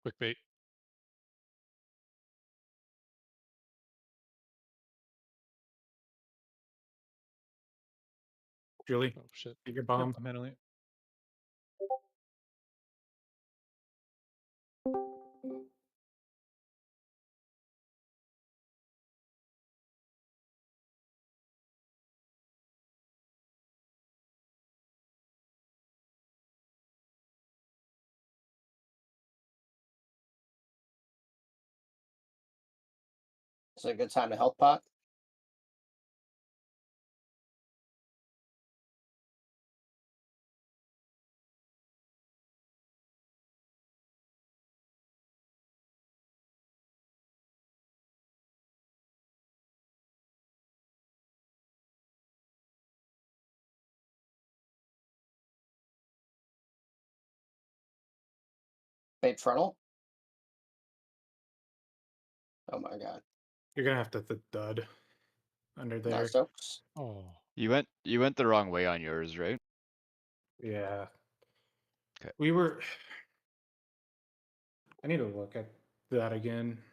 Quick bait. Julie, Oh shit. get your Yep, bomb. I'm handling it. Is it a good time to help pot? Bait frontal? Oh my god. You're gonna have to dud under No there. soaks? Oh. You went the wrong way on yours, right? Yeah. 'Kay. We were. I need to look at that again.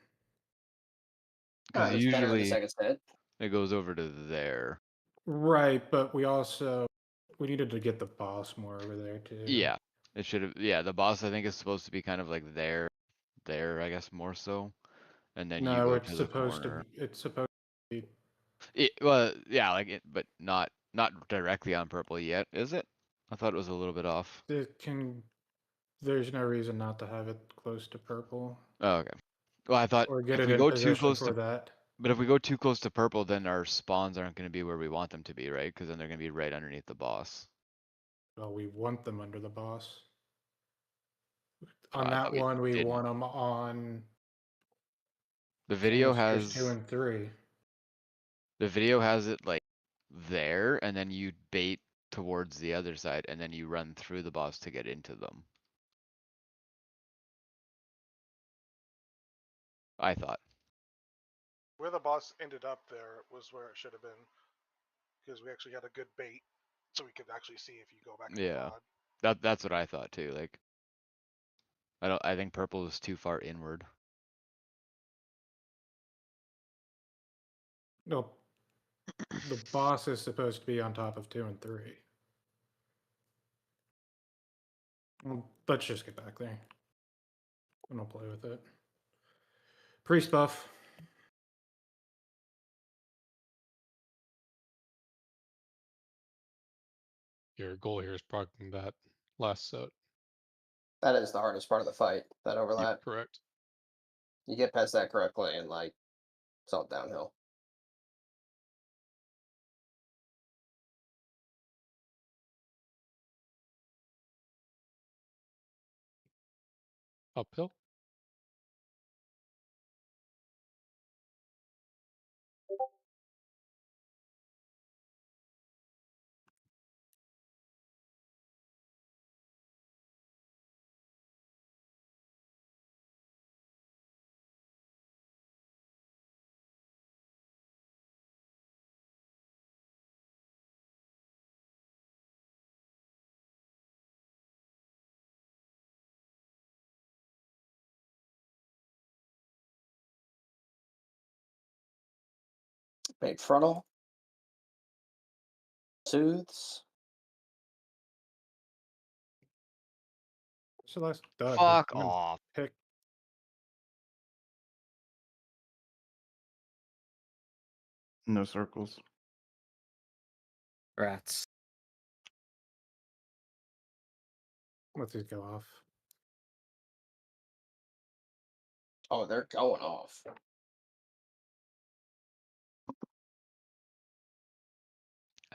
Because It's better in the usually second set. it goes over to there. Right, but we also we needed to get the boss more over there too. Yeah. It should have. Yeah, the boss I think is supposed to be kind of like there, I guess more so, and then you No, go it's to the supposed to. corner. It's supposed to be. Well, yeah, like it, but not directly on purple yet, is it? I thought it was a little bit off. It can. There's no reason not to have it close to purple Oh, okay. Well, I thought or get if it we in go too position close for to, that. but if we go too close to purple, then our spawns aren't going to be where we want them to be, right? Because then they're going to be right underneath the boss. Well, we want them under the boss. Oh, On I that thought we one, we didn't. want them on The video canisters 2 has and 3. it like there, and then you bait towards the other side, and then you run through the boss to get into them. I thought. Where the boss ended up there was where it should have been, because we actually had a good bait, so we could actually see if you go back to the Yeah. pod. That's what I thought too. Like, I think purple is too far inward. No, the boss is supposed to be on top of 2 and 3. Well, let's just get back there. And I'll play with it. Priest buff. Your goal here is proccing that last set. That is the hardest part of the fight, that overlap. Correct. You get past that correctly and like it's all downhill. Uphill. Bait frontal. Soothes. So last dud. Fuck I'm gonna off. pick. No circles. Rats. Let these go off. Oh, they're going off.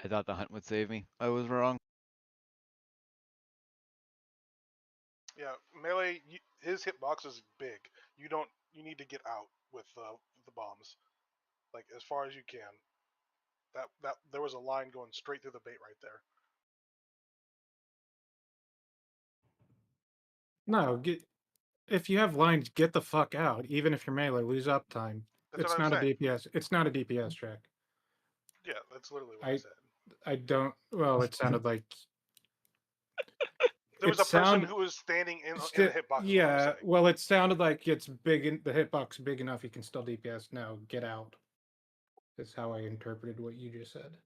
I thought the hunt would save me. I was wrong. Yeah, melee. His hitbox is big. You need to get out with the bombs, like as far as you can. That there was a line going straight through the bait right there. No, get if you have lines, get the fuck out. Even if you're melee, lose uptime. That's It's what I'm not a saying. DPS. It's not a DPS track. Yeah, that's literally what I said. I don't. Well, it sounded like There was It a person sound- who was standing in the Still, hitbox. is what I'm yeah. saying. Well, it sounded like it's big. The hitbox big enough. You can still DPS. Now get out. That's how I interpreted what you just said.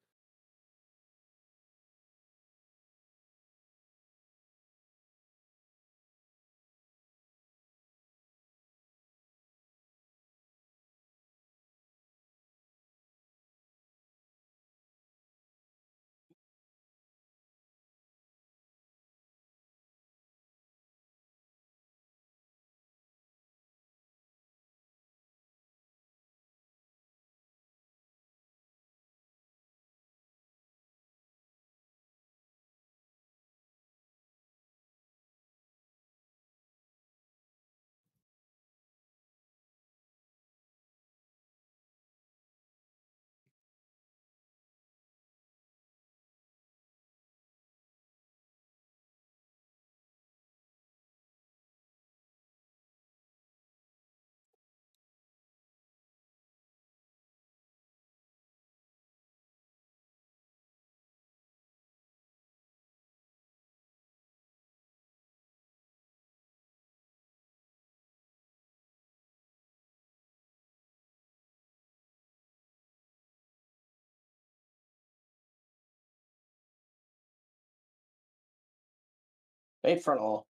Bait frontal.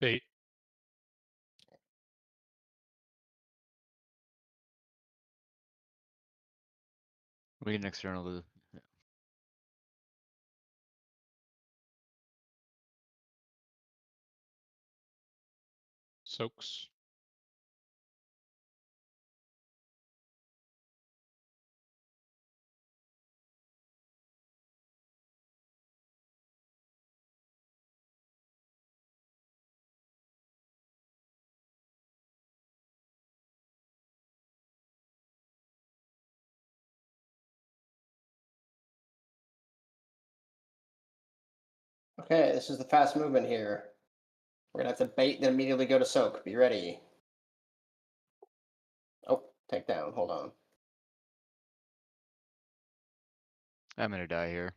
Bait. We get an external to Soaks. Okay, this is the fast movement here. We're gonna have to bait, then immediately go to soak. Be ready. Oh, take down. Hold on. I'm gonna die here.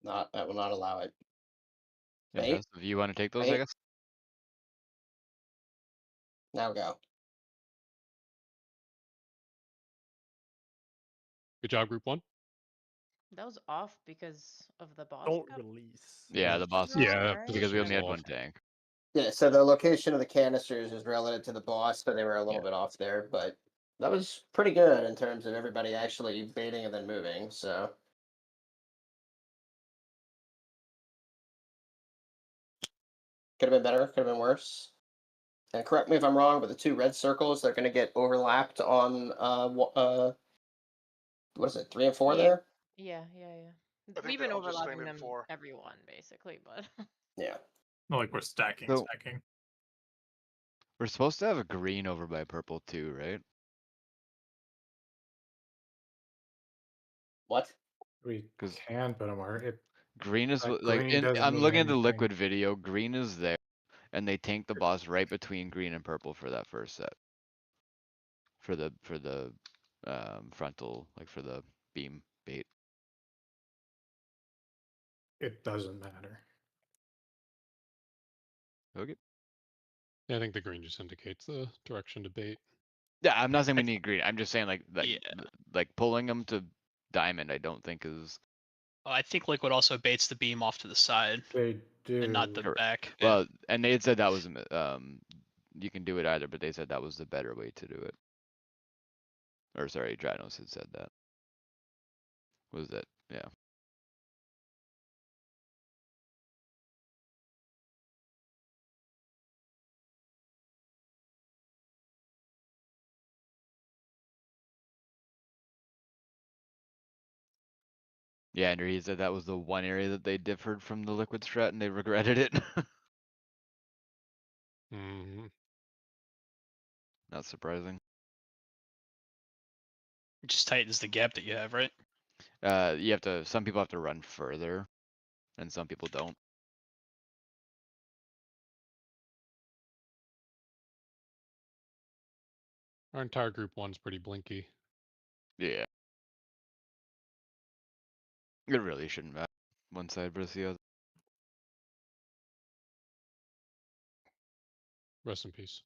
Not that will not allow it. Bait. Impressive. You wanna take those, I Bait. guess? Now go. Good job, group one. That was off because of the boss. Don't cup? release. Yeah, the boss is Yeah, Right. because we position was only had off. one tank. Yeah, so the location of the canisters is relative to the boss, so they were a little Yeah. bit off there, but that was pretty good in terms of everybody actually baiting and then moving, so. Could have been better, could have been worse. And correct me if I'm wrong, but the two red circles, they're going to get overlapped on, what is it, 3 and 4 Yeah. there? Yeah. think We've they been all just overlapping landed them 4. everyone basically, but Yeah. Not like we're stacking. So- We're supposed to have a green over by purple too, right? What? We 'Cause- can put them where it. Green is That like green doesn't I'm mean looking at the anything. liquid video. Green is there, and they tank the boss right between green and purple for that first set. For the frontal, like for the beam bait. It doesn't matter. Okay. Yeah, I think the green just indicates the direction to bait. Yeah, I'm not saying we need green. I'm just saying like Yeah. like pulling them to diamond. I don't think is. I think liquid also baits the beam off to the side. They do. and not the Correct. back. Well, and they had said that was you can do it either, but they said that was the better way to do it. Or sorry, Dranos had said that. Was that yeah. Yeah, Andrew, he said that was the one area that they differed from the liquid strat and they regretted it. Hmm. Not surprising. It just tightens the gap that you have, right? You have to, some people have to run further and some people don't. Our entire group one's pretty blinky. Yeah. It really shouldn't matter. One side versus the other. Rest in peace.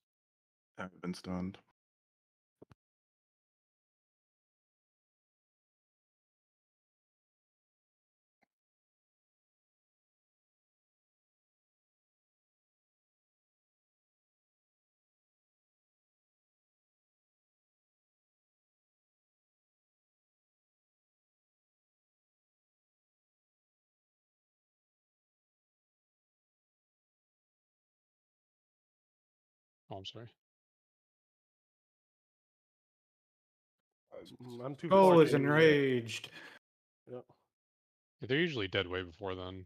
I've been stunned. Oh, I'm sorry. I'm too Cole far is to, enraged. Yep. Yeah, they're usually dead way before then.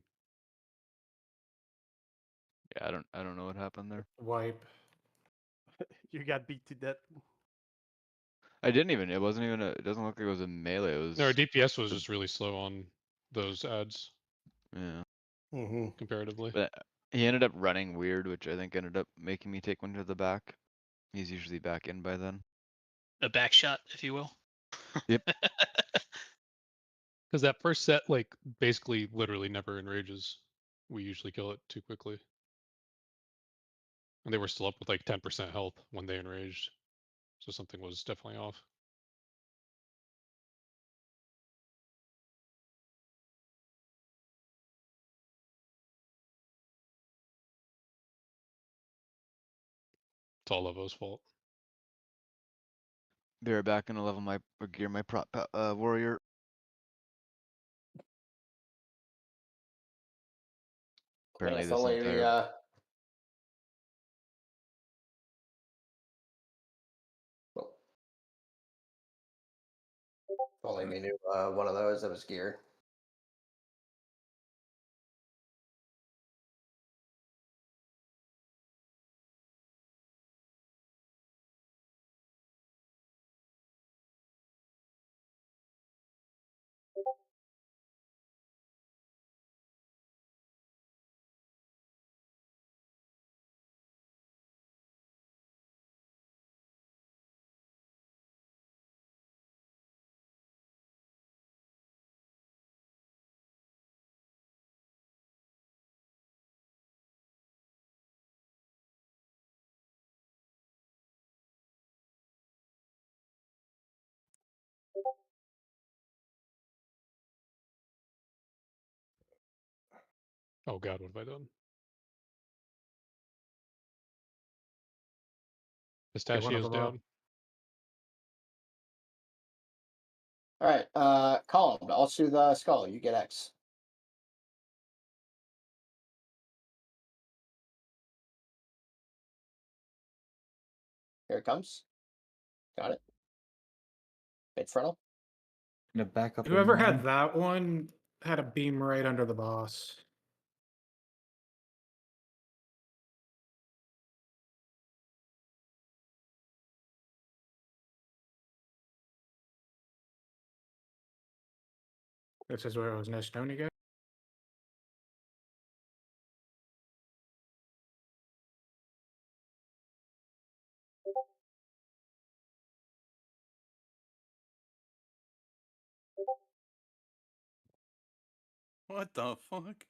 Yeah, I don't know what happened there. Wipe. You got beat to death. I didn't even, it wasn't even it doesn't look like it was a melee, it was, No, our DPS was the- just really slow on those ads yeah. Mm-hmm. comparatively. But he ended up running weird, which I think ended up making me take one to the back. He's usually back in by then. A back shot, if you will. Yep. Because that first set, like, basically literally never enrages. We usually kill it too quickly. And they were still up with like 10% health when they enraged. So something was definitely off. It's all Levo's fault. Be right back and level my or gear my prop warrior. Yeah, Apparently if this only we entire well, if only we knew one of those that was geared. Oh god, what have I done? Get one of Pistachio's them up. down. All right, Colin, I'll shoot the skull. You get X. Here it comes. Got it. Mid frontal. Gonna back up. Whoever had that one had a beam right under the boss. This is where it was no stone again. What the fuck?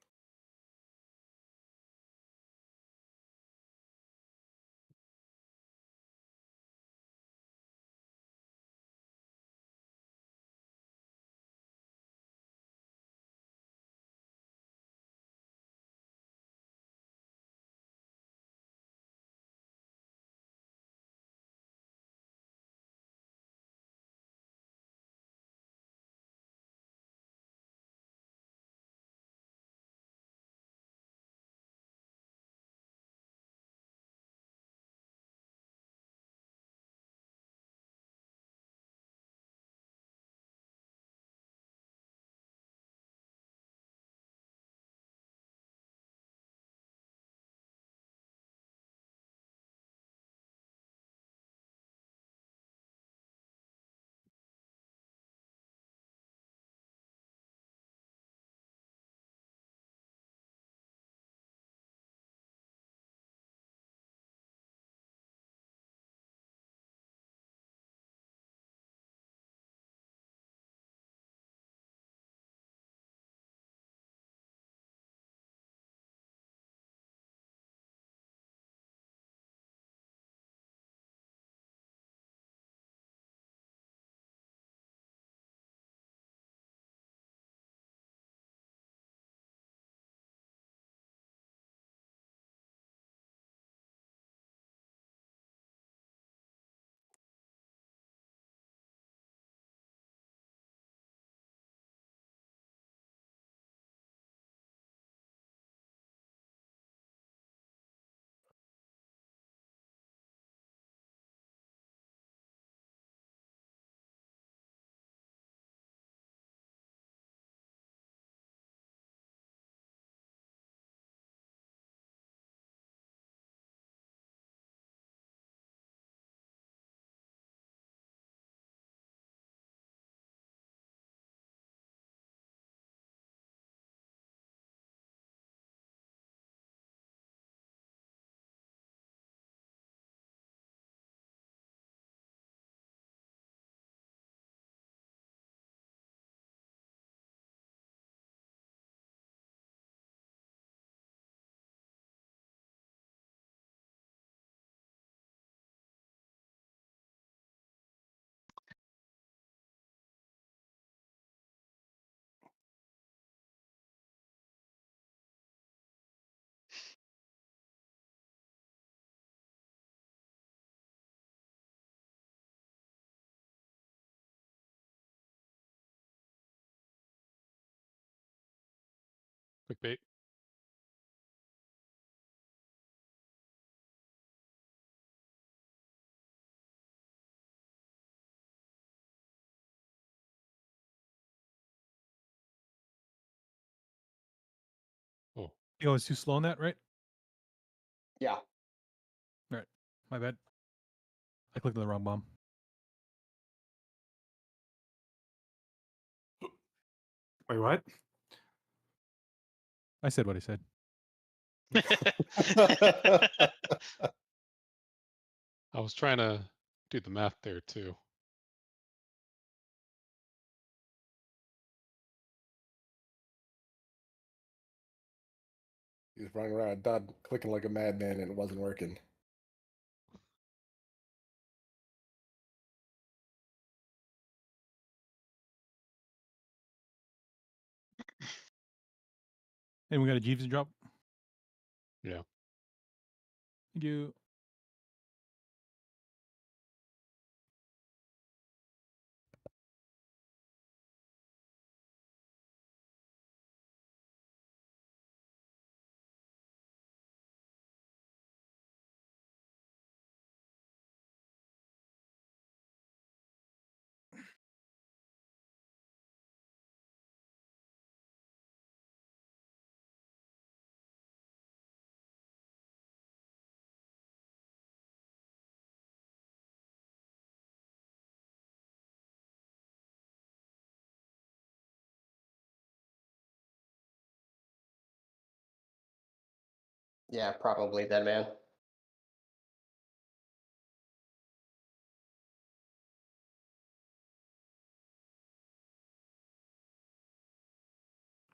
Quick bait. Oh, Oh, it's too slow on that, right? Yeah. Right. My bad. I clicked on the wrong bomb. Wait, what? I said what I said. I was trying to do the math there too. He was running around dot clicking like a madman and it wasn't working. And we got a Jeeves to drop. Yeah. Thank you. Yeah, probably then, man.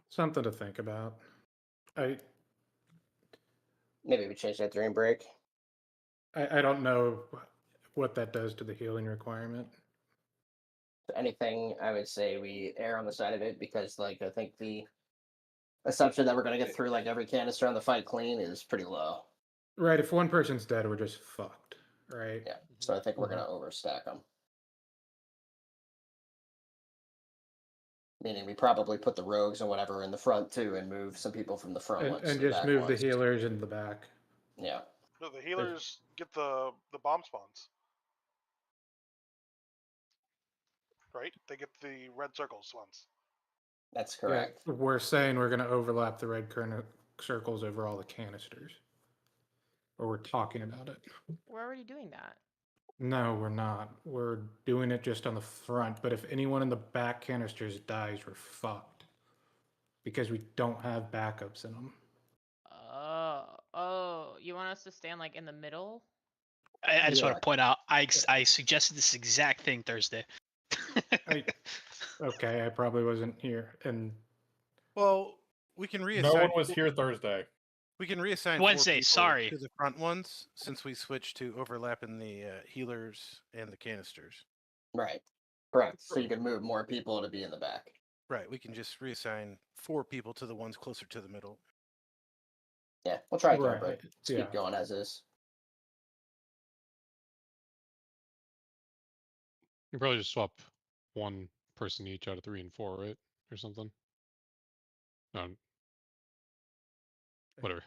Something to think about. Maybe we change that during break. I don't know what that does to the healing requirement. If anything, I would say we err on the side of it because, like, I think the assumption that we're going to get through like every canister on the fight clean is pretty low. Right, if one person's dead, we're just fucked, right? Yeah, so I think we're going to overstack them. Meaning we probably put the rogues and whatever in the front too, and move some people from the front ones And to the just back move the ones. healers in the back. Yeah. No, the healers get the bomb spawns. Right? They get the red circles ones. That's correct. Yeah, we're saying we're going to overlap the red circles over all the canisters. Or we're talking about it. We're already doing that. No, we're not. We're doing it just on the front. But if anyone in the back canisters dies, we're fucked. Because we don't have backups in them. Oh, you want us to stand like in the middle? I just want Yeah. to point out, I suggested this exact thing Thursday. Okay, I probably wasn't here. And Well, we can reassign. No one was here Thursday. We can reassign Wednesday, 4 people sorry. to the front ones since we switched to overlapping the healers and the canisters. Right. Correct. So you can move more people to be in the back. Right. We can just reassign 4 people to the ones closer to the middle. Yeah, we'll try it, Right, but just yeah. keep going as is. You probably just swap one person each out of 3 and 4, right? Or something. No, whatever.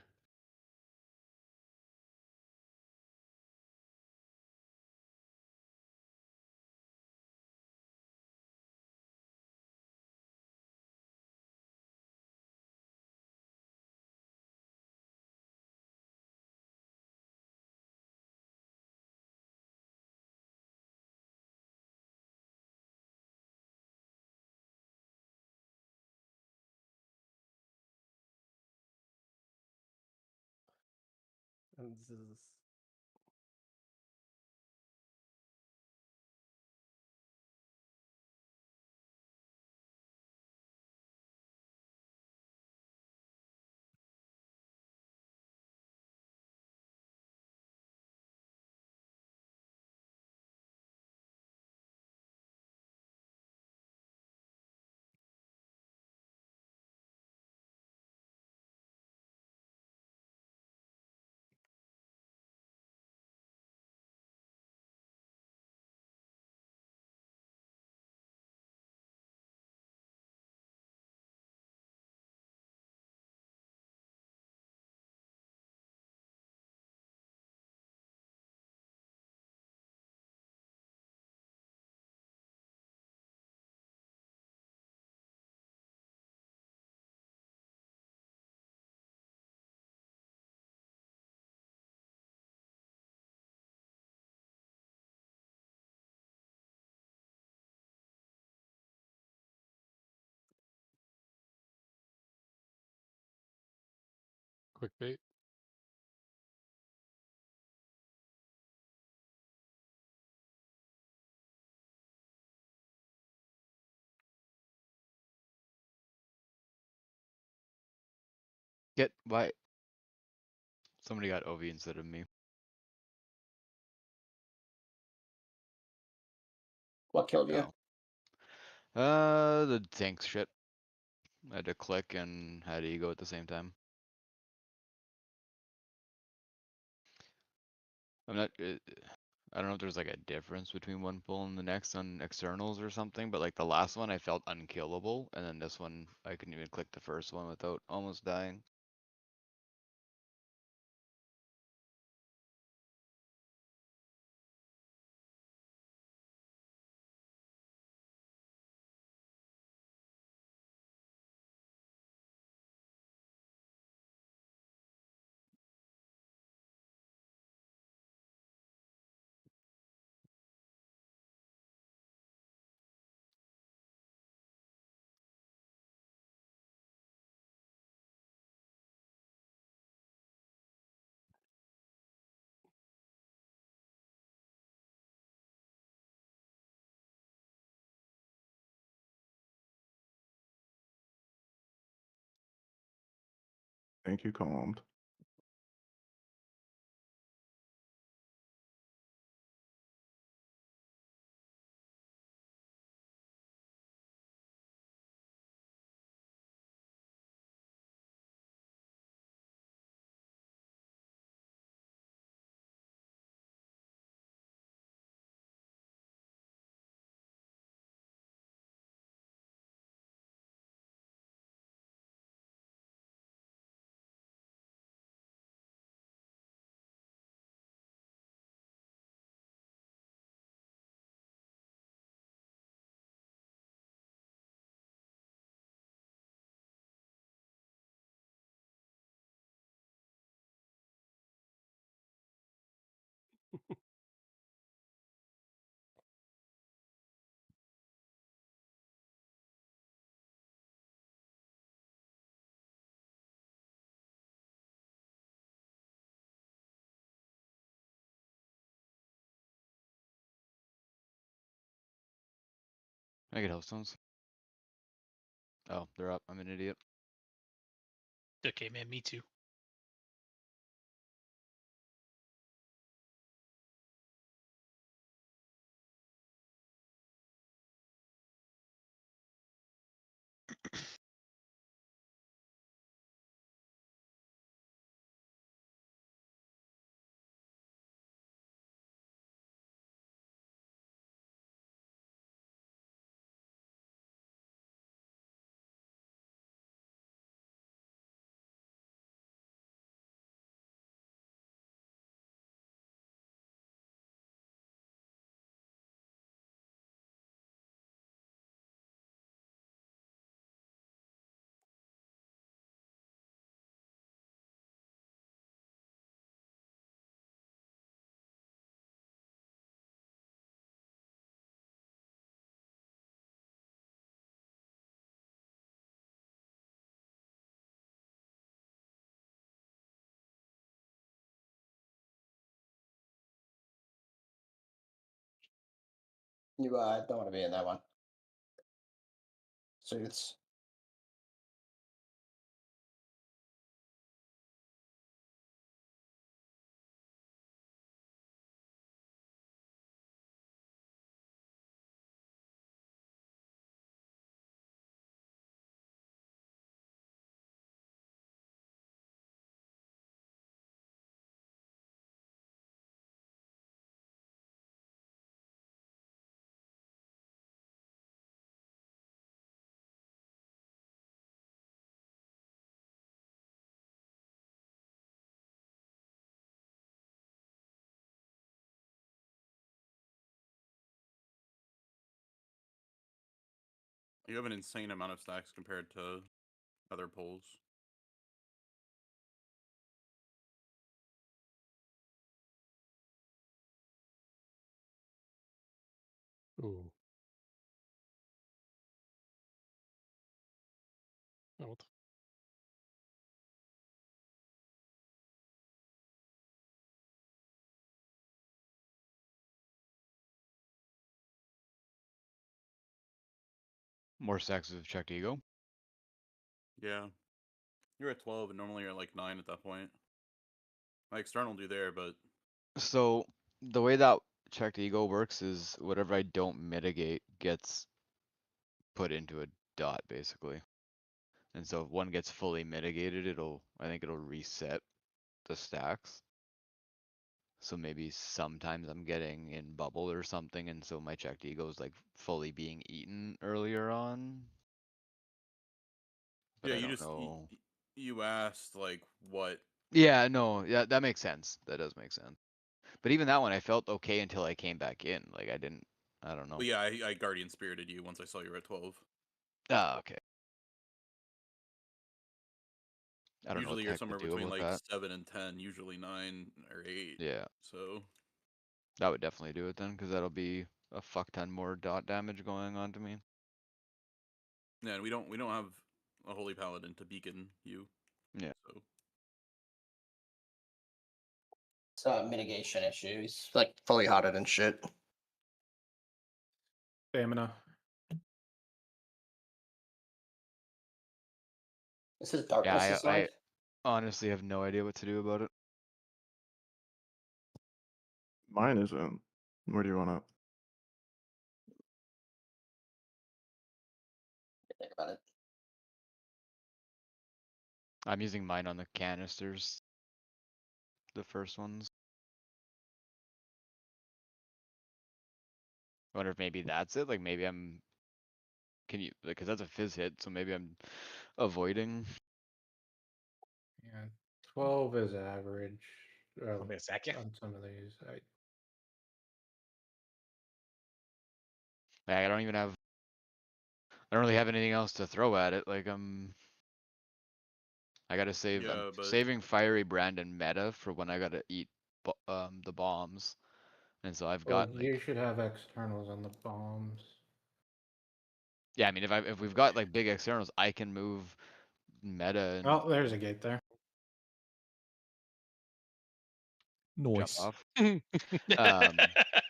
And this is quick bait. Get why? Somebody got OV instead of me. What killed you? The tank shit. I had to click and had ego at the same time. I'm not. I don't know if there's like a difference between one pull and the next on externals or something, but like the last one I felt unkillable, and then this one I couldn't even click the first one without almost dying. Thank you, calmed. I get hellstones. Oh, they're up. I'm an idiot. Okay, man, me too. You don't want to be in that one. Suits. You have an insane amount of stacks compared to other polls. Ooh. Oh, what the More stacks of checked ego. Yeah. You're at 12, and normally you're at like 9 at that point. My external do there, but So the way that checked ego works is whatever I don't mitigate gets put into a dot, basically. And so if one gets fully mitigated, I think it'll reset the stacks. So maybe sometimes I'm getting in bubble or something, and so my checked ego is like fully being eaten earlier on. But yeah, I you don't just know. you asked like what. Yeah, no, yeah, that makes sense. That does make sense. But even that one, I felt okay until I came back in. Like I don't know. Well, yeah, I guardian spirited you once I saw you were at 12. Ah, okay. I don't know what Usually the you're heck to somewhere do between with like that. 7 and 10, usually 9 or 8. Yeah, So that would definitely do it then, because that'll be a fuck ton more dot damage going on to me. yeah, and we don't have a holy paladin to beacon you. Yeah. So It's not a mitigation issue. He's like fully hotted and shit. Stamina. This is darkness Yeah, is I like. honestly have no idea what to do about it. Mine isn't. Where do you want to? Think about it. I'm using mine on the canisters. The first ones. I wonder if maybe that's it. Like maybe can you, because that's a fizz hit, so maybe I'm avoiding. Yeah, 12 is average. Want me to sack you? On some of these. Like, I don't really have anything else to throw at it. Like I gotta save. I'm yeah, but saving Fiery Brand and Meta for when I gotta eat the bombs, and so I've Well, got you like, should have externals on the bombs. yeah. I mean, if we've got like big externals, I can move Meta and Oh, there's a gate there. jump Noise. off.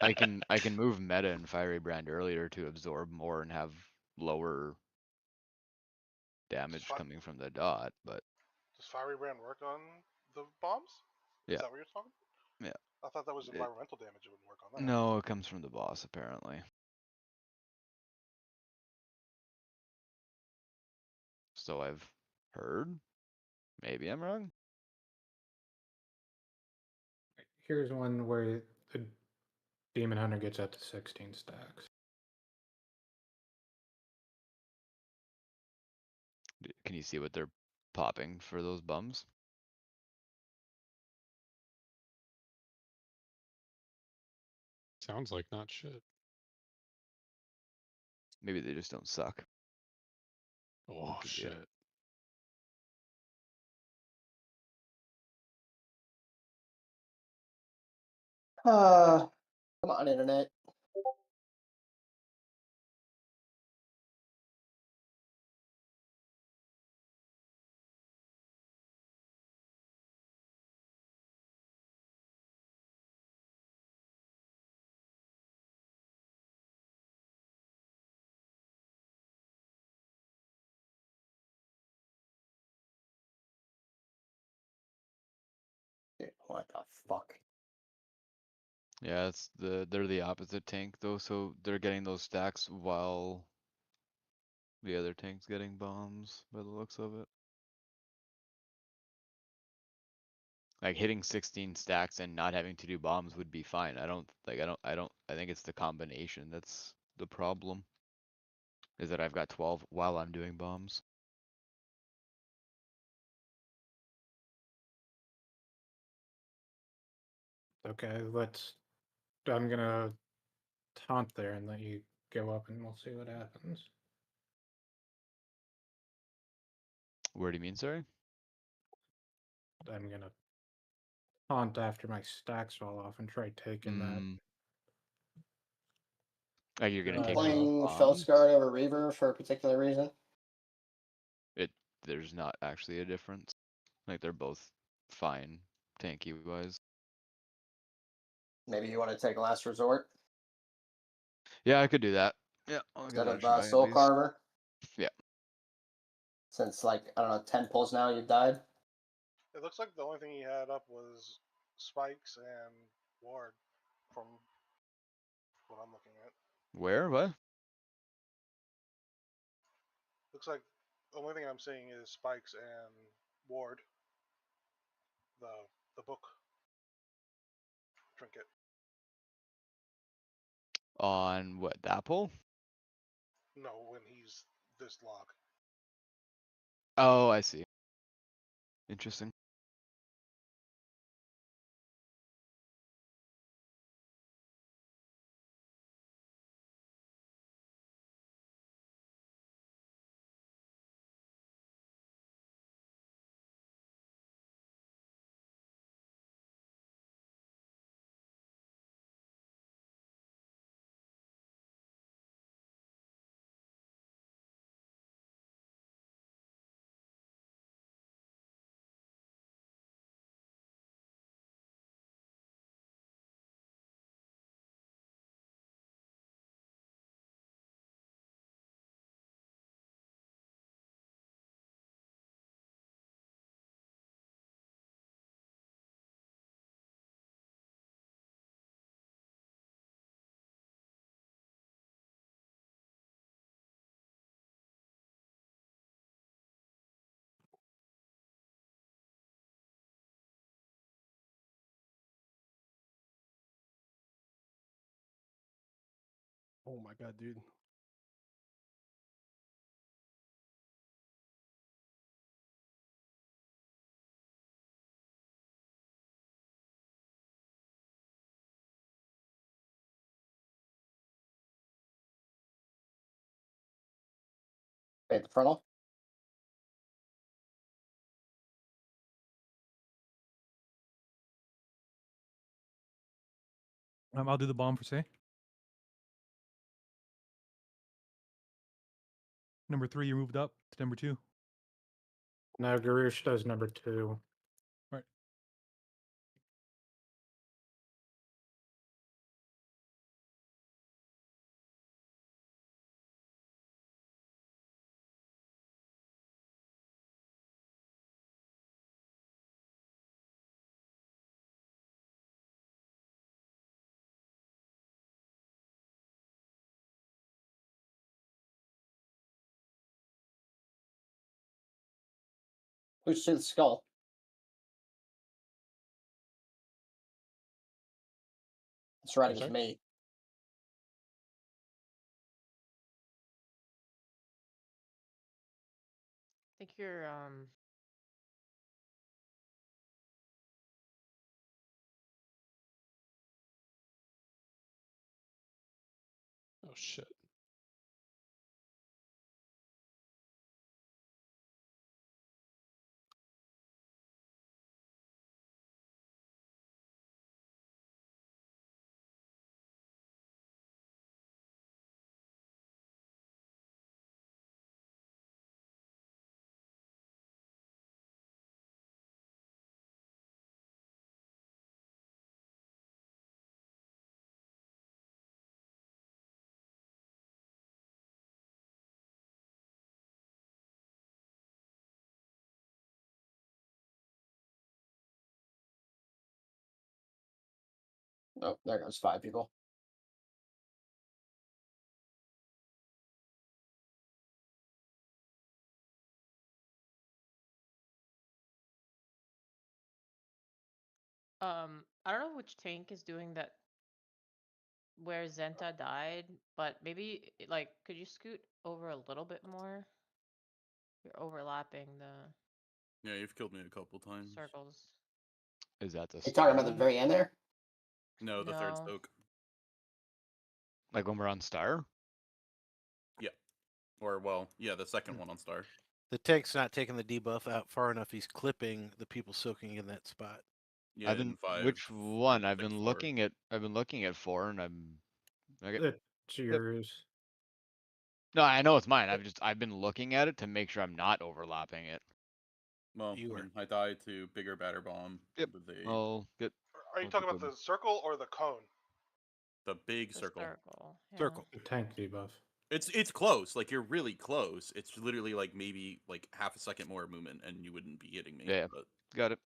I can move Meta and Fiery Brand earlier to absorb more and have lower damage coming from the dot, but Does Fiery Brand work on the bombs? yeah, Is that what you're talking about? yeah. I thought that was environmental damage. It wouldn't work on that. No, it comes from the boss apparently. So I've heard. Maybe I'm wrong. Here's one where the Demon Hunter gets up to 16 stacks. Can you see what they're popping for those bums? Sounds like not shit. Maybe they just don't suck. Oh Could be it. shit. Come on, internet. Dude, what the fuck? Yeah, they're the opposite tank though, so they're getting those stacks while the other tank's getting bombs by the looks of it. Like hitting 16 stacks and not having to do bombs would be fine. I think it's the combination that's the problem. Is that I've got 12 while I'm doing bombs. Okay, I'm gonna taunt there and let you go up and we'll see what happens. Where do you mean, sorry? I'm gonna taunt after my stacks fall off and try taking that. Like you're gonna take those Playing bombs? Feldscar over Reaver for a particular reason? There's not actually a difference. Like they're both fine, tanky wise. Maybe you want to take Last Resort Yeah, I could do that. Yeah, I'll give instead it a of try at Soul least. Carver. Yeah. Since like I don't know, 10 pulls now, you've died. It looks like the only thing he had up was spikes and ward, from what I'm looking at. Where? What? Looks like the only thing I'm seeing is spikes and ward. The book trinket. On what? That pole? No, when he's this log. Oh, I see. Interesting. Oh my god, dude. At the frontal. I'll do the bomb for say. Number 3, you moved up to number 2. Now Garush does number 2. Right. Who's to the skull? It's right, I'm it was sorry? me. I think you're Oh shit. Oh, there goes 5 people. I don't know which tank is doing that where Zenta died, but maybe like could you scoot over a little bit more? You're overlapping the Yeah, you've killed me a couple times. circles. Is that the You talking about star the one? very end there? No, the third No. stoke. Like when we're on star? Yeah. Or well, yeah, the second one on star. The tank's not taking the debuff out far enough. He's clipping the people soaking in that spot. Yeah, I've been in 5. which one? I I've think been 4. looking at 4 and I'm okay. It's yours. No, I know it's mine. I've been looking at it to make sure I'm not overlapping it. Well, You I were. mean, I died to bigger batter bomb Yep. with a Oh, good. Are you I'll talking keep about them. the circle or the cone? the big The circle. circle. Yeah. Circle. The tank debuff. It's close. Like you're really close. It's literally like maybe like half a second more movement, and you wouldn't be hitting me. Yeah. But Got it.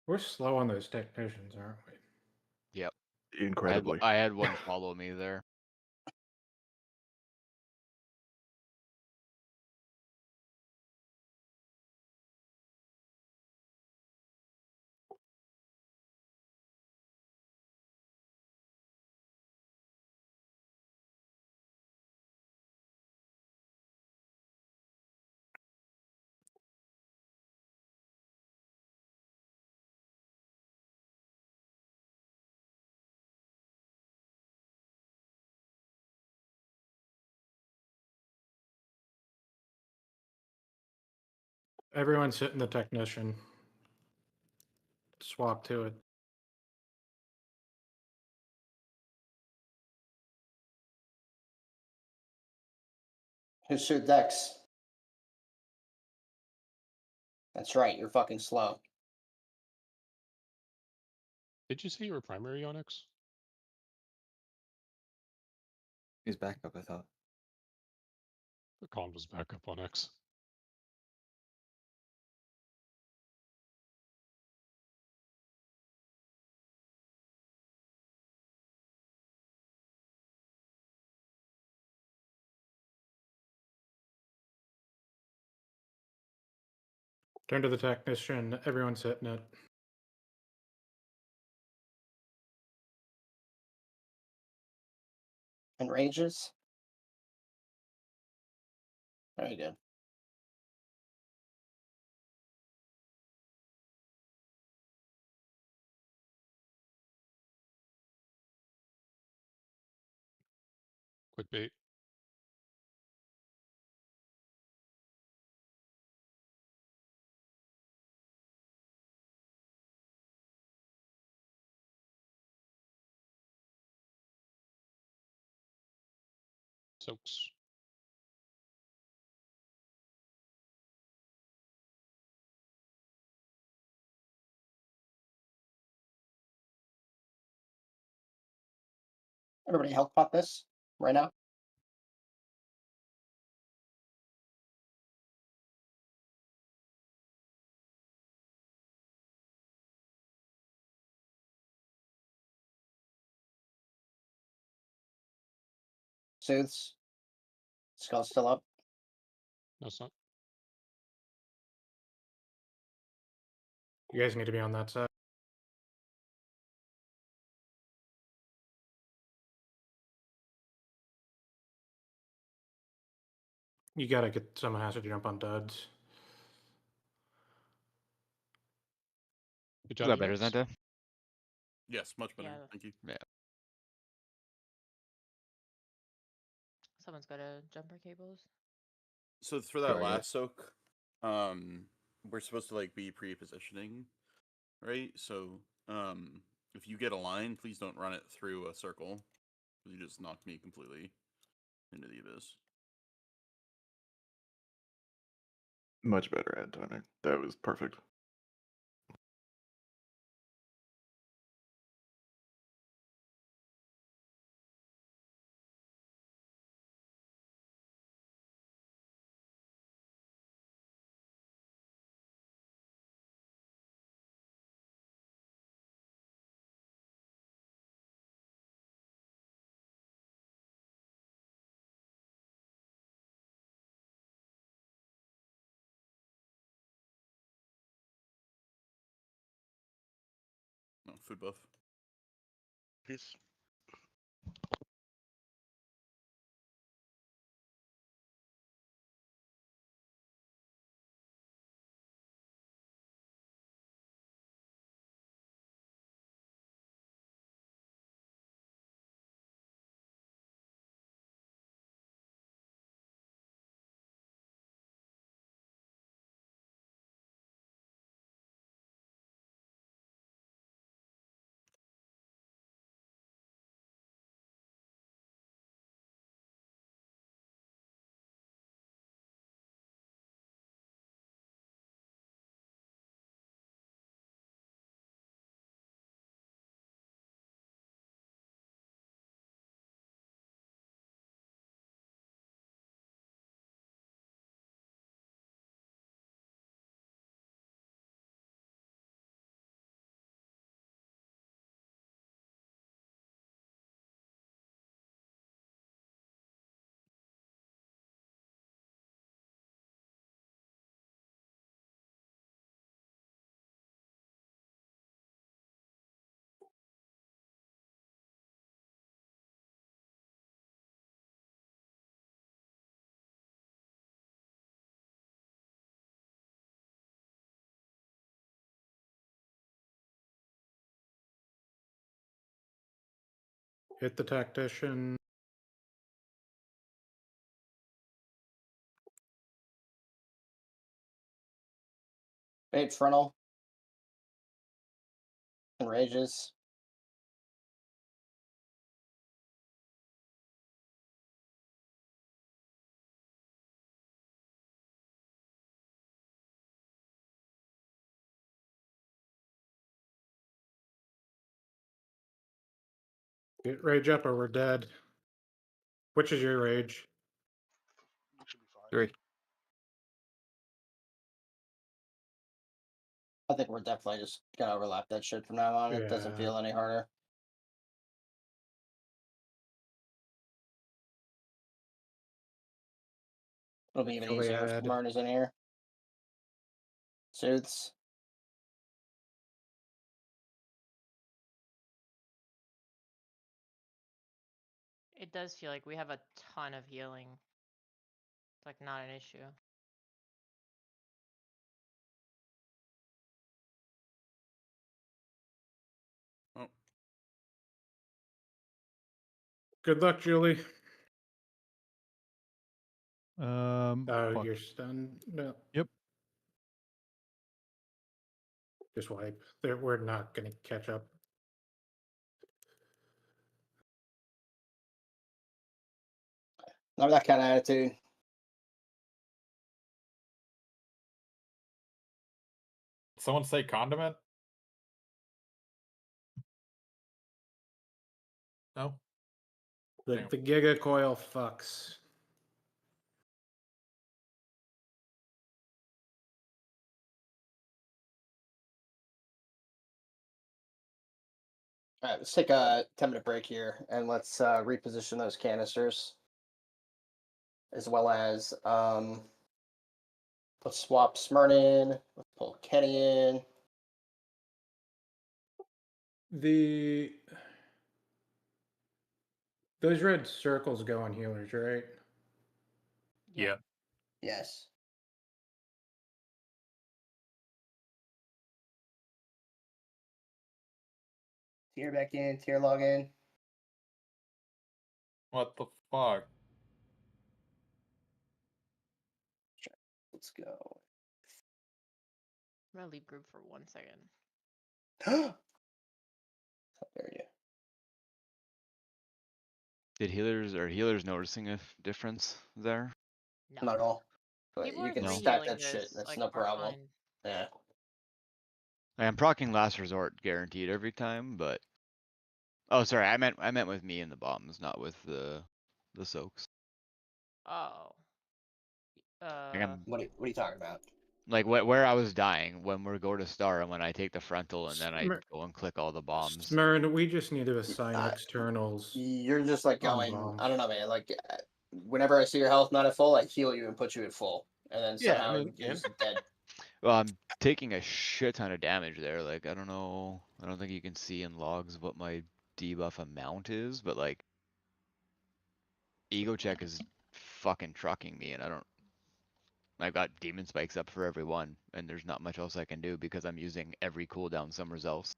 We're slow on those technicians, aren't we? Yep. Incredibly. I had one follow me there. Everyone's hitting the technician. Swap to it. Who's shoot Dex? That's right, you're fucking slow. Did you say you were primary on X? He's backup, I thought. The con was back up on X. Turn to the technician. Everyone's hitting it. And ranges? Very good. Quick bait. Soaks. Everybody health pot this right now. Soothes. Skull's still up. No, it's not. You guys need to be on that side. You gotta get, someone has to jump on duds. Good Is job, that better, Alex. Zenta? yes, much better. Yeah. Thank you. Yeah. Someone's got to jumper cables. So for that Sure, yeah. last soak, we're supposed to like be pre-positioning, right? So if you get a line, please don't run it through a circle. You just knocked me completely into the abyss. Much better ad timing. That was perfect. No, food buff. Peace. Hit the tactician. Eight frontal. Enrages. Get rage up or we're dead. Which is your rage? You should be fine. 3. I think we're definitely just gonna overlap that shit from now on. It doesn't Yeah. feel any harder. It'll be even Kill the easier if ad. Mern is in here. Soothes. It does feel like we have a ton of healing. It's like not an issue. Oh, Good luck, Julie. Fuck. You're stunned. No. Yep. Just wipe. We're not gonna catch up. Not that kind of attitude. Someone say condiment? No? The Damn. Giga Coil fucks. All right, let's take a 10-minute break here and let's reposition those canisters. As well as let's swap Smyrn in. Let's pull Kenny in. Those red circles go on healers, right? Yeah. Yes. Tier back in, tier log in. What the fuck? Let's go. I'm gonna leave group for 1 second. How dare you? Did healers noticing a difference there? No. Not at all. But People you are can No. stack three-healing that shit. this, That's like, no are problem. fine. Yeah. I'm procking last resort guaranteed every time, but oh, sorry, I meant with me and the bombs, not with the soaks. Oh. Like I'm What are you talking about? like where I was dying when we go to star and when I take the frontal and then I Smir- go and click all the bombs. Smyrn, we just need to assign Uh, externals. You're just like On going. bombs. I don't know, man. Like whenever I see your health not at full, I heal you and put you at full, and then Yeah, I somehow mean, you're just dead. Well, I'm taking a shit ton of damage there. Like I don't know, I don't think you can see in logs what my debuff amount is, but like ego check is fucking trucking me, and I've got demon spikes up for every one, and there's not much else I can do because I'm using every cooldown somewhere else.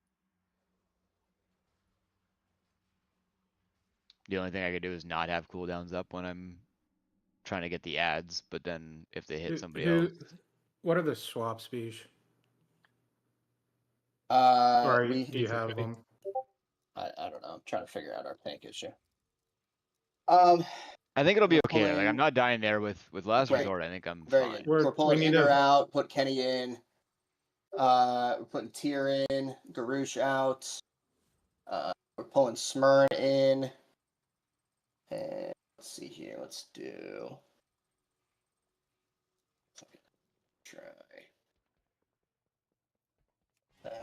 The only thing I could do is not have cooldowns up when I'm trying to get the ads, but then if they hit somebody else. What are the swap speech? Or do you have them? I don't know. I'm trying to figure out our tank issue. I think it'll be We're okay. Like I'm pulling- not dying there with last Great. resort. I think I'm Very fine. good. We're pulling Igor out. Put Kenny in. We're putting Tyr in. Garush out. We're pulling Smyrn in. And let's see here. Let's do. Try.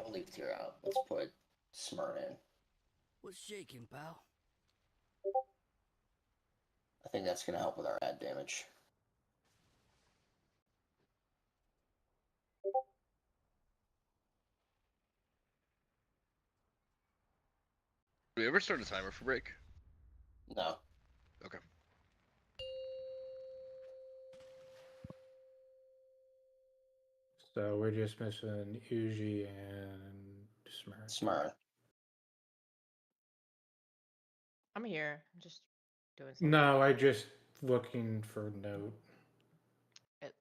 We'll leave Tyr out. Let's put Smyrn in. What's shaking, pal? I think that's gonna help with our ad damage. Do we ever start a timer for break? No. Okay. So we're just missing Uji and Smyrn. Smyrn. I'm here. I'm just doing something. No, I just looking for note. It,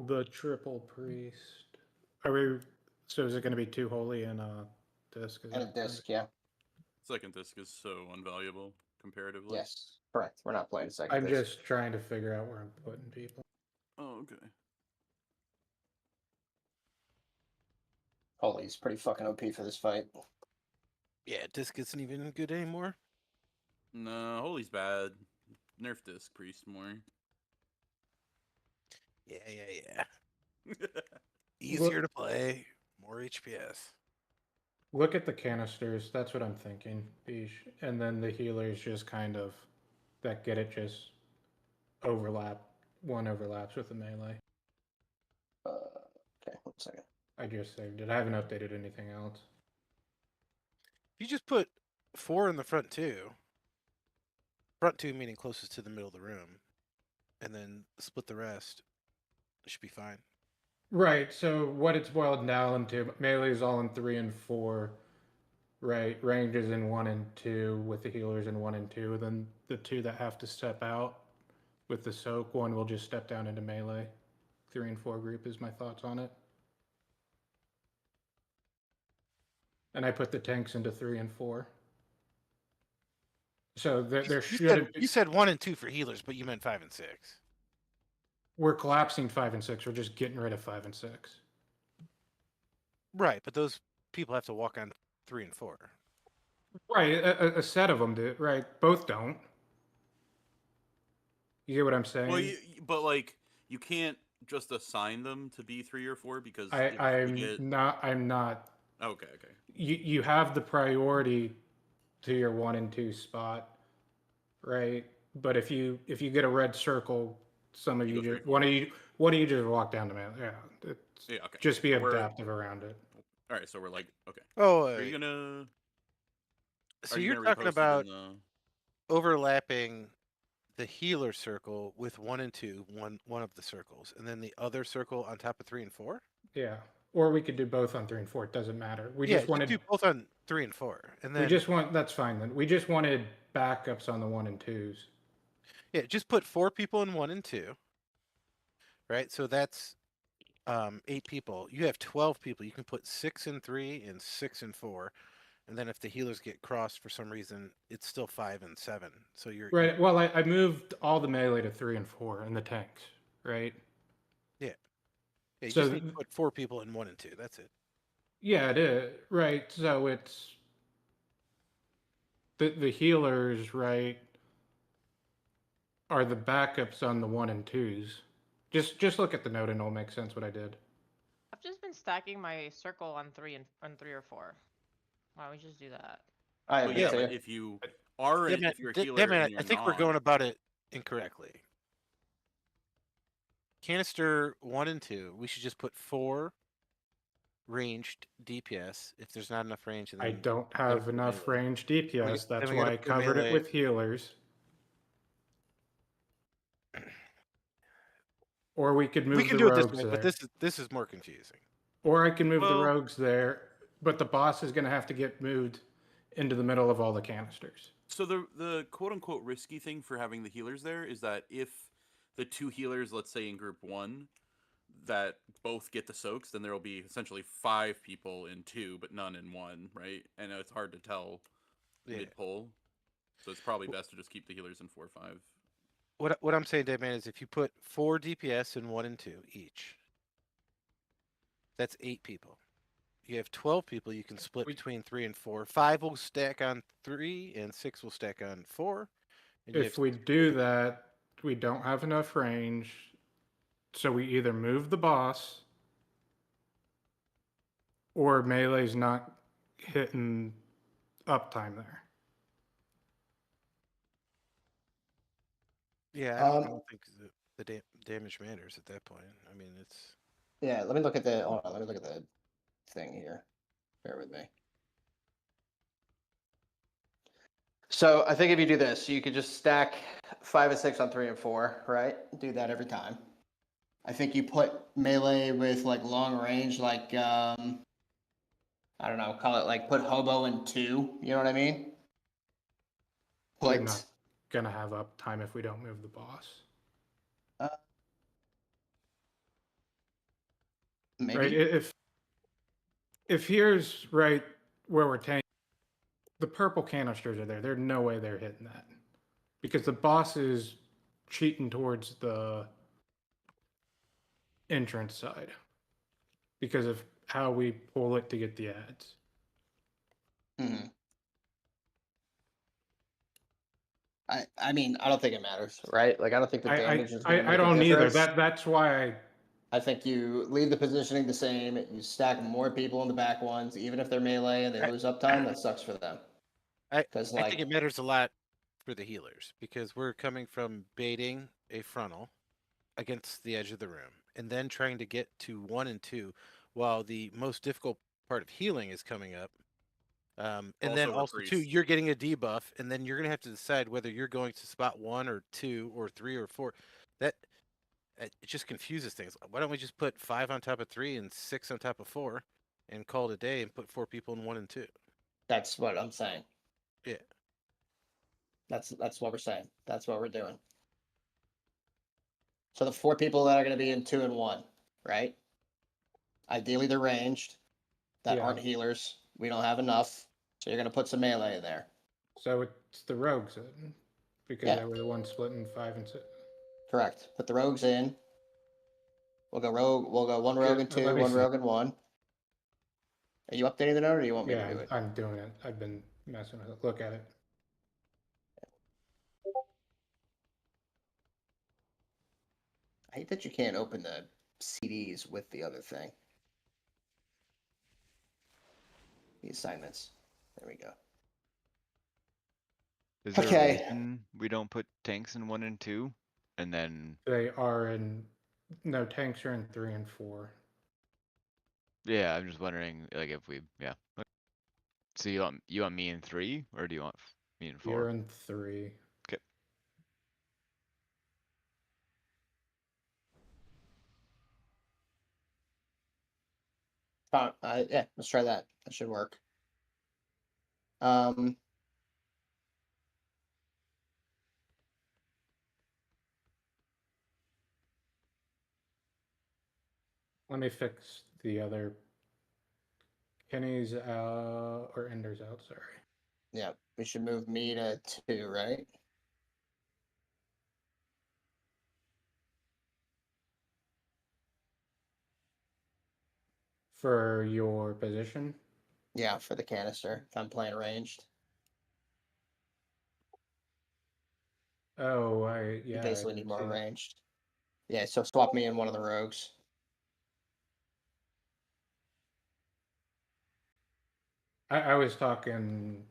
The triple priest. Are we? So is it going to be 2 holy and a disc? And a disc, yeah. Second disc is so invaluable comparatively. Yes, correct. We're not playing second I'm disc. just trying to figure out where I'm putting people. Oh, okay. Holy's pretty fucking OP for this fight. Yeah, disc isn't even good anymore. No, holy's bad. Nerf disc priest more. Yeah. Easier to play, more HPS. Look at the canisters. That's what I'm thinking, Bish. And then the healers just kind of that get it just overlap. One overlaps with the melee. Okay, 1 second. I just saved it. I haven't updated anything else. If you just put 4 in the front 2, front 2 meaning closest to the middle of the room, and then split the rest, it should be fine. Right. So what it's boiled down into, melee is all in 3 and 4. Right. Range is in 1 and 2 with the healers in 1 and 2. Then the 2 that have to step out with the soak, 1 will just step down into melee. 3 and 4 group is my thoughts on it. And I put the tanks into 3 and 4. So there shouldn't be. You said 1 and 2 for healers, but you meant 5 and 6. We're collapsing 5 and 6. We're just getting rid of 5 and 6. Right, but those people have to walk on 3 and 4. Right, a set of them do. Right, both don't. You get what I'm saying? Well, but like you can't just assign them to be 3 or 4 because I'm not. Okay. You have the priority to your 1 and 2 spot, right? But if you get a red circle, some of you just one of you just walk down the man. Yeah, okay. Just be adaptive around it. All right, so we're like, okay. Oh, are you gonna? So you're talking about overlapping the healer circle with 1 and 2, one of the circles, and then the other circle on top of 3 and 4. Yeah, or we could do both on 3 and 4. It doesn't matter. We just just wanted do both on 3 and 4, and then that's fine then. We just wanted backups on the 1 and 2s. Yeah, just put 4 people in 1 and 2. Right, so that's 8 people. You have 12 people. You can put 6 and 3 and 6 and 4, and then if the healers get crossed for some reason, it's still 5 and 7. So you're right. Well, I moved all the melee to 3 and 4 and the tanks. Right. Yeah. You So just need to put 4 people in 1 and 2. That's it. Yeah, it is. Right. So it's the healers, right, are the backups on the 1 and 2s. Just look at the note and it'll make sense what I did. I've just been stacking my circle on 3 or 4. Why don't we just do that? But if you are if you're a healer, and you're I think we're going about it incorrectly. Canister 1 and 2, we should just put 4 ranged DPS if there's not enough range. And then I don't have enough ranged DPS. That's why I covered it with healers. Or we could move the rogues do it this way, there. but this is more confusing. Or I can move the rogues there, but the boss is going to have to get moved into the middle of all the canisters. So the quote unquote risky thing for having the healers there is that if the two healers, let's say in group 1, that both get the soaks, then there will be essentially 5 people in 2, but none in 1, right? And it's hard to tell mid pull, so it's probably best to just keep the healers in 4 or 5. What I'm saying, Deadman, is if you put 4 DPS in 1 and 2 each, that's 8 people. You have 12 people. You can split between 3 and 4. 5 will stack on 3, and 6 will stack on 4. And If we do that, we don't have enough range, so we either move the boss or melee's not hitting uptime there. Yeah, I don't think the damage matters at that point. I mean, it's... Yeah, let me look at the. Hold on, let me look at the thing here. Bear with me. So I think if you do this, you could just stack 5 and 6 on 3 and 4, right? Do that every time. I think you put melee with like long range, like I don't know, call it like put hobo in 2. You know what I mean? We're not gonna have uptime if we don't move the boss. Maybe. Right? If here's right where we're tanking, the purple canisters are there. There's no way they're hitting that because the boss is cheating towards the entrance side because of how we pull it to get the ads. Mm-hmm. I mean, I don't think it matters, right? Like, I don't think the damage is going to make I don't a either. difference. That's why I think you leave the positioning the same. You stack more people in the back ones, even if they're melee and they lose uptime. That sucks for them. I like, think it matters a lot for the healers because we're coming from baiting a frontal against the edge of the room and then trying to get to 1 and 2 while the most difficult part of healing is coming up. And then also too, you're getting a debuff, and then you're gonna have to decide whether you're going to spot 1 or 2 or 3 or 4. That it just confuses things. Why don't we just put 5 on top of 3 and 6 on top of 4, and call it a day, and put 4 people in 1 and 2? That's what I'm saying. Yeah. That's what we're saying. That's what we're doing. So the 4 people that are going to be in 2 and 1, right? Ideally, they're ranged. That aren't healers. We don't have enough, so you're going to put some melee in there. So it's the rogues then, because they were the ones splitting 5 and 6. Correct. Put the rogues in. We'll go rogue. We'll go 1 rogue and 2, 1 rogue and 1. Are you updating the note, or do you want me to do it? I'm doing it. I've been messing with it. Look at it. I hate that you can't open the CDs with the other thing. The assignments. There we go. Is there a reason we don't put tanks in 1 and 2, and then? They are in. No, tanks are in 3 and 4. Yeah, I'm just wondering, like, if we, yeah. So you want me in 3, or do you want me in 4? You're in 3. Okay. Yeah, let's try that. That should work. Let me fix the other. Kenny's out or Ender's out. Sorry. Yeah, we should move me to 2, right? For your position? Yeah, for the canister, if I'm playing ranged. Oh, You basically need more ranged. Yeah, so swap me in one of the rogues. I was talking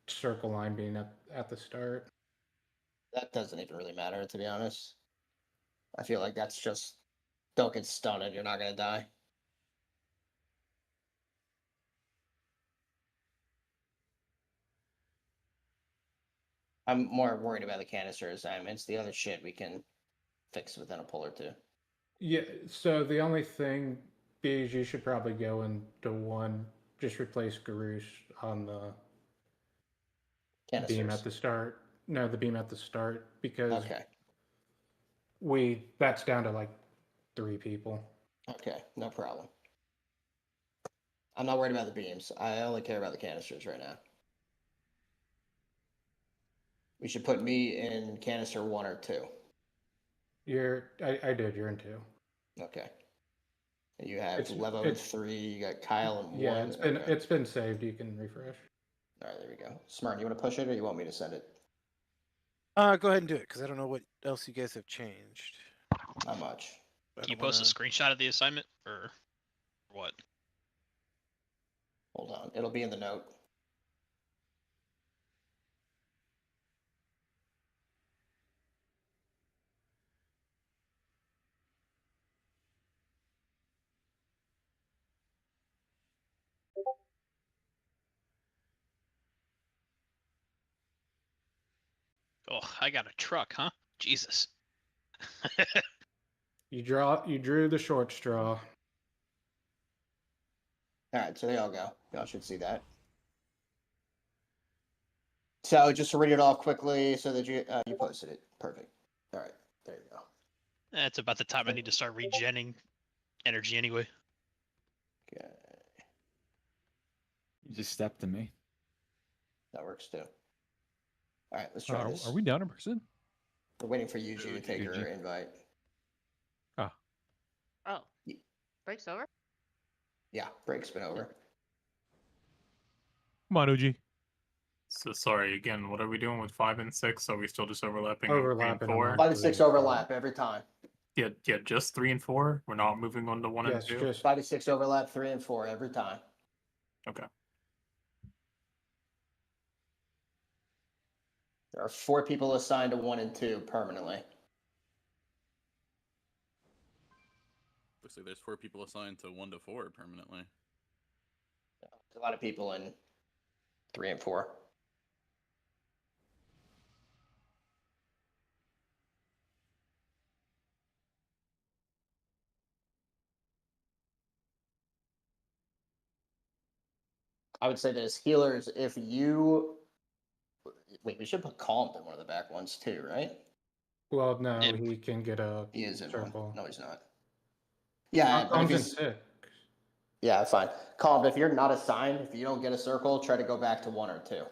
circle line being at the start. That doesn't even really matter, to be honest. I feel like that's just don't get stunned and you're not gonna die. I'm more worried about the canisters. It's the other shit we can fix within a pull or 2. Yeah, so the only thing is you should probably go into 1, just replace Garoosh on the beam at the start. No, the beam at the start, because Okay. that's down to like 3 people. Okay, no problem. I'm not worried about the beams. I only care about the canisters right now. We should put me in canister 1 or 2. I did. You're in 2. Okay. And you have Levo in 3. You got Kyle in 1. Yeah, it's been saved. You can refresh. All right, there we go. Smart. You want to push it, or you want me to send it? Go ahead and do it, because I don't know what else you guys have changed. Not much. Can you post a screenshot of the assignment, or what? Hold on. It'll be in the note. Oh, I got a truck, huh? Jesus. You drew the short straw. All right, so there y'all go. Y'all should see that. So just to read it off quickly, so that you posted it. Perfect. All right, there you go. It's about the time I need to start regenning energy anyway. Okay. You just stepped to me. That works too. All right, let's try this. Are we down a person? We're waiting for Yuji to take her invite. Oh. Break's over? Yeah, break's been over. Come on, OG. So sorry again. What are we doing with 5 and 6? Are we still just overlapping? Overlapping 3 and 4? 5 and 6 overlap every time. Yeah, just 3 and 4. We're not moving on to 1 and 2. Just 5 and 6 overlap, 3 and 4 every time. Okay. There are 4 people assigned to 1 and 2 permanently. Looks like there's 4 people assigned to 1 to 4 permanently. There's a lot of people in 3 and 4. I would say this, healers, if you... Wait, we should put Calm in one of the back ones too, right? Well, no, he can get a He is in circle. one. No, he's not. Yeah, but if Calm's in he's... 6. Yeah, fine. Calm, if you're not assigned, if you don't get a circle, try to go back to 1 or 2.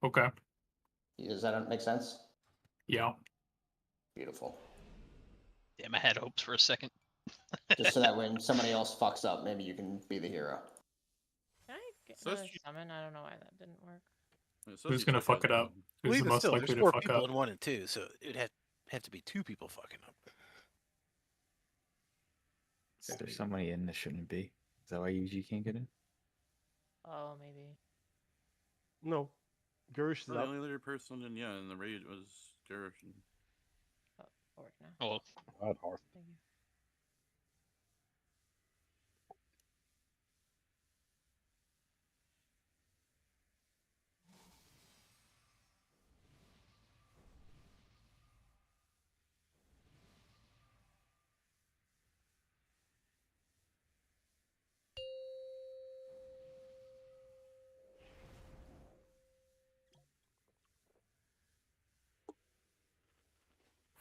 Okay. Does that make sense? Yeah. Beautiful. Damn, I had hopes for a second. Just so that when somebody else fucks up, maybe you can be the hero. Can I get another summon? I don't know why that didn't work. Who's gonna fuck it up? Well, Who's the even most still, likely there's to 4 fuck people up? in 1 and 2, so it'd have to be 2 people fucking up. There's somebody in that shouldn't be. Is that why UG can't get in? Oh, maybe. No. Garush is The up. only other person in the raid was Garush. Oh, work now. Oh, God, horse. Thank you.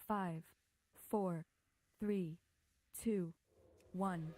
Five, 4, 3, 2, 1.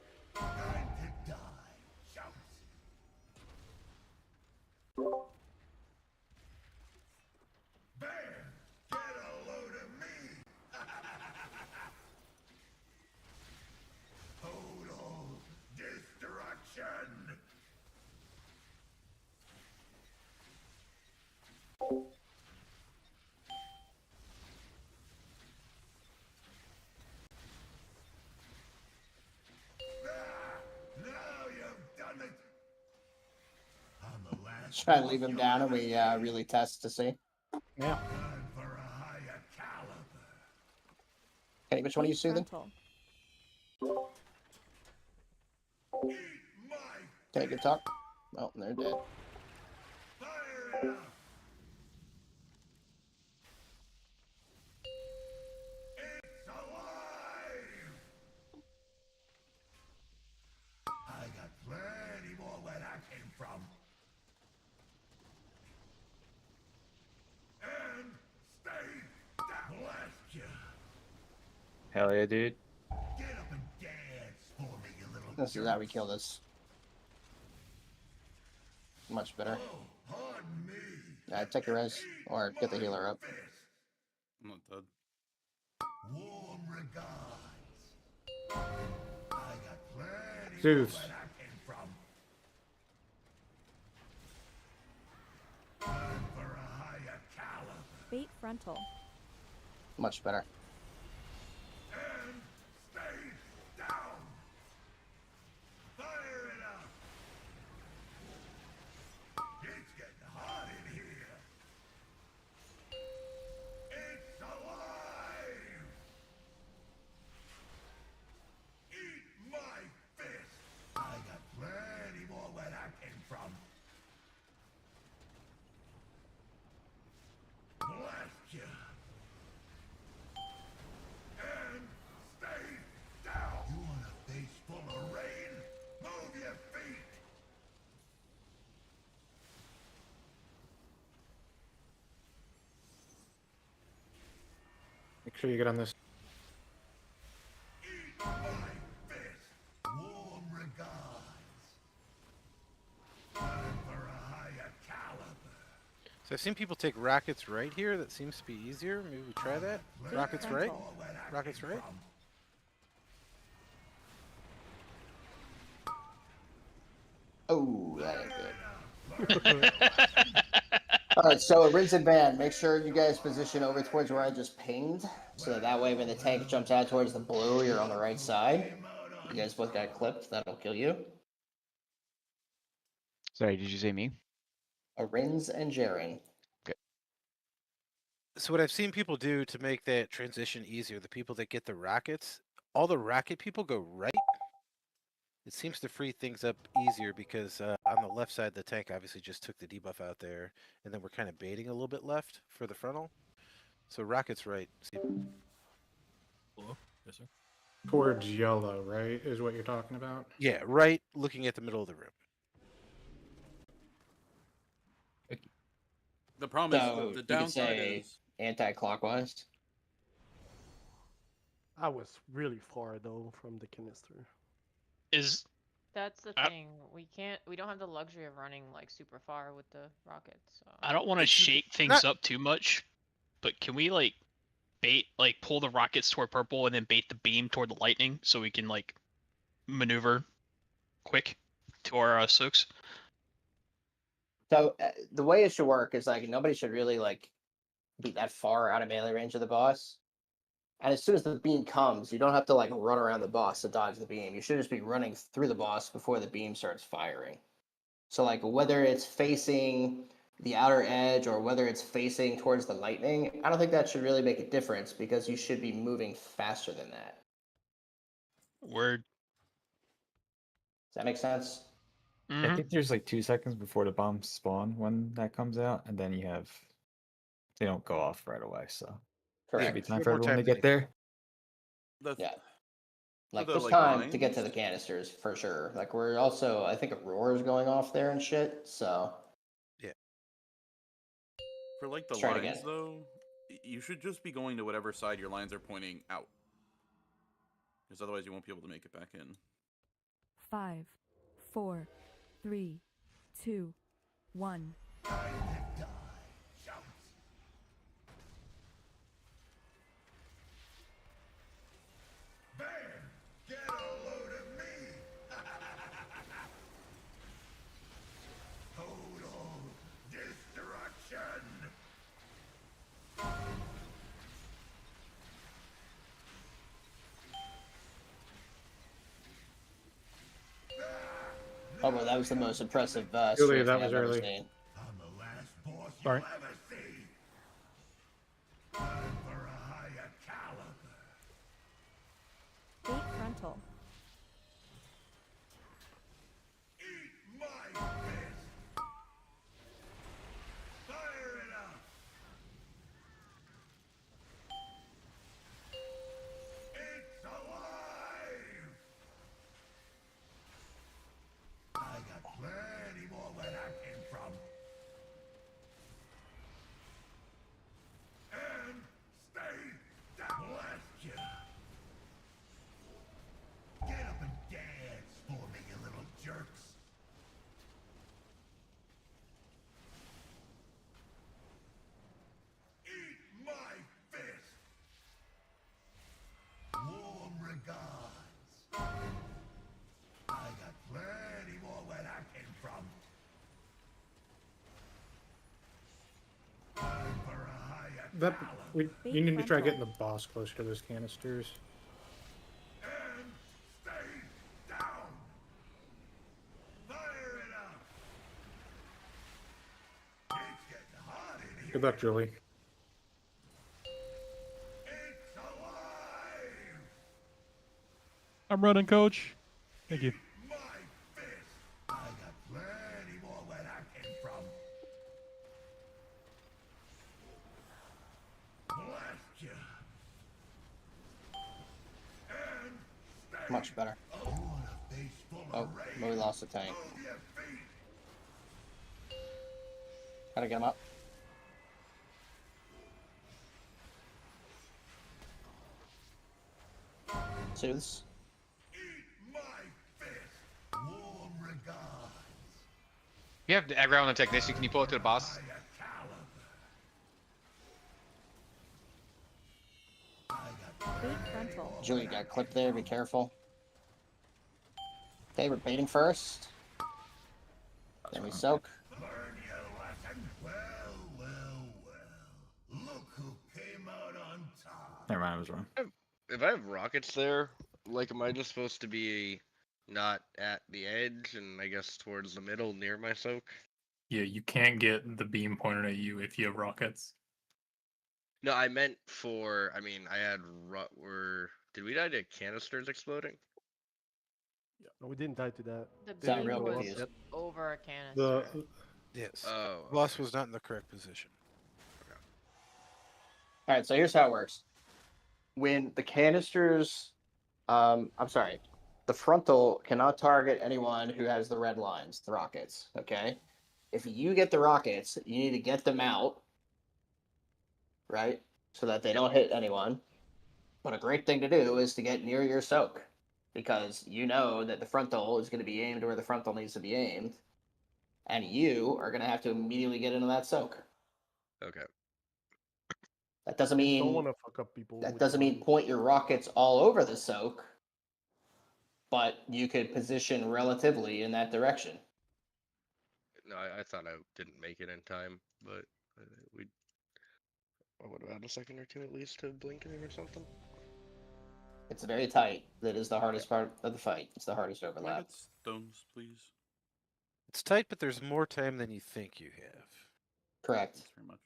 Try and leave him down and we really test to see. Yeah. Okay, which one are you soothing? Okay, good talk. Oh, they're dead. I got plenty more where that came from. Hell yeah, dude. This is how we kill this. Much better. Take your res, or get the healer up. I'm not dead. Zeus. Bait frontal. Much better. Make sure you get on this. So I've seen people take rockets right here. That seems to be easier. Maybe we try that. Rockets right. Rockets right. Oh, that ain't good. Alright, so rinse and ban. Make sure you guys position over towards where I just pinged. So that way when the tank jumps out towards the blue, you're on the right side. You guys both got clipped. That'll kill you. Sorry, did you say me? Rinse and Jaren. So what I've seen people do to make that transition easier, the people that get the rockets, all the rocket people go right. It seems to free things up easier because on the left side, the tank obviously just took the debuff out there, and then we're kind of baiting a little bit left for the frontal. So rockets right. See. Hello? Yes, sir. Towards yellow, right? Is what you're talking about? Yeah, right, looking at the middle of the room. The problem So is the you could downside say is anti-clockwise. I was really far though from the canister. Is That's the thing. We don't have the luxury of running like super far with the rockets. So. I don't want to shake things up too much, but can we like bait, like pull the rockets toward purple and then bait the beam toward the lightning so we can like maneuver quick to our soaks? So the way it should work is like nobody should really like be that far out of melee range of the boss. And as soon as the beam comes, you don't have to like run around the boss to dodge the beam. You should just be running through the boss before the beam starts firing. So like whether it's facing the outer edge or whether it's facing towards the lightning, I don't think that should really make a difference because you should be moving faster than that. Word. Does that make sense? I think there's like 2 seconds before the bombs spawn when that comes out, and then they don't go off right away, so Correct. should be time You have for more everyone to time than get there. Yeah. for Like the, there's like, time to get to lines- the canisters for sure. Like we're also, I think Aurora is going off there and shit. So Yeah. For like the Let's try it lines again. though, you should just be going to whatever side your lines are pointing out. Because otherwise you won't be able to make it back in. 5, 4, 3, 2, 1. Oh, well, that was the most impressive Julia, strafing that was I've ever early. seen. Sorry. Bait frontal. You need to try getting the boss closer to those canisters. Good luck, Julie. I'm running, coach. Thank you. Much better. Oh, we lost the tank. Gotta get him up. Soothes. You have aggro on the technician. Can you pull it to the boss? Julie got clipped there. Be careful. Okay, we're baiting first. Then we soak. Never mind, I was wrong. If I have rockets there, like, am I just supposed to be not at the edge and I guess towards the middle near my soak? Yeah, you can't get the beam pointed at you if you have rockets. No, I meant for. I mean, I had. Did we die to canisters exploding? Yeah, no, we didn't die to that. The Sound beam real was confused. over a canister. Yes. Oh. Boss was not in the correct position. All right, so here's how it works. When the canisters, I'm sorry, the frontal cannot target anyone who has the red lines, the rockets. Okay, if you get the rockets, you need to get them out, right, so that they don't hit anyone. But a great thing to do is to get near your soak, because you know that the frontal is going to be aimed where the frontal needs to be aimed, and you are going to have to immediately get into that soak. Okay. That doesn't Don't mean want to fuck up people. that with doesn't mean bodies. point your rockets all over the soak, but you could position relatively in that direction. No, I thought I didn't make it in time, but I would have had a second or two at least to blink in or something. It's very tight. That is the hardest part of the fight. It's the hardest Can I overlap. get stones, please? It's tight, but there's more time than you think you have. Correct. Thanks very much.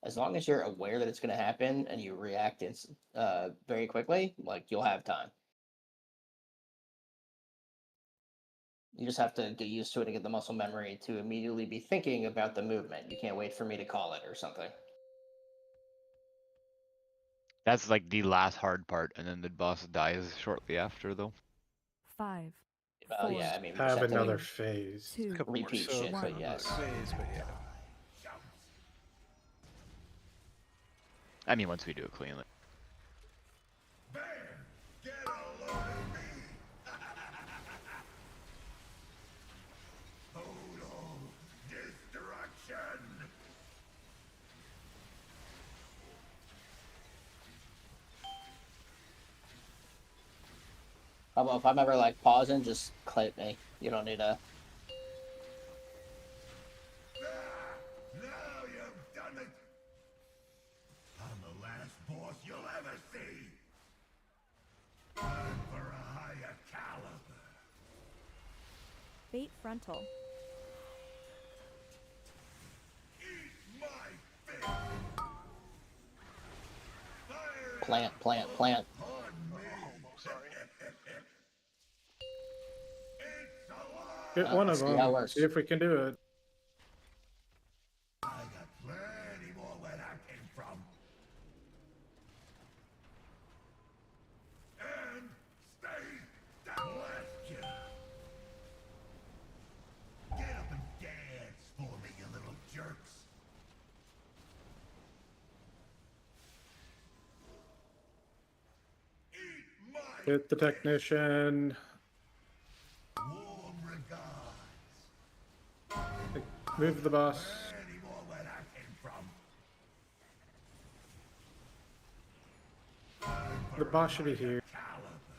As long as you're aware that it's going to happen and you react very quickly, like, you'll have time. You just have to get used to it and get the muscle memory to immediately be thinking about the movement. You can't wait for me to call it or something. That's like the last hard part, and then the boss dies shortly after, though. 5. Oh yeah, I mean, we just Have have to another like, phase. Two. repeat shit, but yes. Phase, but yeah. I mean, once we do it cleanly. How about if I'm ever like pausing, just clip me. You don't need to. Now you've done it! I'm the last boss you'll ever see! Time for a higher caliber. Bait frontal. Eat my fist! Plant, plant, plant. Get one of see how it them. works. See if we can do it. I got plenty more where that came from. And stay down. Bless you. Get up and dance for me, you little jerks. Eat my Hit the technician. warm regards. Move the boss. Plenty more where that came from. The boss should be here.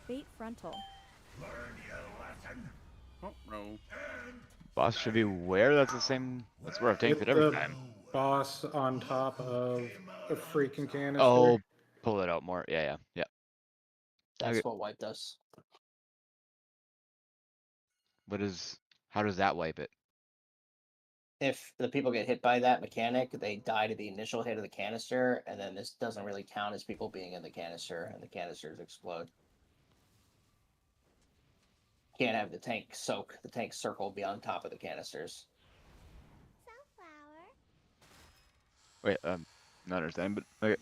Bait frontal. Learn your lesson. Oh, no. Boss should be where? That's the same. That's where I've tanked it every time. boss on top of a freaking canister. Oh, pull it out more. Yeah. That's Okay. what wipe does. How does that wipe it? If the people get hit by that mechanic, they die to the initial hit of the canister, and then this doesn't really count as people being in the canister, and the canisters explode. Can't have the tank soak. The tank circle be on top of the canisters. Wait, not understanding, but okay.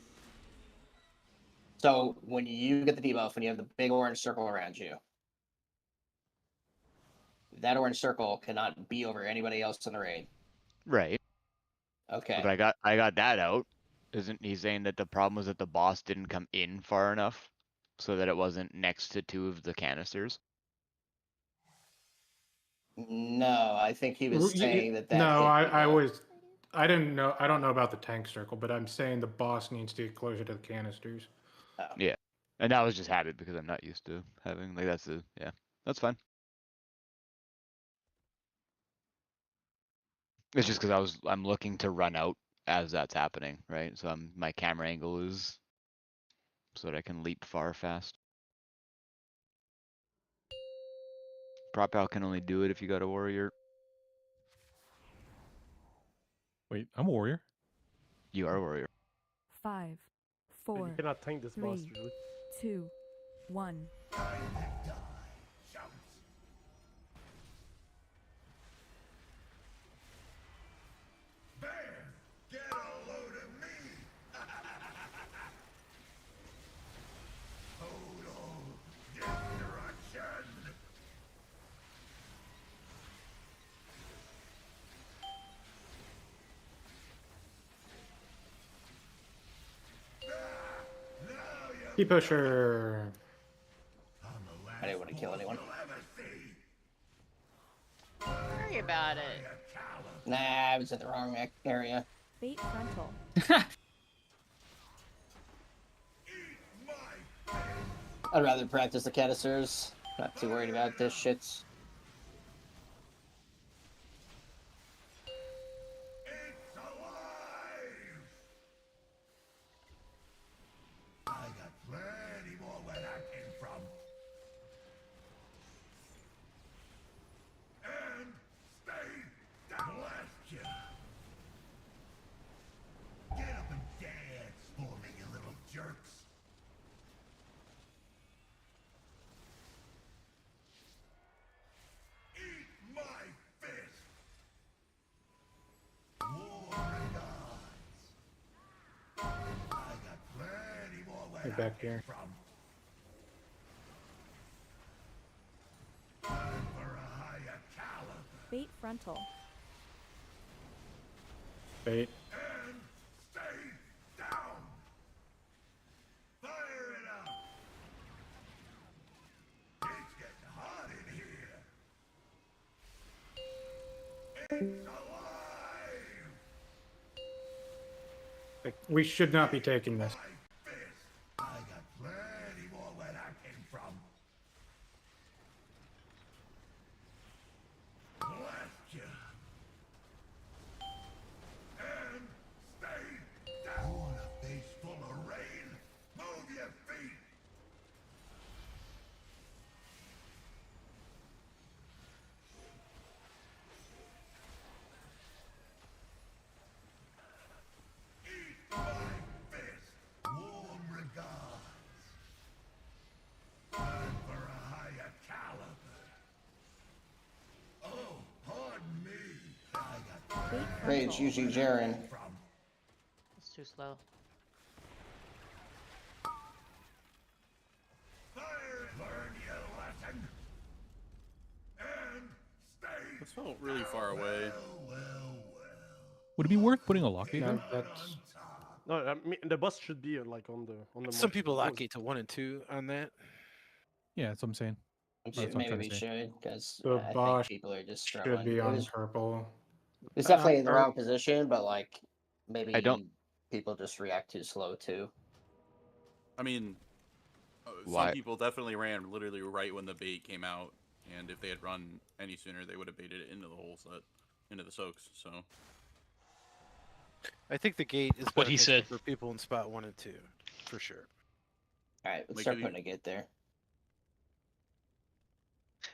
So when you get the debuff and you have the big orange circle around you, that orange circle cannot be over anybody else in the raid. Right. Okay. But I got that out. Isn't he saying that the problem was that the boss didn't come in far enough so that it wasn't next to two of the canisters? No, I think he was saying that. No, hit people. I didn't know. I don't know about the tank circle, but I'm saying the boss needs to get closer to the canisters. Oh. Yeah. And that was just habit because I'm not used to having yeah. That's fine. It's just because I'm looking to run out as that's happening, right? So my camera angle is so that I can leap far fast. Prop out can only do it if you got a warrior. Wait, I'm a warrior. You are a warrior. 5, But 4, you cannot tank this boss 3, usually. 2, 1. Bam! Get a load of me! Total destruction! Keep pusher. I didn't want to kill anyone. Worry about it. Nah, I was in the wrong area. Bait frontal. I'd rather practice the canisters. Not too worried about this shit. I got plenty more where that came from. And stay down. Blast ya. Get up and dance for me, you little jerks. Eat my fist. War and gods. I got plenty more where Get that back came here. from. Time for a higher caliber. Bait frontal. Bait. And stay down. Fire it up. It's getting hot in here. It's alive. Like, we should not be taking this. I got plenty more where that came from. Blast ya. And stay down. Want a face full of rain? Move your feet. Eat my fist. Warm regards. Time for a higher caliber. Oh, pardon me. I got Bait Rage, frontal. usually Jaren. It's too slow. Fire it. Learn your lesson. And stay. This felt really far away. Would it be worth putting a lockgate No, in? that's No, I mean the boss should be like on the. Some people lock gate to 1 and 2 on that. Yeah, that's what I'm saying. That's what I'm Maybe trying we to say. should, because the I think boss people are just should struggling. be It on was, purple. it's definitely in the Or- wrong position, but like maybe I don't- people just react too slow too. I mean, Why? some people definitely ran literally right when the bait came out, and if they had run any sooner, they would have baited it into the whole set, into the soaks. So I think the gate is What he beneficial said. for people in spot 1 and 2, for sure. All right, let's Like, start have you- putting a gate there.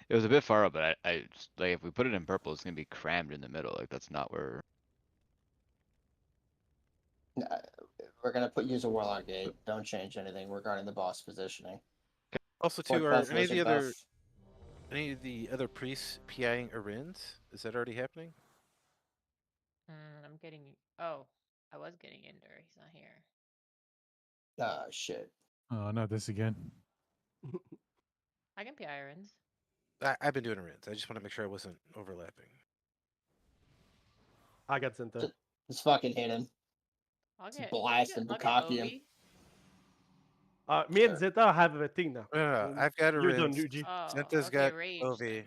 It was a bit far up, but I just, like, if we put it in purple, it's gonna be crammed in the middle. Like, that's not where. We're gonna use a warlock gate. Don't change anything regarding the boss positioning. Also, Fort too, are buff, any of the wizard other buff. priests PIing Arins? Is that already happening? I'm getting. Oh, I was getting Ender. He's not here. Ah, shit. Oh, not this again. I can PI irons. I've been doing Arins. I just want to make sure I wasn't overlapping. I got Zinta. Just fucking hit him. I'll Just get. blast him, I'll get bukkake him. Ovi. Me and Zeta have a thing now. No, I've got You're done, Arins. Yuji. Oh, Zenta's okay, got rage. Ovi.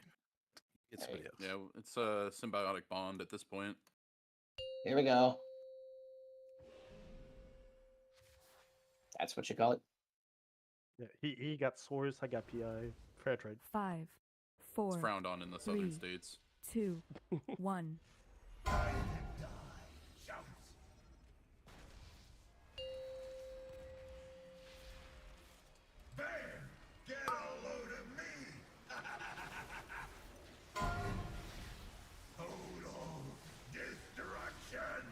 Get somebody else. Yeah, it's a symbiotic bond at this point. Here we go. That's what you call it. Yeah, he got swords. I got PI. Fair trade. 5, It's 4, frowned on in the southern 3, states. 2, 1. There! Get a load of me! Total destruction!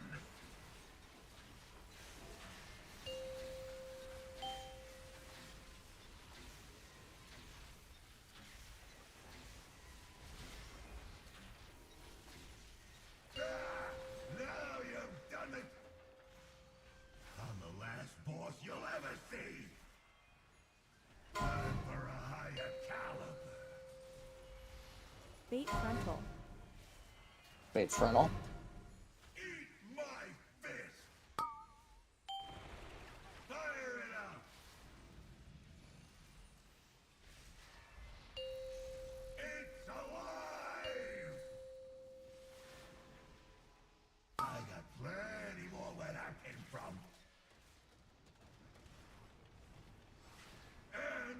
Now you've done it! I'm the last boss you'll ever see! Time for a higher caliber! Bait frontal. Wait, frontal. Eat my fist! Fire it up! It's alive! I got plenty more where that came from. And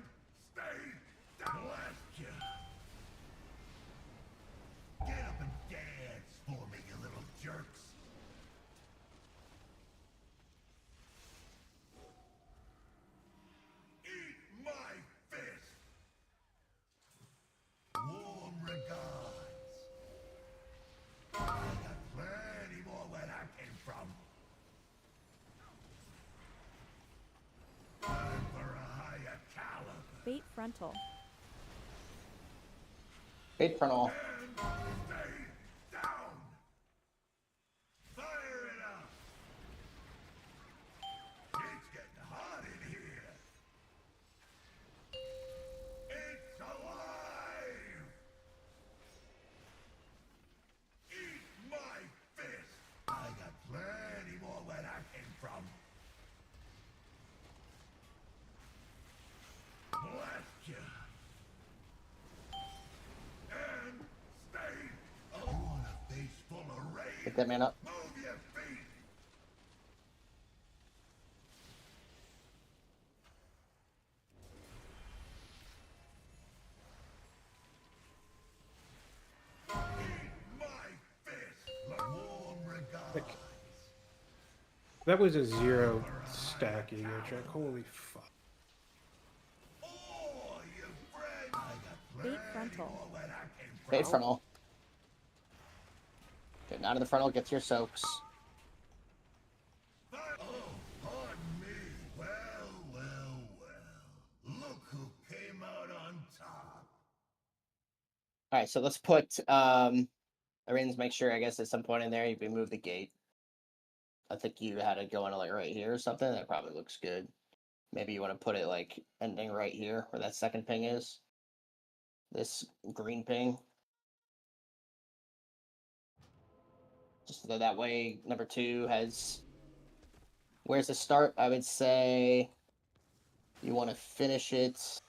stay down. Blast you! Get up and dance for me, you little jerks! Eat my fist! Warm regards. I got plenty more where that came from. Time for a higher caliber. Bait frontal. Bait frontal. And stay down! Fire it up! It's getting hot in here! It's alive! Eat my fist! I got plenty more where that came from. Blast you! And stay! I want a face full of rain! Pick that man up. Move your feet! Eat my fist! Warm regards! That was a 0 stack ego check. Holy fuck. Oh, you friend! I got Bait frontal. more where that came from. Bait frontal. Getting out of the frontal, get to your soaks. Oh, pardon me. Well, well, well. Look who came out on top. Alright, so let's put Arins, make sure I guess at some point in there you remove the gate. I think you had it going like right here or something. That probably looks good. Maybe you want to put it like ending right here where that second ping is. This green ping. Just so that way number 2 has. Where's the start? I would say you want to finish it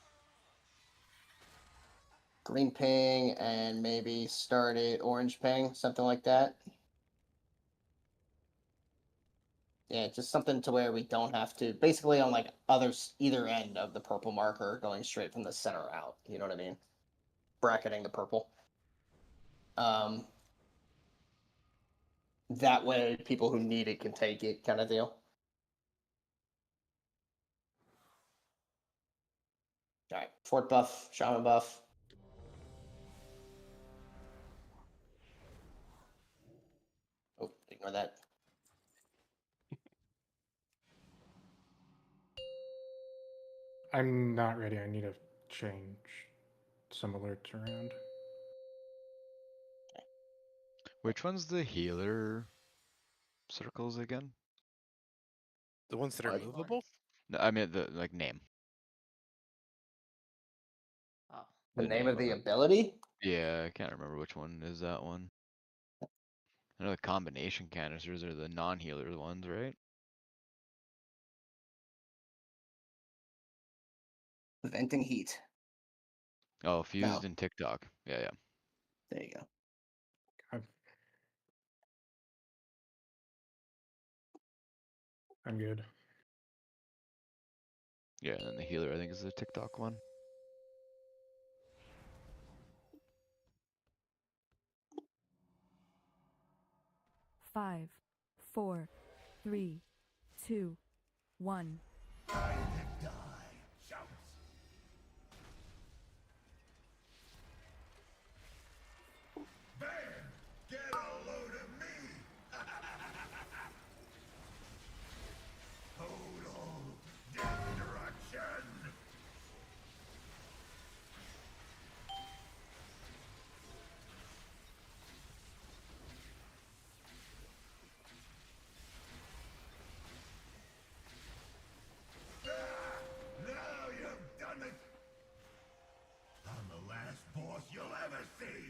green ping and maybe start it orange ping, something like that. Yeah, just something to where we don't have to, basically on like either end of the purple marker going straight from the center out. You know what I mean? Bracketing the purple. That way, people who need it can take it, kind of deal. All right, fort buff, shaman buff. Oh, ignore that. I'm not ready. I need to change some alerts around. Which one's the healer circles again? The ones that are movable? No, I mean the like name. Oh. The name name of the it. ability? Yeah, I can't remember which one is that one. I know the combination canisters are the non-healer ones, right? Venting heat. Oh, fused in TikTok. Yeah, yeah. There you go. I'm good. Yeah, and then the healer I think is the TikTok one. Five, 4, 3, 2, 1. Get a load of me! Total destruction! Now you've done it! I'm the last boss you'll ever see!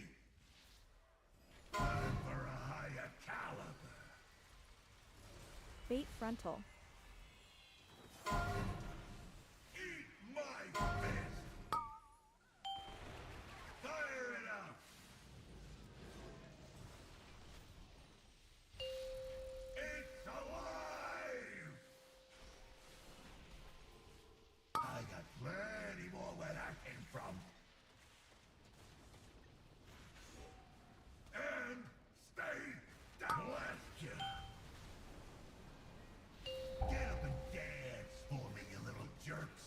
Time for a higher caliber! Bait frontal. Eat my fist! Fire it up! It's alive! I got plenty more where that came from. And stay down. Blast you! Get up and dance for me, you little jerks!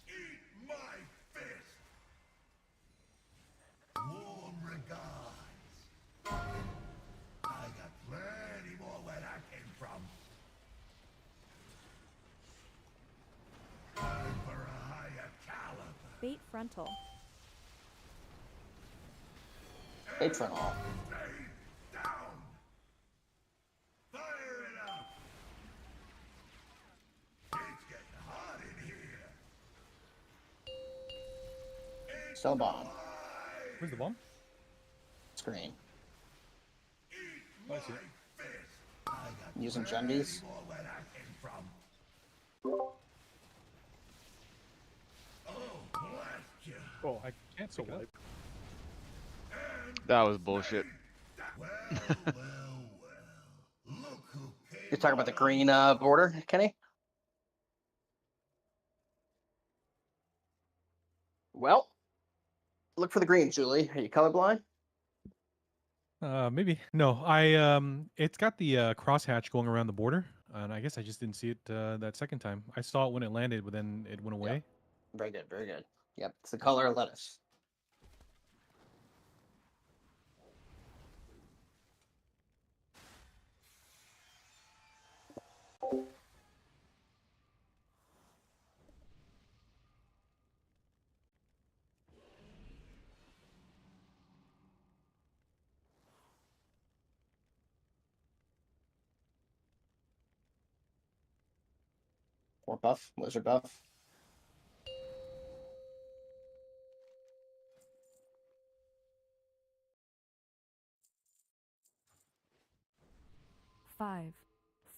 Eat my fist! Warm regards! I got plenty more where that came from. Time for a higher caliber. Bait frontal. Bait frontal. Stay down! Fire it up! It's getting hot in here! Still bomb. Where's the bomb? Screen. Oh, I see it. Using Jundies. More where that came from. Oh, blast you! Oh, I can't pick it up. That was bullshit. You're talking about the green border, Kenny? Well, look for the green, Julie. Are you colorblind? Maybe. No, it's got the crosshatch going around the border, and I guess I just didn't see it that second time. I saw it when it landed, but then it went away. Very good, very good. Yep, it's the color of lettuce. Or buff, wizard buff. Five,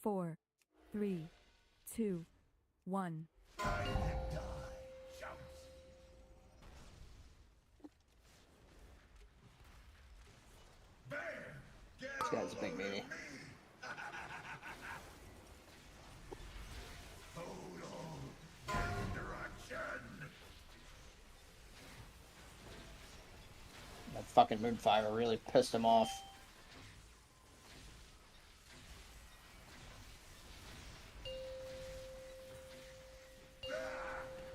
4, 3, 2, 1. This guy's a big meanie. Total destruction! fucking Moonfire really pissed him off.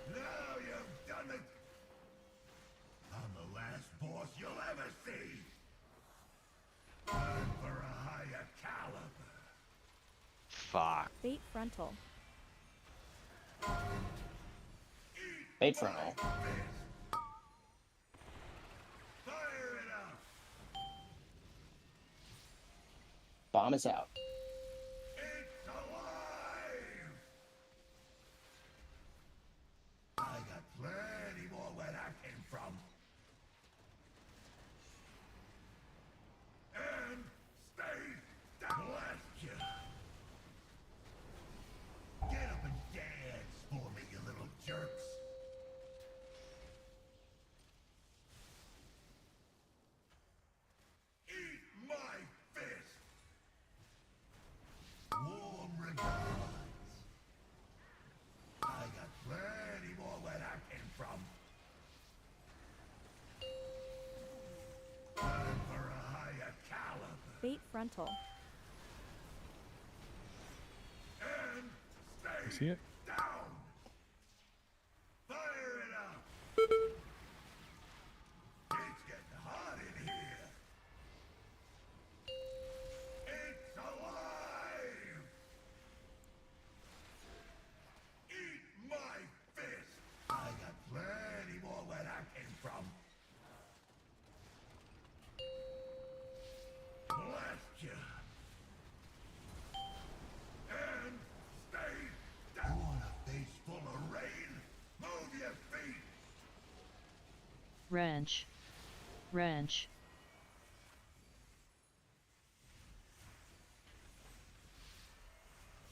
Now you've done it! I'm the last boss you'll ever see! Time for a higher caliber! Fuck. Bait frontal. Bait frontal. Fire it up! Bomb is out. It's alive! I got plenty more where that came from. And stay down. Blast you! Get up and dance for me, you little jerks! Eat my fist! Warm regards! I got plenty more where that came from. Time for a higher caliber. Bait frontal. And You stay see it? down! Fire it up! It's getting hot in here! It's alive! Eat my fist! I got plenty more where that came from. Blast you! And stay down! You want a face full of rain? Move your feet! Wrench. Wrench.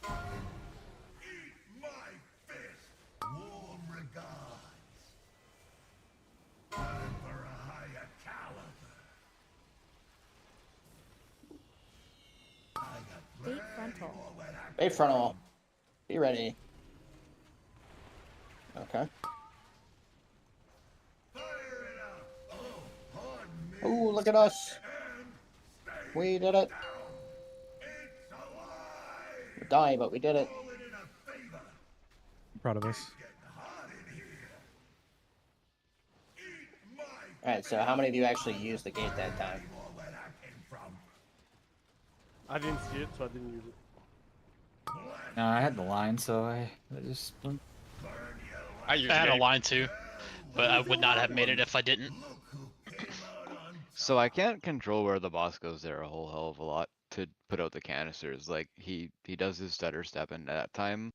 Eat my fist! Warm regards! Time for a higher caliber! I got Bait plenty frontal. more where that Bait frontal. Be ready. Okay. Fire it up! Oh, pardon me! Ooh, look at us. And stay We did it. down! It's alive! We're dying, but we did it. Call it in a favor! I'm proud of us. Getting hot in here! Eat my Alright, so how many of you actually used the gate that time? more where that came from. I didn't see it, so I didn't use it. No, I had the line, so I just went. I had a line too, but I would not have made it if I didn't. So I can't control where the boss goes there a whole hell of a lot to put out the canisters. Like he does his stutter step, and at that time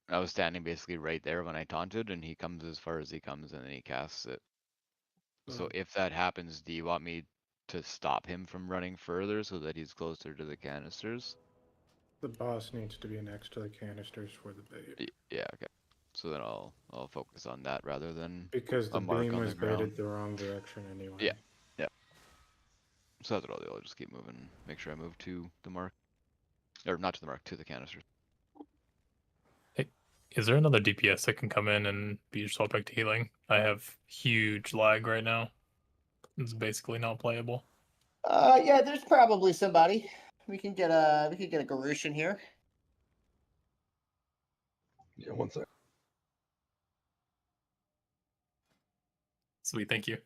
I was standing basically right there when I taunted, and he comes as far as he comes, and then he casts it. So if that happens, do you want me to stop him from running further so that he's closer to the canisters? The boss needs to be next to the canisters for the bait. Yeah, okay. So then I'll focus on that rather than Because the a mark beam on was the ground. baited the wrong direction anyway. Yeah, yeah. So that's what I'll do. I'll just keep moving. Make sure I move to the mark, or not to the mark, to the canisters. Hey, is there another DPS that can come in and be your swap back to healing? I have huge lag right now. It's basically not playable. Yeah, there's probably somebody. We can get a Garoosh in here. Yeah, one sec. Sweet, thank you.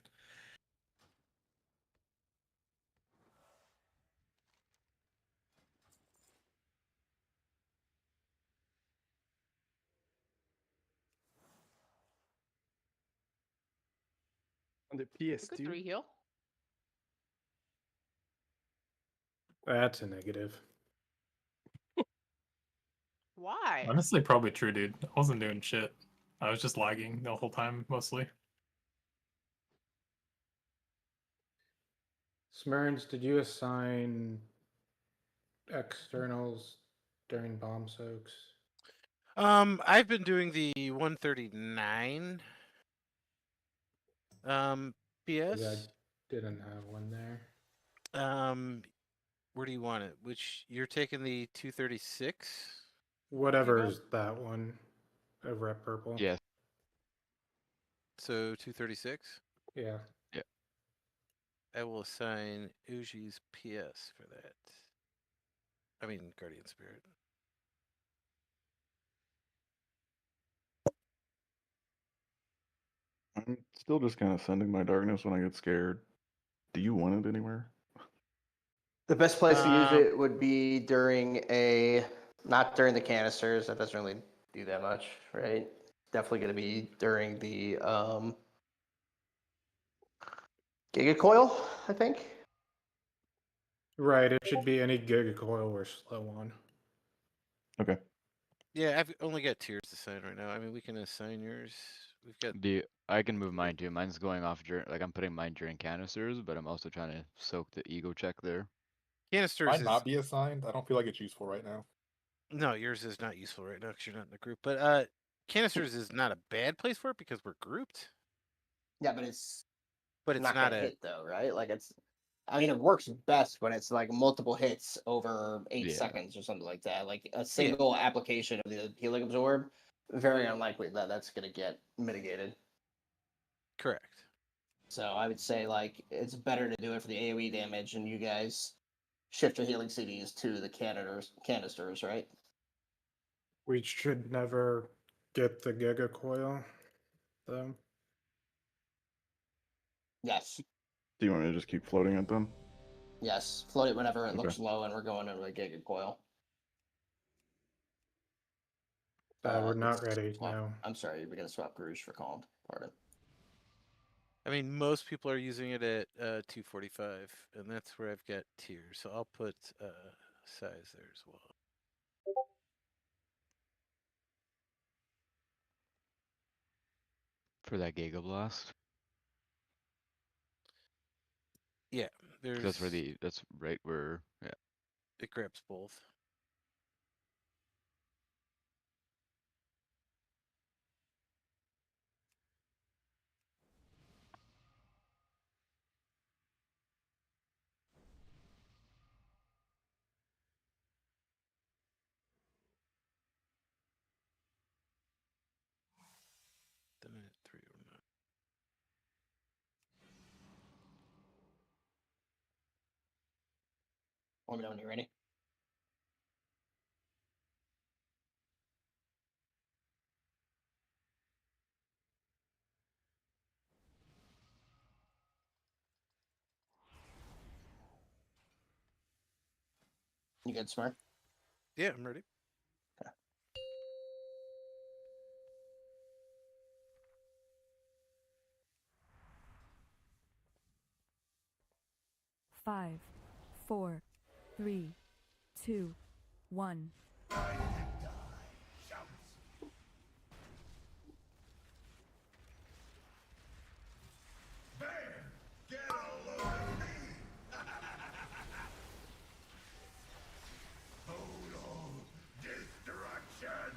On the You PS2. could 3 heal. That's a negative. Why? Honestly, probably true, dude. I wasn't doing shit. I was just lagging the whole time, mostly. Smurns, did you assign externals during bomb soaks? I've been doing the 139. PS. I didn't have one there. Where do you want it? Which you're taking the 236? Whatever is that one. Over at purple. Yes. So 236? Yeah. Yeah. I will assign Uji's PS for that. I mean, Guardian Spirit. I'm still just kind of sending my darkness when I get scared. Do you want it anywhere? The best place to use it would be not during the canisters. That doesn't really do that much, right? Definitely going to be during the Giga Coil, I think. Right, it should be any Giga Coil we're slow on. Okay. Yeah, I've only got tiers to assign right now. I mean, we can assign yours. We've got. I can move mine too. Mine's going off during, like I'm putting mine during canisters, but I'm also trying to soak the ego check there. Canisters Might is not be assigned. I don't feel like it's useful right now. no, yours is not useful right now because you're not in the group. But canisters is not a bad place for it because we're grouped. Yeah, but it's not gonna a hit though, right? Like I mean, it works best when it's like multiple hits over 8 Yeah. seconds or something like that. Like a single application of the healing absorb, very unlikely that that's gonna get mitigated. correct. So I would say like it's better to do it for the AoE damage, and you guys shift your healing CDs to the canisters, right? We should never get the Giga Coil, though. Yes. Do you want me to just keep floating it then? Yes. Float it whenever it Okay. looks low, and we're going into a Giga Coil. We're not ready swap. now. I'm sorry, we're gonna swap Garouche for Calmed. Pardon. I mean, most people are using it at 245, and that's where I've got tiers. So I'll put size there as well. For that Giga Blast. Yeah, there's. That's where that's right where, yeah. It grabs both. Then at 309. Let me know when you're ready. You good, Smart? Yeah, I'm ready. Five, 4, 3, 2, 1. Get a load of me! Total destruction!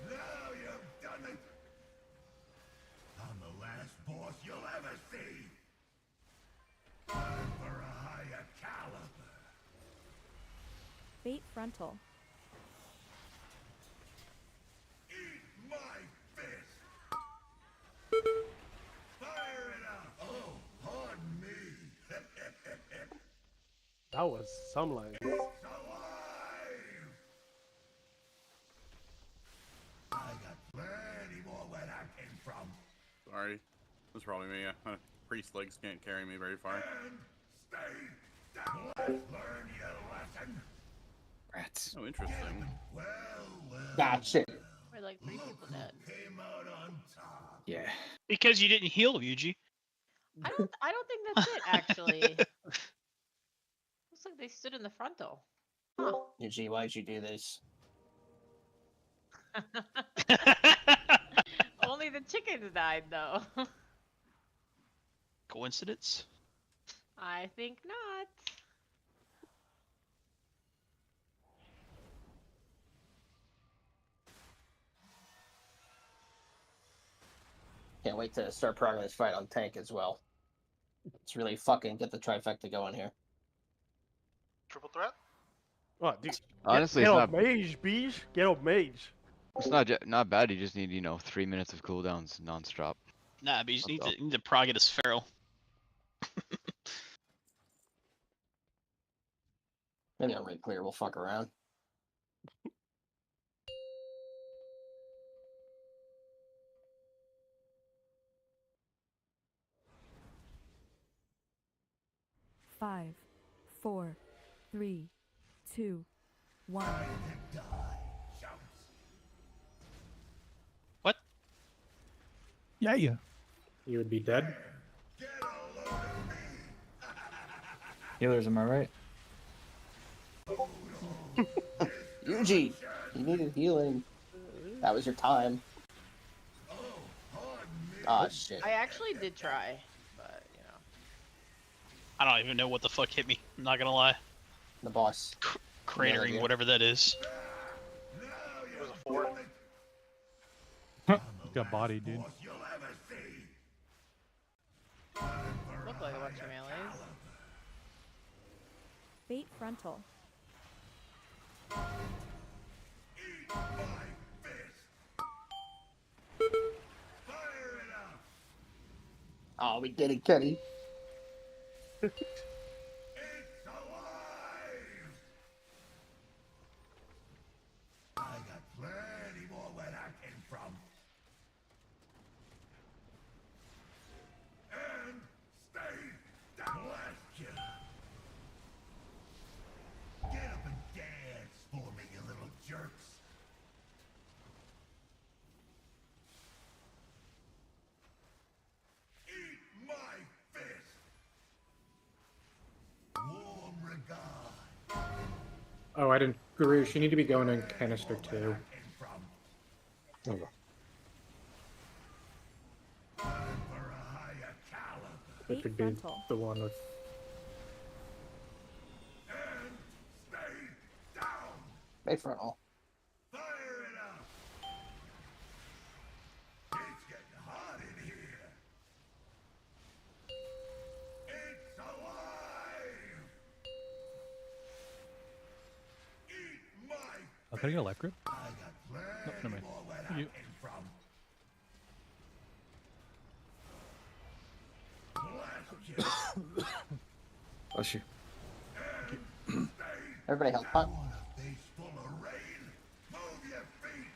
Now you've done it! I'm the last boss you'll ever see! Time for a higher caliber! Bait frontal. Eat my fist! Fire it up! Oh, pardon me! That was some lines. It's alive! I got plenty more where that came from. Sorry. That's probably me. My priest legs can't carry me very far. And stay down. Let's learn your lesson. Rats. Oh, interesting. Well, Gotcha. We're like 3 people dead. came out on top. Yeah. Because you didn't heal, Yuji. I don't think that's it actually. Looks like they stood in the frontal. Huh. Eugene, why'd you do this? Only the chickens died though. Coincidence? I think not. Can't wait to start programming this fight on tank as well. Let's really fucking get the trifecta going here. Triple threat? Oh, dude. Honestly, get it's up not. mage, beach. Get up mage. It's not bad. You just need 3 minutes of cooldowns nonstop. Nah, but you just That's all. need to prog it as feral. Maybe I'll rate clear. We'll fuck around. Five, four, three, two, one. What? Yeah, yeah. You would be dead. Healers, am I right? Yuji, you needed healing. That was your time. Ah, shit. I actually did try, but you know. I don't even know what the fuck hit me. I'm not gonna lie. The boss. Cratering, idea. whatever that is. It was a 4. Got bodied, dude. Look like a bunch of melees. Bait frontal. Oh, we did it, Kenny. I got plenty more where that came from. And stay down. Blast you. Get up and dance for me, you little jerks. Eat my fist. Warm regard. Oh, I didn't. Garouche, you need to be going in canister 2. Okay. Which would be the one with. Bait frontal. It's getting hot in here. It's alive. Eat my Oh, can I get a life grip? I got Nope, plenty never mind. more where that Thank you. came from. Blast you. Bless you. Everybody help pot. Want a face full of rain? Move your feet.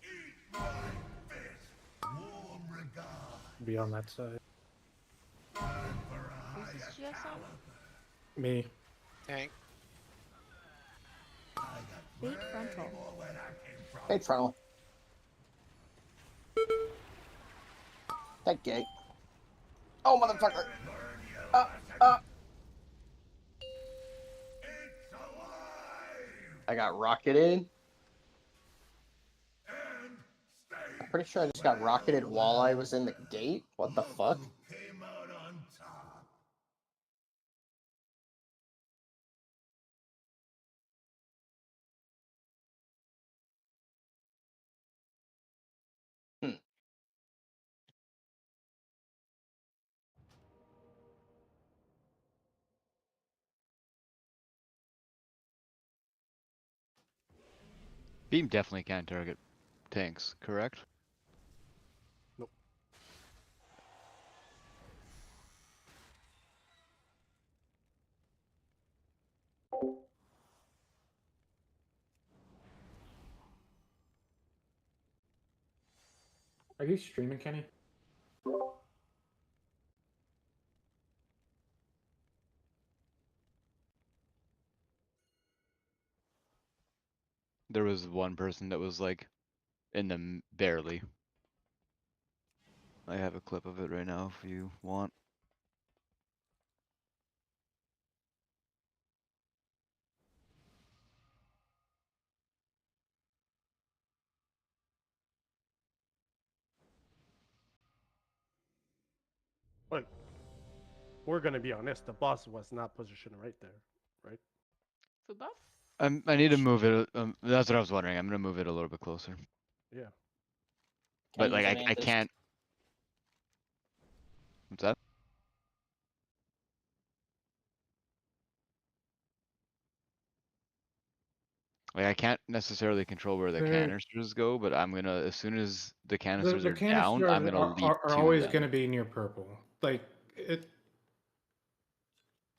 Eat my fist. Warm regard. Be on that side. Who's this GSM? Me. Tank. Bait frontal. Bait frontal. That gate. Oh, motherfucker. I got rocketed. I'm pretty sure I just got rocketed while I was in the gate. What the fuck? Came out on top. Beam definitely can't target tanks, correct? Nope. Are you streaming, Kenny? There was one person that was like in the barely. I have a clip of it right now if you want. Look, we're gonna be honest. The boss was not positioned right there, right? Food buff? I need to move it. That's what I was wondering. I'm gonna move it a little bit closer. Yeah. But Can like use I Amanda's- can't. What's that? Like I can't necessarily control where the There- canisters go, but I'm gonna, as soon as the The, canisters the are down, canisters I'm gonna leap are to always them. going to be near purple. Like it.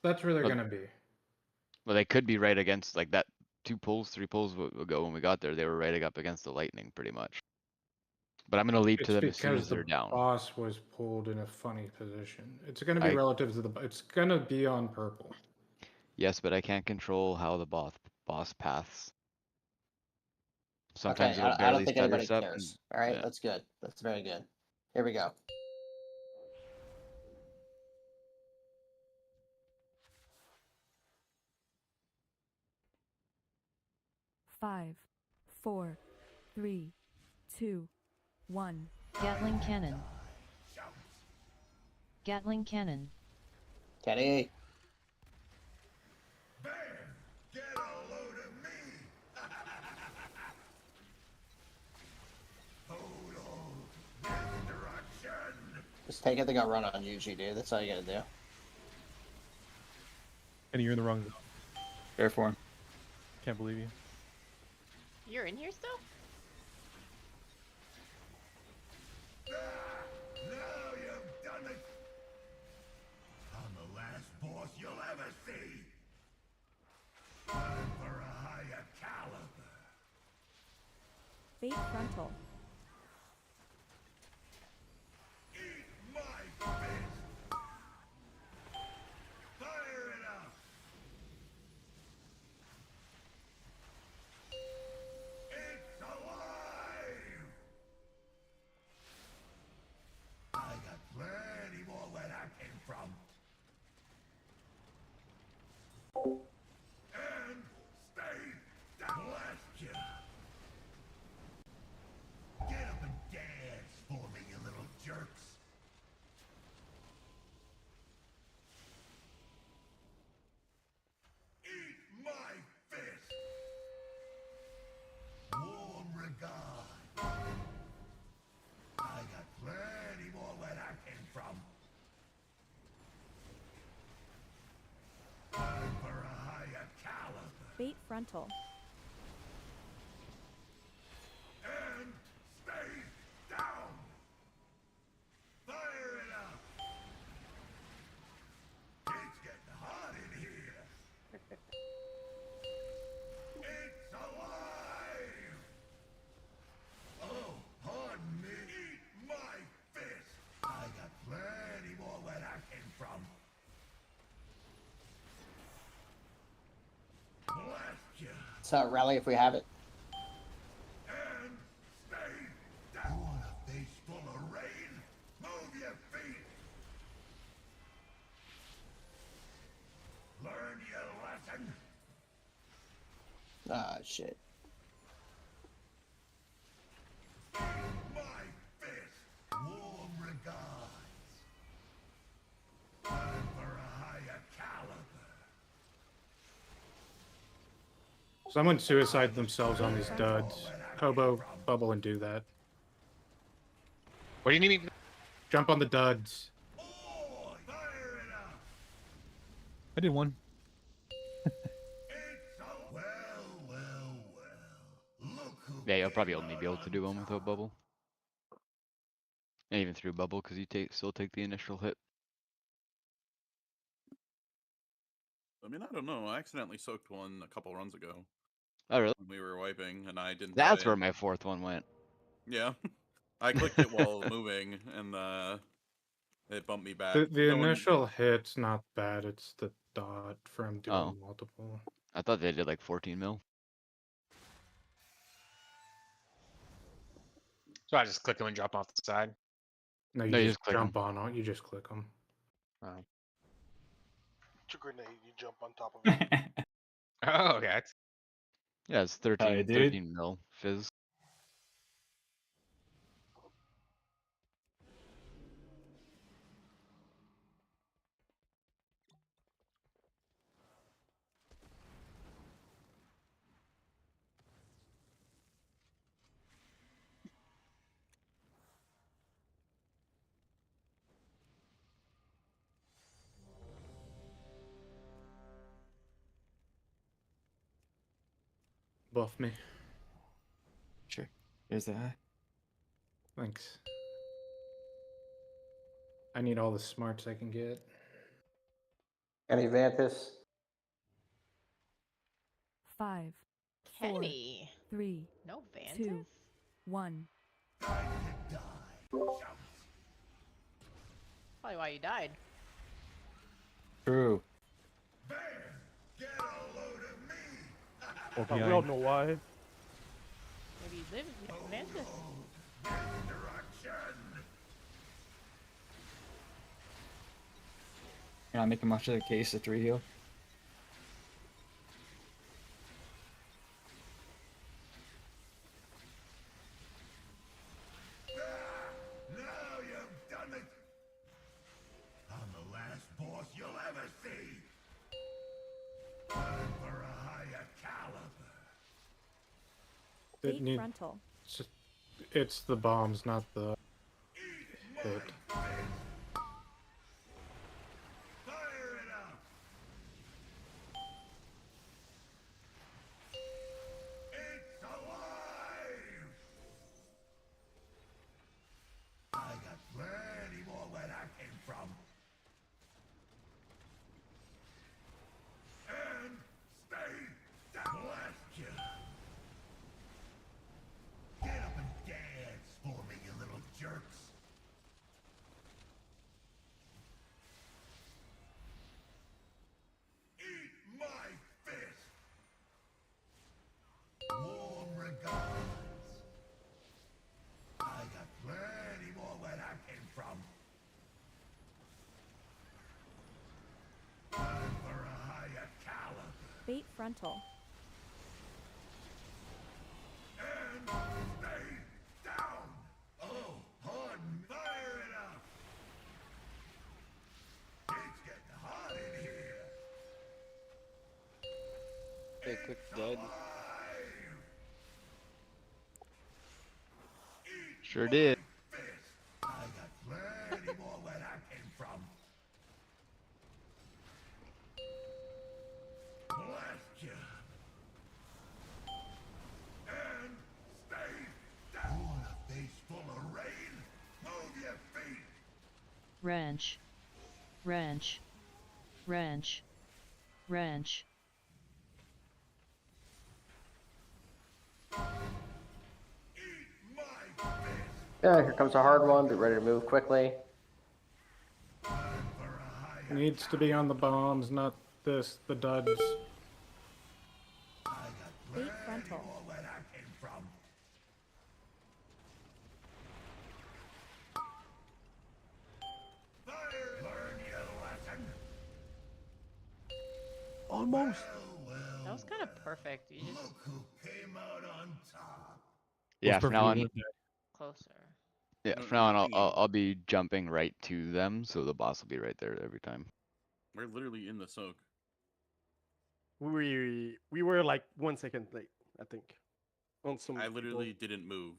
That's where they're But- going to be. Well, they could be right against like that. 3 pulls ago when we got there, they were right up against the lightning, pretty much. But I'm gonna leap It's to them as soon because as the they're down. boss was pulled in a funny position. It's going to be I- relative to the. It's going to be on purple. Yes, but I can't control how the boss paths. Sometimes Okay, it'll I barely don't think stutter anybody step. cares. All right, yeah. that's good. That's very good. Here we go. Five, 4, 3, 2, 1. Gatling cannon. Gatling cannon. Kenny. Get a load of me! Total destruction! Just take it, they got run on UG, dude. That's all you gotta do. And you're in the wrong zone. Fair form. Can't believe you. You're in here still? Now you've done it! I'm the last boss you'll ever see! Time for a higher caliber! Fate frontal. Eat my fist! Fire it up! It's alive! I got plenty more where that came from. And stay down. Blast you! Get up and dance for me, you little jerks! Eat my fist! Warm regard! I got plenty more where that came from. Time for a higher caliber. Fate frontal. And stay down! Fire it up! It's getting hot in here! It's alive! Oh, pardon me! Eat my fist! I got plenty more where that came from. Blast you! So rally if we have it. And stay down! You want a face full of rain? Move your feet! Learn your lesson! Ah, shit. My fist! Warm regards! Time for a higher caliber! Someone suicide themselves on these duds. Hobo, bubble, and do that. What do you need me to Jump on the duds. I did one. Yeah, you'll probably only be able to do one without bubble. And even through bubble, because you still take the initial hit. I mean, I don't know. I accidentally soaked one a couple runs ago. Oh, really? When we were wiping, and I didn't. That's die. where my fourth one went. Yeah, I clicked it while moving, and it bumped me back. The No one- initial hit's not bad. It's the dot from doing Oh. multiple. I thought they did like 14 mil. So I just click them and drop them off the side. No, you No, you just just click 'em. jump on. You just click them. Oh. It's a grenade. You jump on top of it. Oh, okay. Yeah, it's 13, Hi, dude. 13 mil fizz. buff me. Sure. Here's the eye. Thanks. I need all the smarts I can get. Any Vantis? 5, 4, Kenny. 3, No Vantis? 2, 1. Probably why you died. True. Oh, we all know why. Maybe you live Vantis. You're not making much of the case of 3 heal. Now you've done it! I'm the last boss you'll ever see! Time for a higher caliber! It 8 frontal. It's the bombs, not the hit. Fire it up! It's alive! I got plenty more where that came from. And stay down. Blast you! Get up and dance for me, you little jerks! Eat my fist! Warm regards! I got plenty more where that came from. Time for a higher caliber. Bait frontal. And stay down! Oh, pardon me. Fire it up! It's getting hot in here. Hey, quick dead. Sure did. I got plenty more where that came from. Blast you! And stay down! Want a face full of rain? Move your feet! Wrench. Wrench. Wrench. Wrench. Yeah, here comes a hard one. Be ready to move quickly. Needs to be on the bombs, not the duds. 8 frontal. Where that came from. Fire! Learn your lesson. Almost. That was kind of perfect. You just Look who came out on top. Yeah, from now on, closer. yeah, No, from now on, you're I'll be jumping right to them, so the boss will be right there every time. We're literally in the soak. We were like 1 second late, I think. On some I people. literally didn't move,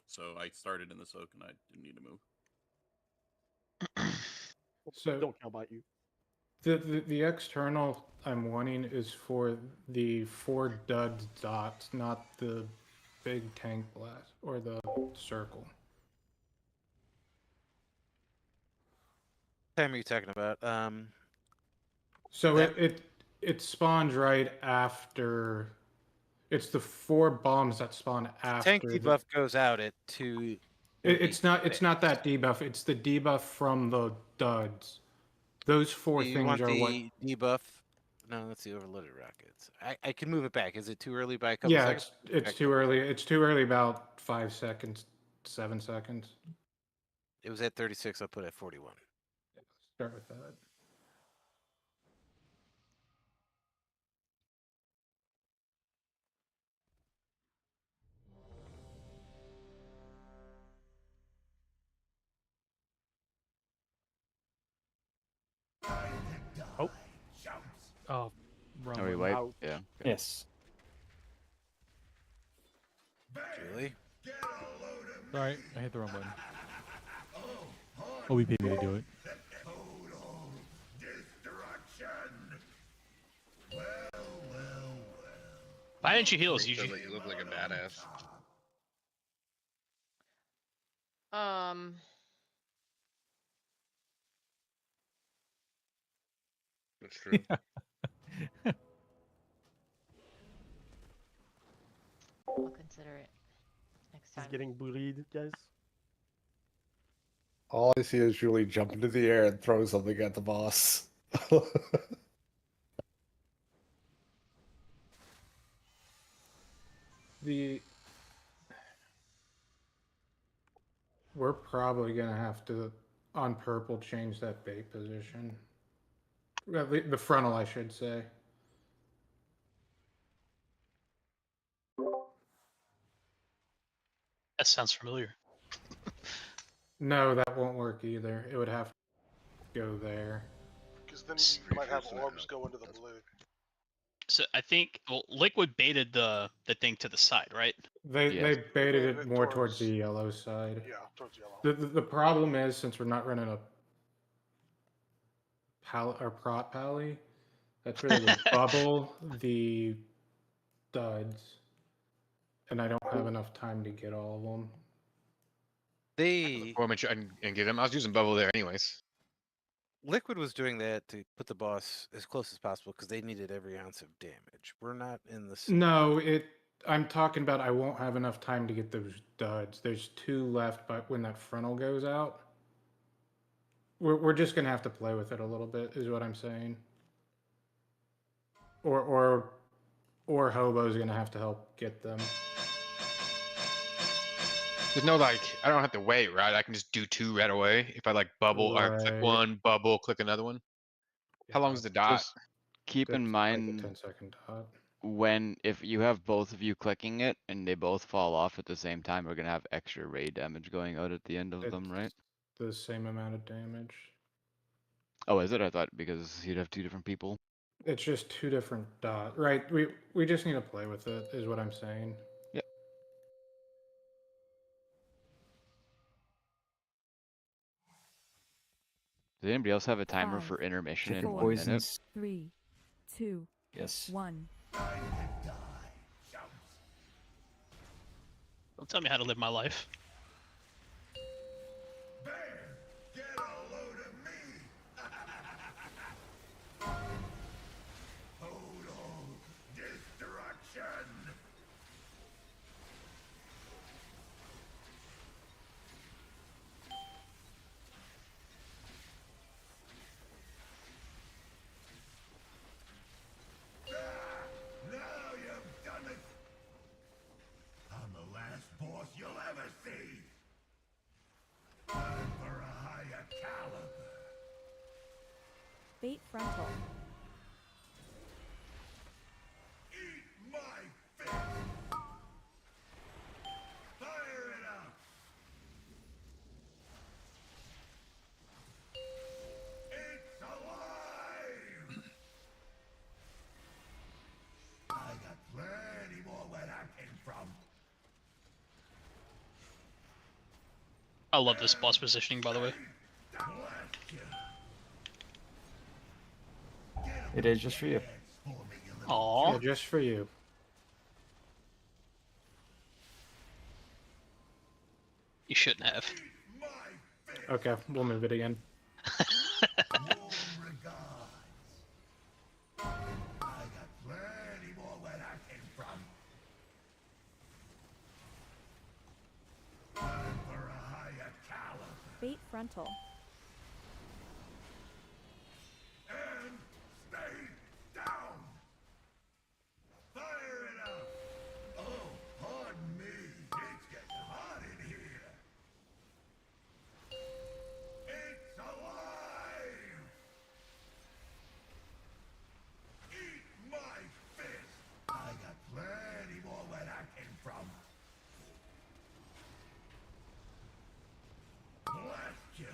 so I started in the soak and I didn't need to move. So Don't care about you. the external I'm wanting is for the 4 dud dots, not the big tank blast or the circle. What time are you talking about? So that- it spawns right after. It's the 4 bombs that spawn after. Tank debuff goes out at 2. It's not that debuff. It's the debuff from the duds. Those 4 You things want are what. the debuff? No, that's the overloaded rockets. I can move it back. Is it too early by a couple Yeah, seconds? it's too early. It's too early about 5 seconds, 7 seconds. It was at 36. I'll put it at 41. Start with that. Oh. Oh, wrong Are we one. wiped? Yeah. okay. Yes. Julie? Sorry, I hit the wrong button. Oh, we paid me to do it. Total destruction. Well, well, well. Why didn't you heal us, So Yuji? that you look like a badass. That's true. I'll consider it next He's time. getting bullied, guys. All I see is Julie jump into the air and throw something at the boss. We're probably gonna have to, on purple, change that bait position. The frontal, I should say. That sounds familiar. No, that won't work either. It would have to go there. Because then you might have orbs go into the blue. So I think Liquid baited the thing to the side, right? They baited it more towards the yellow side. Yeah, towards yellow. The problem is, since we're not running a pallet or prop pally, that's really the bubble, the duds, and I don't have enough time to get all of them. They and get him. I was using bubble there anyways. Liquid was doing that to put the boss as close as possible because they needed every ounce of damage. We're not in the same. No, I'm talking about I won't have enough time to get those duds. There's 2 left, but when that frontal goes out, we're just gonna have to play with it a little bit, is what I'm saying. Or Hobo's gonna have to help get them. There's no like, I don't have to wait, right? I can just do 2 right away. If I like bubble or click Right. one, bubble, click another one. How long is the dot? Just keep in That's mind like a 10-second dot. if you have both of you clicking it and they both fall off at the same time, we're gonna have extra ray damage going out at the end of them, right? The same amount of damage. Oh, is it? I thought because you'd have 2 different people. It's just 2 different dots. Right, we just need to play with it, is what I'm saying. Yep. Does anybody else have a timer 5, for intermission in 4, 1 minute? 3, 2, Yes. 1. Don't tell me how to live my life. Get a load of me! Total destruction! Now you've done it! I'm the last boss you'll ever see! Time for a higher caliber! Bait frontal. Eat my fist! Fire it up! It's alive! I got plenty more where that came from. I love this boss positioning, by the way. It is just for you. Aww. Yeah, just for you. You shouldn't have. Okay, we'll move it again. I got plenty more where that came from. Time for a higher caliber. Bait frontal. And stay down. Fire it up. Oh, pardon me. It's getting hot in here. It's alive. Eat my fist. I got plenty more where that came from. Blast ya.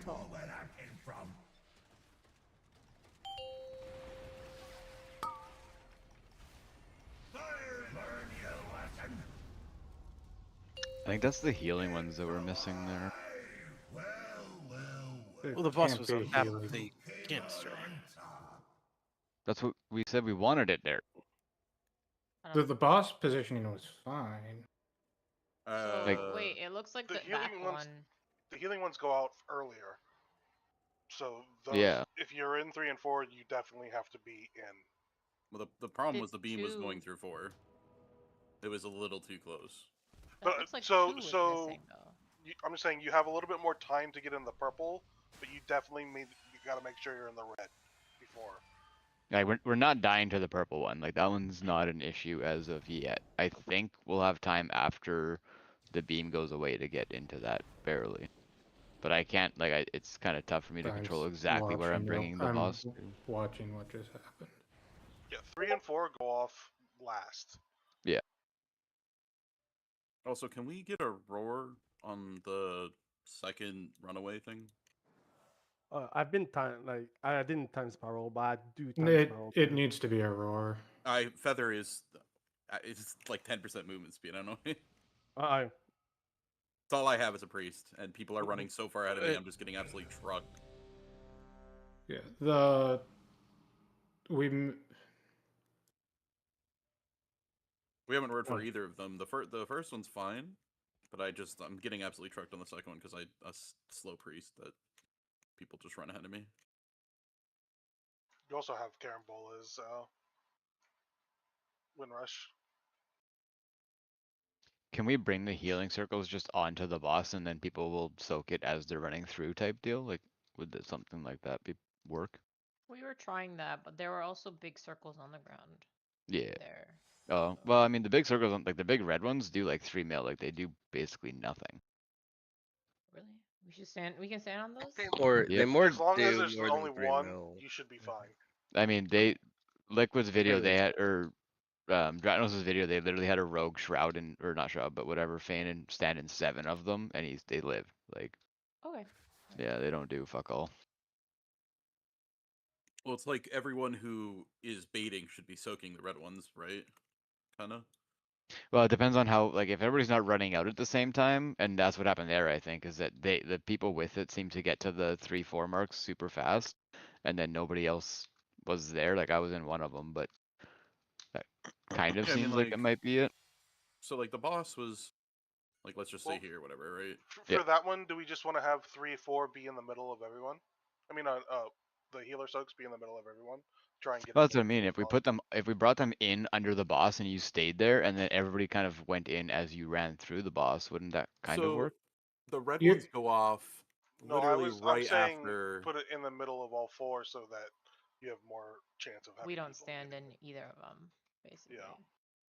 frontal. Where I came from. Learn your lesson. I think that's the healing ones that we're missing there. Well, the boss Can't was be on top healing. of the canister. That's what we said. We wanted it there. The boss positioning was fine. So Like- wait, it looks like the the healing back ones- one. The healing ones go out earlier. So those, Yeah. if you're in 3 and 4, you definitely have to be in. Well, the problem Did was the beam was going two- through 4. It was a little too close. That But looks like so 2 was so missing though. I'm just saying you have a little bit more time to get in the purple, but you definitely you got to make sure you're in the red before. Like we're not dying to the purple one. Like that one's not an issue as of yet. I think we'll have time after the beam goes away to get into that barely. But I can't like it's kind of tough for me to control exactly where I'm bringing the boss to. Watching what just happened. Yeah, 3 and 4 go off last. Yeah. Also, can we get a roar on the second runaway thing? I've been I didn't time spiral, but I do time It, spiral. it too. needs to be a roar. Feather is, it's like 10% movement speed. I don't know. I It's all I have as a priest, and people are running so far ahead of me. I'm just getting absolutely trucked. Yeah, we haven't roared for either of them. The first one's fine, but I'm getting absolutely trucked on the second one because a slow priest that people just run ahead of me. You also have Carambola's Windrush. Can we bring the healing circles just onto the boss and then people will soak it as they're running through type deal? Like would something like that work? We were trying that, but there were also big circles on the ground. Yeah. There. Oh, well, I mean the big circles, like the big red ones do like 3 mil, like they do basically nothing. Really? We can stand on those? Yep. They more As long as do there's more only than 3 one, mil. you should be fine. I mean Liquid's video they Anyways. had or Dratnos' video they literally had a rogue shroud or not shroud but whatever feign and stand in 7 of them and they live. Like Okay. yeah, they don't do fuck all. Well, it's like everyone who is baiting should be soaking the red ones, right? Kinda. Well, it depends on how, like, if everybody's not running out at the same time, and that's what happened there, I think, is that the people with it seem to get to the 3-4 marks super fast, and then nobody else was there. Like, I was in one of them, but that kind of Yeah, I mean, seems like it might be it. So, like, the boss was, like, let's just say here, whatever, right? For that one, do we just want to have 3, 4 be in the middle of everyone? I mean, the healer soaks be in the middle of everyone. Try and get. Well, that's what I mean. If we brought them in under the boss and you stayed there, and then everybody kind of went in as you ran through the boss, wouldn't that kind of work? The red ones go off No, literally I'm right saying after. put it in the middle of all 4 so that you have more chance of having. We don't stand in either of them, basically.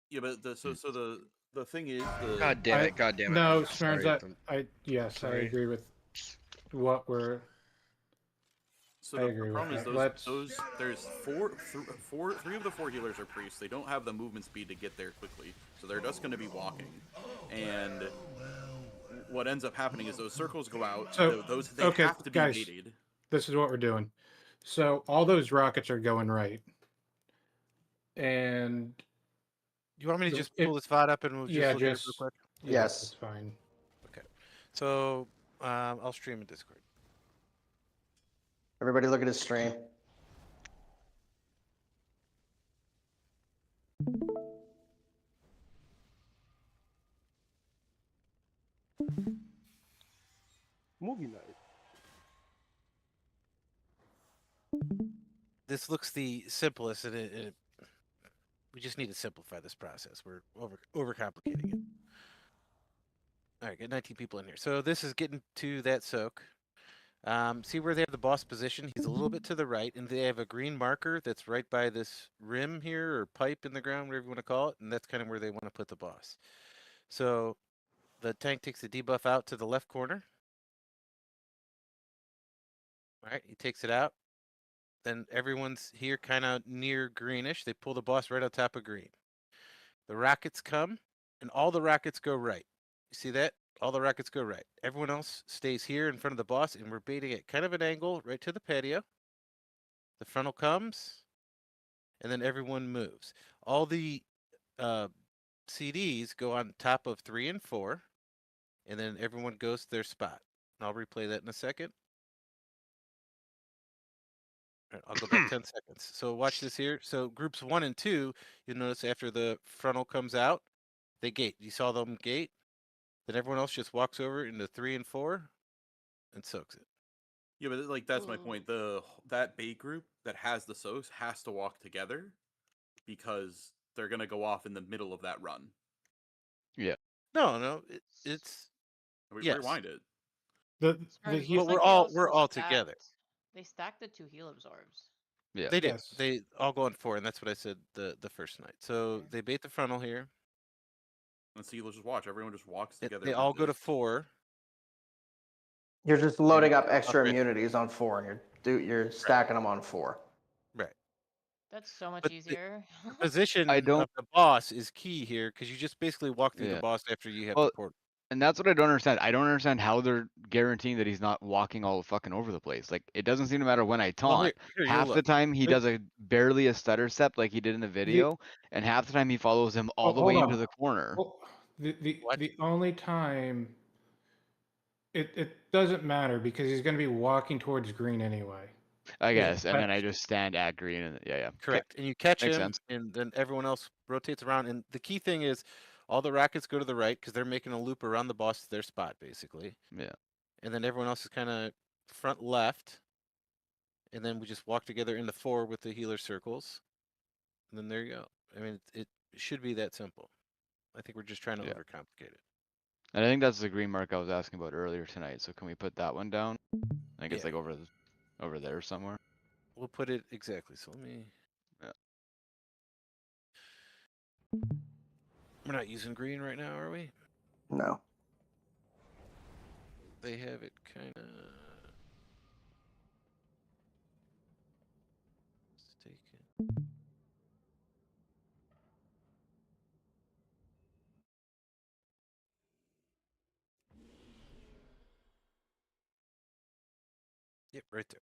Yeah, but the thing is God damn it! God damn it! No, Sorry, Smearns, I sorry. agree with what we're. So I the agree with problem is that. there's three of the 4 healers are priests. They don't have the movement speed to get there quickly, so they're just going to be walking. And what ends up happening is those circles go out. So They okay, have to be guys, baited. this is what we're doing. So all those rockets are going right, and You want me to just pull this VOD up and we'll just look at it real quick? Yes, it's fine. Okay. So I'll stream in Discord. Everybody look at his stream. Movie night. This looks the simplest, and we just need to simplify this process. We're overcomplicating it. All right, get 19 people in here. So this is getting to that soak. See where they have the boss position? He's a little bit to the right, and they have a green marker that's right by this rim here, or pipe in the ground, whatever you want to call it, and that's kind of where they want to put the boss. So the tank takes the debuff out to the left corner. All right, he takes it out. Then everyone's here kind of near greenish. They pull the boss right on top of green. The rockets come, and all the rockets go right. You see that? All the rockets go right. Everyone else stays here in front of the boss, and we're baiting at kind of an angle right to the patio. The frontal comes, and then everyone moves. All the CDs go on top of 3 and 4, and then everyone goes to their spot. I'll replay that in a second. All right, I'll go back 10 seconds. So watch this here. So groups 1 and 2, you'll notice after the frontal comes out, they gate. You saw them gate. Then everyone else just walks over into 3 and 4 and soaks it. Yeah, but like that's my point. That bait group that has the soaks has to walk together because they're gonna go off in the middle of that run. Yeah. No, it's yes. Rewind it. The Smurf, heal- looks But like they also we're all together. stacked- They stacked the 2 heal absorbs. Yeah. They do. Yes. They all go on 4, and that's what I said the first night. So they bait the frontal here. Let's see. Let's just watch. Everyone just walks They together. all with go to this. 4. You're just loading up Up extra it. immunities on 4, and you're stacking them on 4. Right. That's so much But easier. The position I don't- of the boss is key here because you just basically walk through Yeah. the boss after you have Well, the portal. And that's what I don't understand. I don't understand how they're guaranteeing that he's not walking all fucking over the place. Like, it doesn't seem to matter when I Well, taunt. here, Half you'll the look. time he But- does barely a stutter step like he did in the video, and half the time he follows him all the way hold into on. the corner. Well, the What? the only time it doesn't matter because he's going to be walking towards green anyway. I Yeah, guess, and then I just stand at green, and yeah. Okay, Correct. And you catch makes him, sense. and then everyone else rotates around. And the key thing is all the rockets go to the right because they're making a loop around the boss to their spot, basically. Yeah. And then everyone else is kind of front left. And then we just walk together into 4 with the healer circles. And then there you go. I mean, it should be that simple. I think we're just trying to Yeah. overcomplicate it. And I think that's the green mark I was asking about earlier tonight. So can we put that one down? I guess Yeah. like over there somewhere. We'll put it exactly. So let me. Yeah. We're not using green right now, are we? No. They have it kind of. Mistaken. Yep, right there.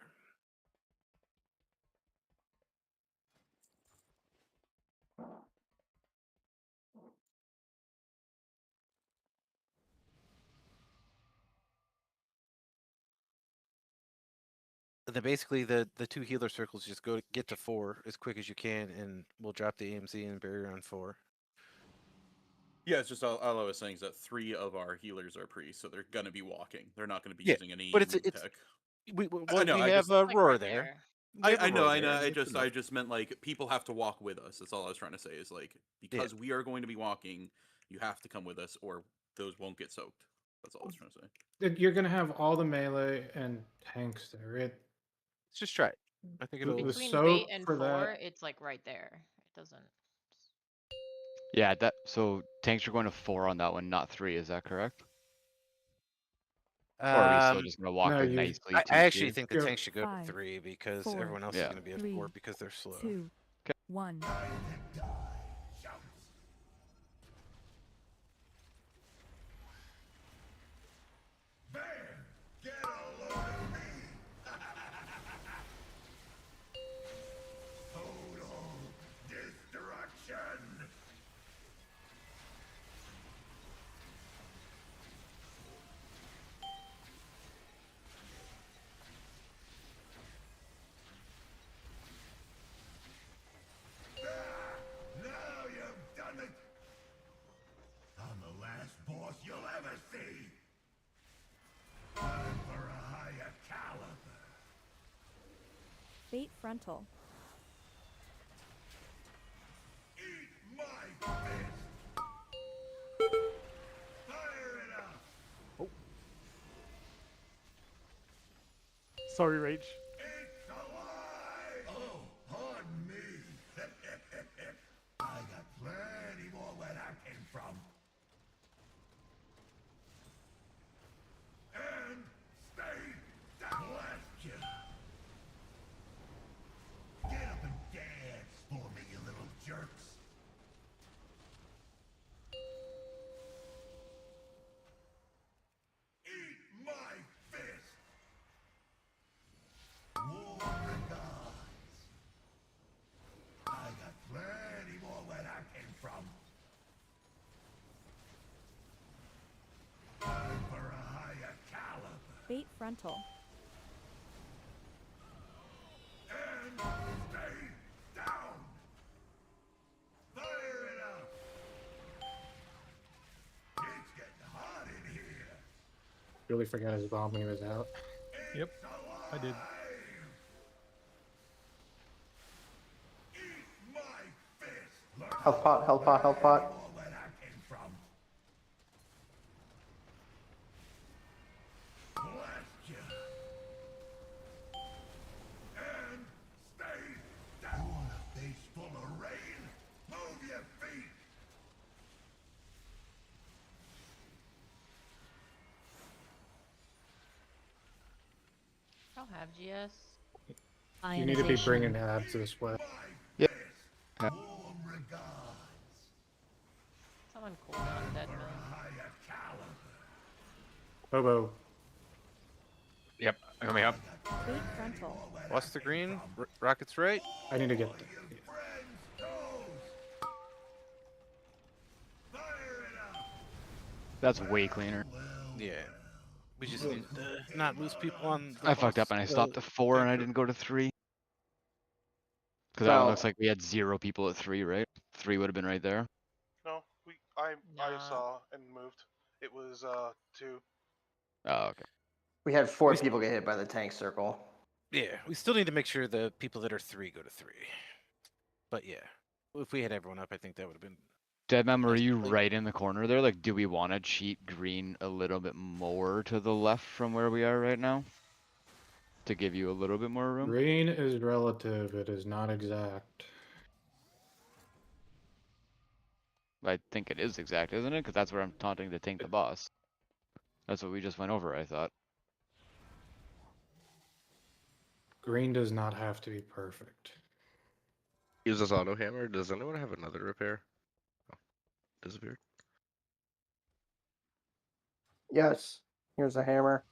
And then basically the 2 healer circles just get to 4 as quick as you can, and we'll drop the AMZ and barrier on 4. Yeah, it's just all I was saying is that 3 of our healers are priests, so they're gonna be walking. They're not gonna be Yeah, using any but it's tech. we I know. I have just, a Like roar right there. here. We have a I know. roar I there, know. and it's enough. I just meant like people have to walk with us. That's all I was trying to say. Is like because we are going to be walking, you have to come with us, or those won't get soaked. That's all I was trying to say. You're going to have all the melee and tanks there. Let's just try it. I think it'll. Between soak bait and for 4, that- it's like right there. It doesn't. Yeah, so tanks are going to 4 on that one, not 3. Is that correct? Or are we still just gonna walk no, in you- nicely? I actually 2-2? think the Go tank should go to 5, 3 because 4, everyone else is Yeah. going to be at 3, 4 because they're slow. 2, 1. Man, get a load of me! Total destruction! Now you've done it! I'm the last boss you'll ever see! Time for a higher caliber! Bait frontal. Eat my fist! Fire it up! Sorry, Rage. It's alive! Oh, pardon me. I got plenty more where that came from. And stay down. Blast you. Get up and dance for me, you little jerks. Bait frontal. And stay down. Fire it up. It's getting hot in here. Really forgot his bomb when he was out. Yep, I did. Eat my fist. Health pot, health pot, health pot. More where that came from. Blast you. And stay down. You want a face full of rain? Move your feet. I'll have GS. You need to be bringing abs to this way. Yep. Warm regards. Someone cool down dead man. Higher caliber. Bobo. Yep, coming up. Bait frontal. What's the green? Rockets right. I need to get. That's way cleaner. Yeah. We just need to not lose people on. The I fucked up boss. and I stopped at 4 and I didn't go to 3. Because that one No. looks like we had 0 people at 3, right? 3 would have been right there. No, I Nah. saw and moved. It was 2. Oh, okay. We had 4 people get hit by the tank circle. Yeah, we still need to make sure the people that are 3 go to 3. But yeah, if we had everyone up, I think that would have been. Deadman, were you right in the corner there? Like, do we want to cheat green a little bit more to the left from where we are right now? To give you a little bit more room? Green is relative. It is not exact. I think it is exact, isn't it? Because that's where I'm taunting to tank the boss. That's what we just went over, I thought. Green does not have to be perfect. Use this auto hammer. Does anyone have another repair? Oh, disappeared. Yes. Here's a hammer.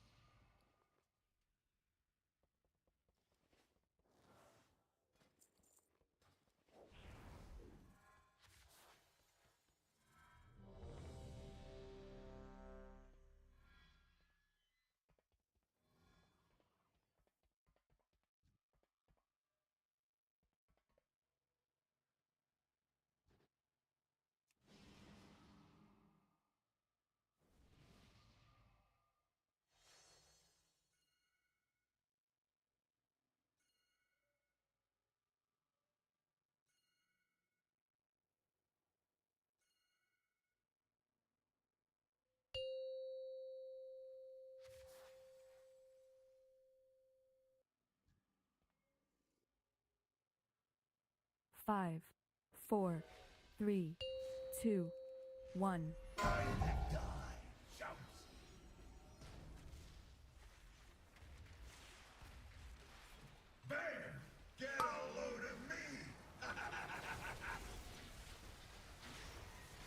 Five, 4, 3, 2, 1. Bear, get a load of me.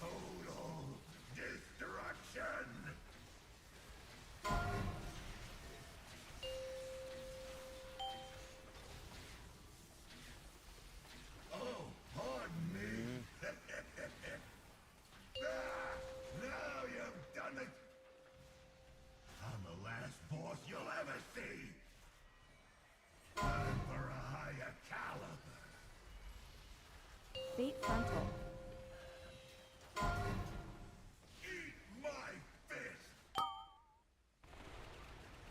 Total destruction. Oh, pardon me. Now you've done it. I'm the last boss you'll ever see. Time for a higher caliber. Bait frontal. Eat my fist.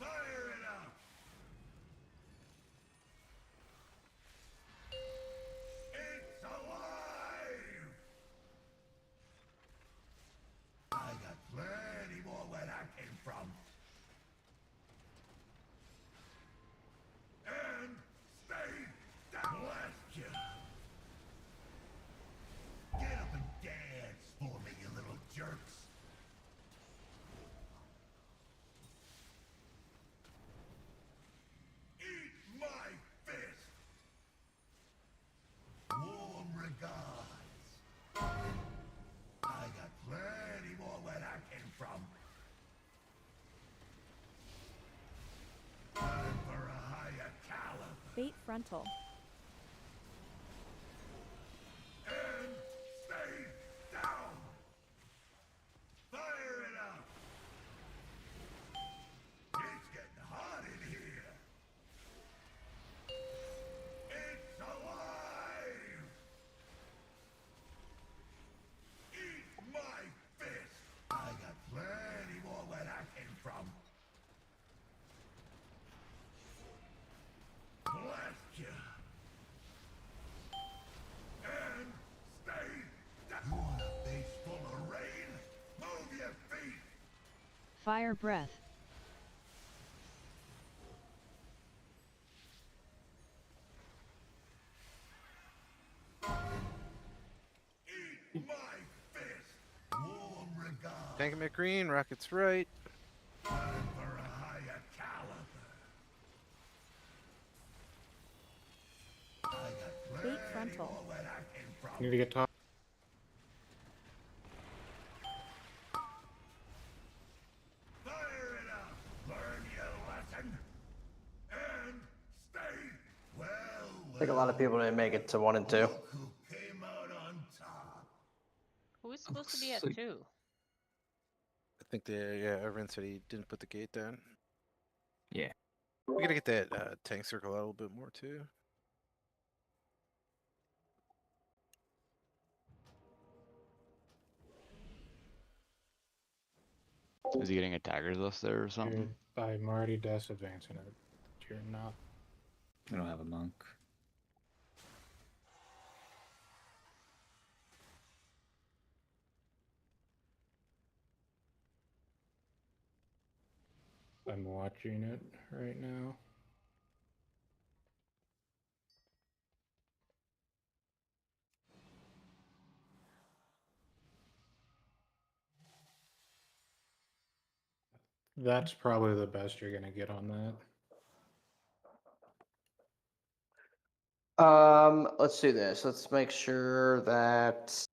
Fire it up. It's alive. I got plenty more where that came from. And stay down. Blast you. Get up and dance for me, you little jerks. Eat my fist. Warm regards. I got plenty more where that came from. Time for a higher caliber. Bait frontal. And stay down. Fire it up. It's getting Fire breath. Eat my fist. Warm regard. Tank him at green, rockets right. Time for a higher caliber. I got plenty frontal. more where that came from. Need to get top. Fire it up. Learn your lesson. And stay well. I think a lot of people didn't make it to 1 and 2. Who came out on top? Who is supposed to be at Looks like- 2? I think everyone said he didn't put the gate down. Yeah. We gotta get that tank circle out a little bit more too. Is he getting a Tagger's list there or something? I'm already desk advancing it. You're not. I don't have a monk. I'm watching it right now. That's probably the best you're gonna get on that. Let's do this. Let's make sure that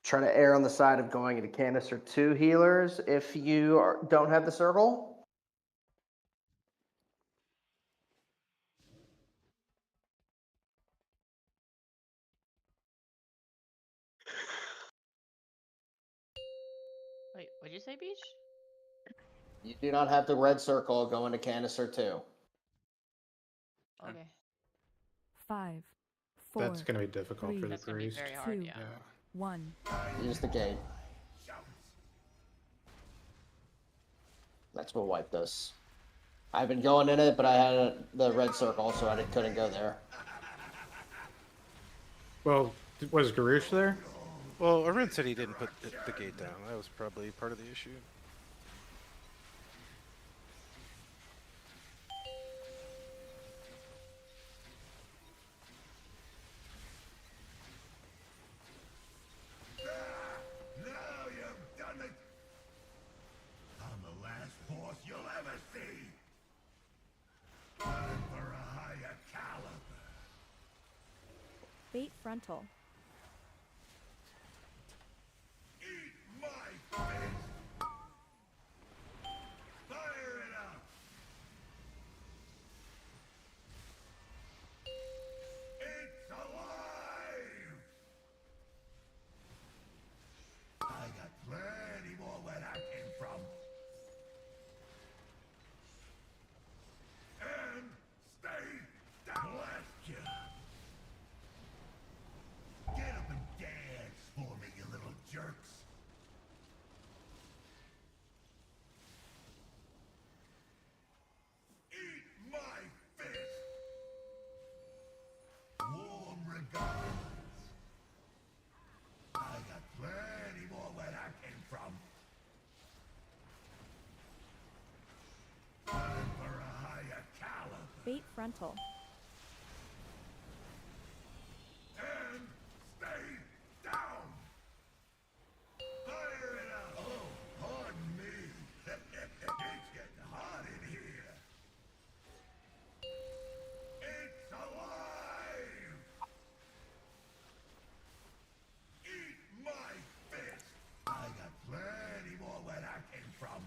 try to err on the side of going into canister 2 healers if you don't have the circle. Wait, what'd you say, Beach? You do not have the red circle, go into canister 2. Okay. 5, 4. That's gonna be difficult for the That's gonna be priest. very hard, 2, yeah. 1. Use the gate. That's what wiped us. I've been going in it, but I had the red circle, so I couldn't go there. Well, was Garush there? Well, Arun said he didn't put the gate down. That was probably part of the issue. Now you've done it. I'm the last boss you'll ever see. Time for a higher caliber. Bait frontal. Eat my fist. Fire it up. It's alive. I got plenty more where that came from. And stay down. Blast you. Get up and dance for me, you little jerks. Eat my fist. Warm regards. I got plenty more where that came from. Time for a higher caliber. Bait frontal. And stay down. Fire it up. Oh, pardon me. It's getting hot in here. It's alive. Eat my fist. I got plenty more where that came from.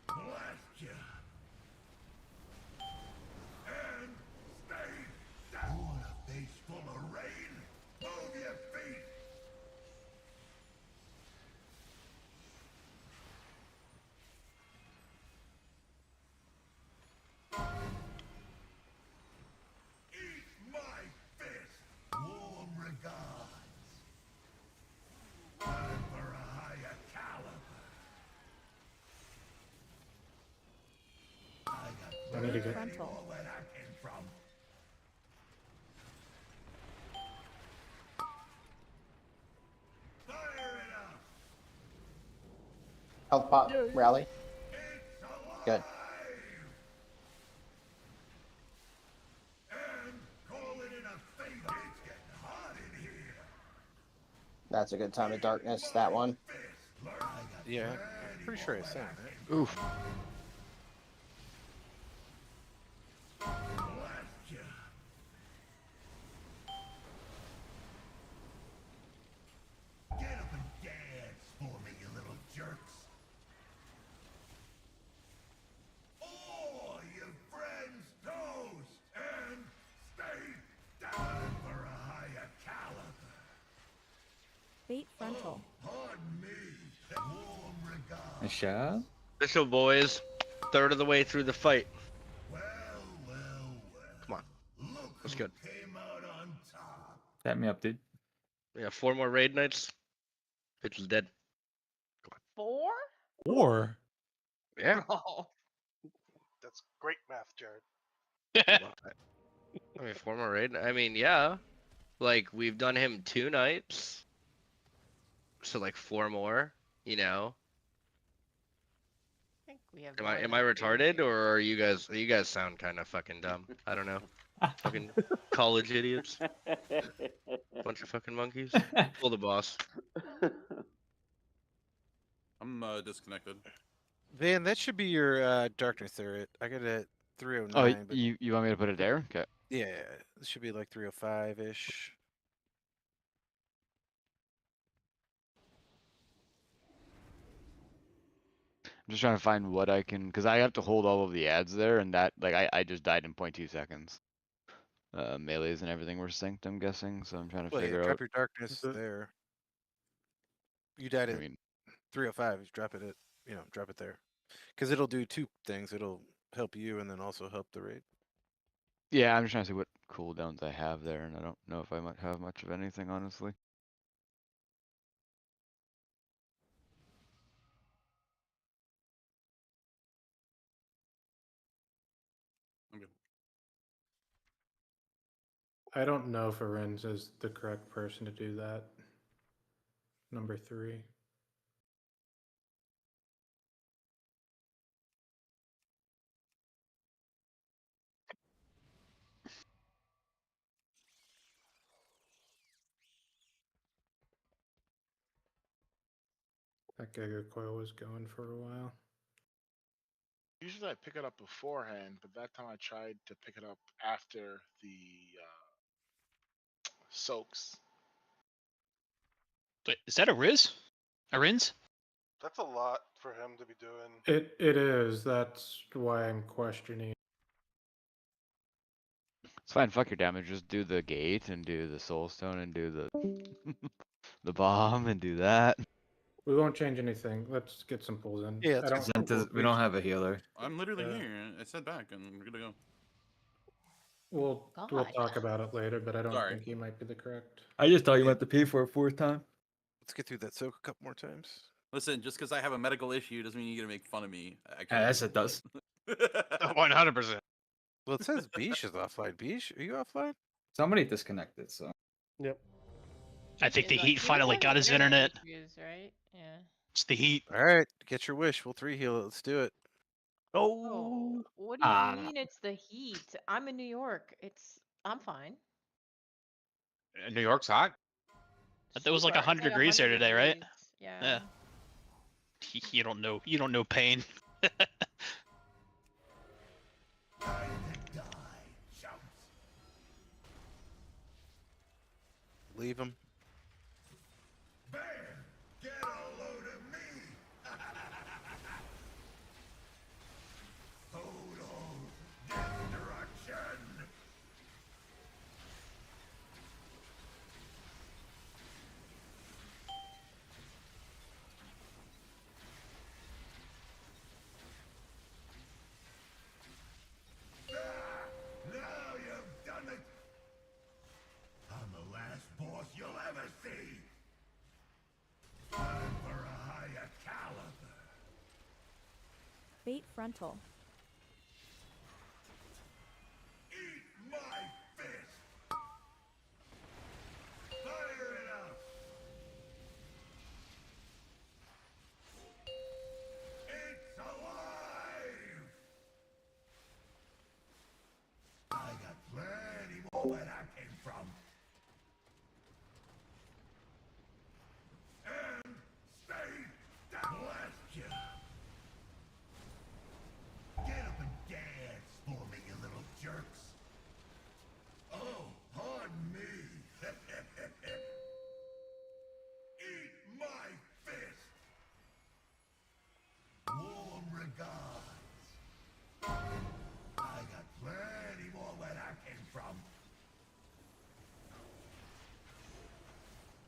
Blast you. And stay down. Want a face full of rain? Move your feet. Eat my fist. Warm regards. Time for a higher caliber. I got I need to get. plenty more where that came from. Health pot rally. Good. That's a good time of darkness, that one. Yeah, I'm pretty sure I sang that. Oof. Get up and dance for me, you little jerks. All your friends toast and stay down for a higher caliber. Fate frontal. Pardon me. Warm regards. A shot? Official boys, third of the way through the fight. Come on. That's good. Tap me up, dude. We have 4 more raid nights. Bitch is dead. 4? Or Yeah. Oh. That's great math, Jared. I mean, 4 more raid. I mean, yeah. Like we've done him 2 nights, so like 4 more. You know. I think we have Am more I than retarded or are you guys sound kind of fucking dumb? I don't know. Fucking college idiots. Bunch of fucking monkeys. Pull the boss. I'm disconnected. Van, that should be your darkness there. I got it at 309. Oh, but you want me to put it there? Okay. yeah, it should be like 305 ish. I'm just trying to find what I can, because I have to hold all of the ads there, and that, like, I just died in 0.2 seconds. Melees and everything were synced, I'm guessing, so I'm trying to Well, yeah, figure drop out. your darkness there. You died I at mean, 305. You drop it at, drop it there, because it'll do 2 things. It'll help you and then also help the raid. yeah, I'm just trying to see what cooldowns I have there, and I don't know if I might have much of anything, honestly. Okay. I don't know if Arenz is the correct person to do that. Number 3. That Giga Coil was going for a while. Usually I pick it up beforehand, but that time I tried to pick it up after the soaks. Wait, is that a Riz? A Rinz? That's a lot for him to be doing. It is. That's why I'm questioning. It's fine, fuck your damage, just do the gate, and do the soulstone, and do the the bomb, and do that. We won't change anything. Let's get some pulls in. Yeah, I don't. We don't have a healer. I'm literally here. I said back, and we're gonna go. We'll God. talk about it later, but I don't Sorry. think he might be the correct. I just thought you meant to pay for a 4th time. Let's get through that soak a couple more times. Listen, just because I have a medical issue doesn't mean you're gonna make fun of me. Yes, it does. 100%. Well, it says Beesh is offline. Beesh, are you offline? Somebody disconnected, so. Yep. I think the He's heat finally got his internet. Issues, right? Yeah. It's the heat. All right, get your wish. We'll 3 heal it. Let's do it. Oh, what do you mean it's the heat? I'm in New York. I'm fine. New York's hot. It was like Super. It's 100 degrees there today, right? degrees. Yeah. You don't know. You don't know pain. Leave him. Get a load of me. Total destruction. Now you've done it. I'm the last boss you'll ever see. Time for a higher caliber. Fate frontal. Eat my fist. Fire it up. more where I came from. And stay down. Blast you. Get up and dance for me, you little jerks. Oh, pardon me. Eat my fist. Warm regards. I got plenty more where I came from.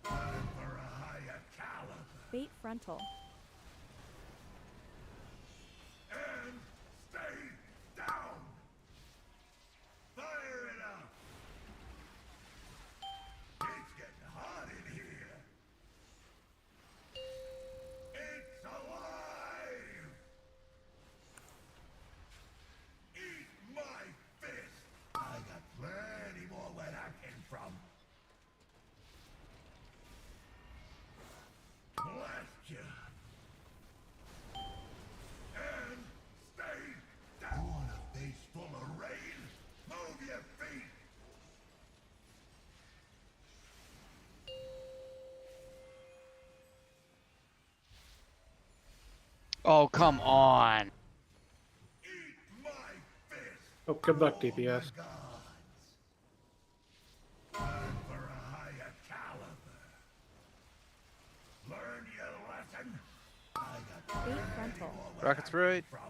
Time for a higher caliber. Bait frontal. And stay down. Fire it up. It's getting hot in here. It's alive. Eat my fist. I got plenty more where I came from. Blast you. And stay down. You want a face full of rain? Move your feet. Oh, come on. Eat my fist. Oh, good luck, DPS. Time for a higher caliber. Learn your lesson. I got Bait frontal. Rocket's right. from.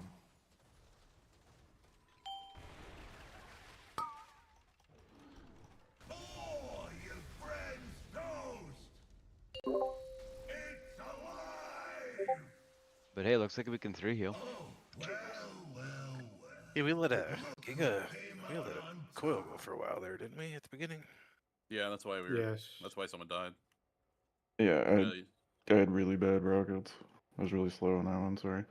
Oh, you friend's toast. It's alive. But hey, looks like we can 3 heal. Yeah, we let a coil go for a while there, didn't we, at the beginning? Yeah, that's why we were. Yes. That's why someone died. Yeah, Really. I had really bad rockets. I was really slow on that one, sorry.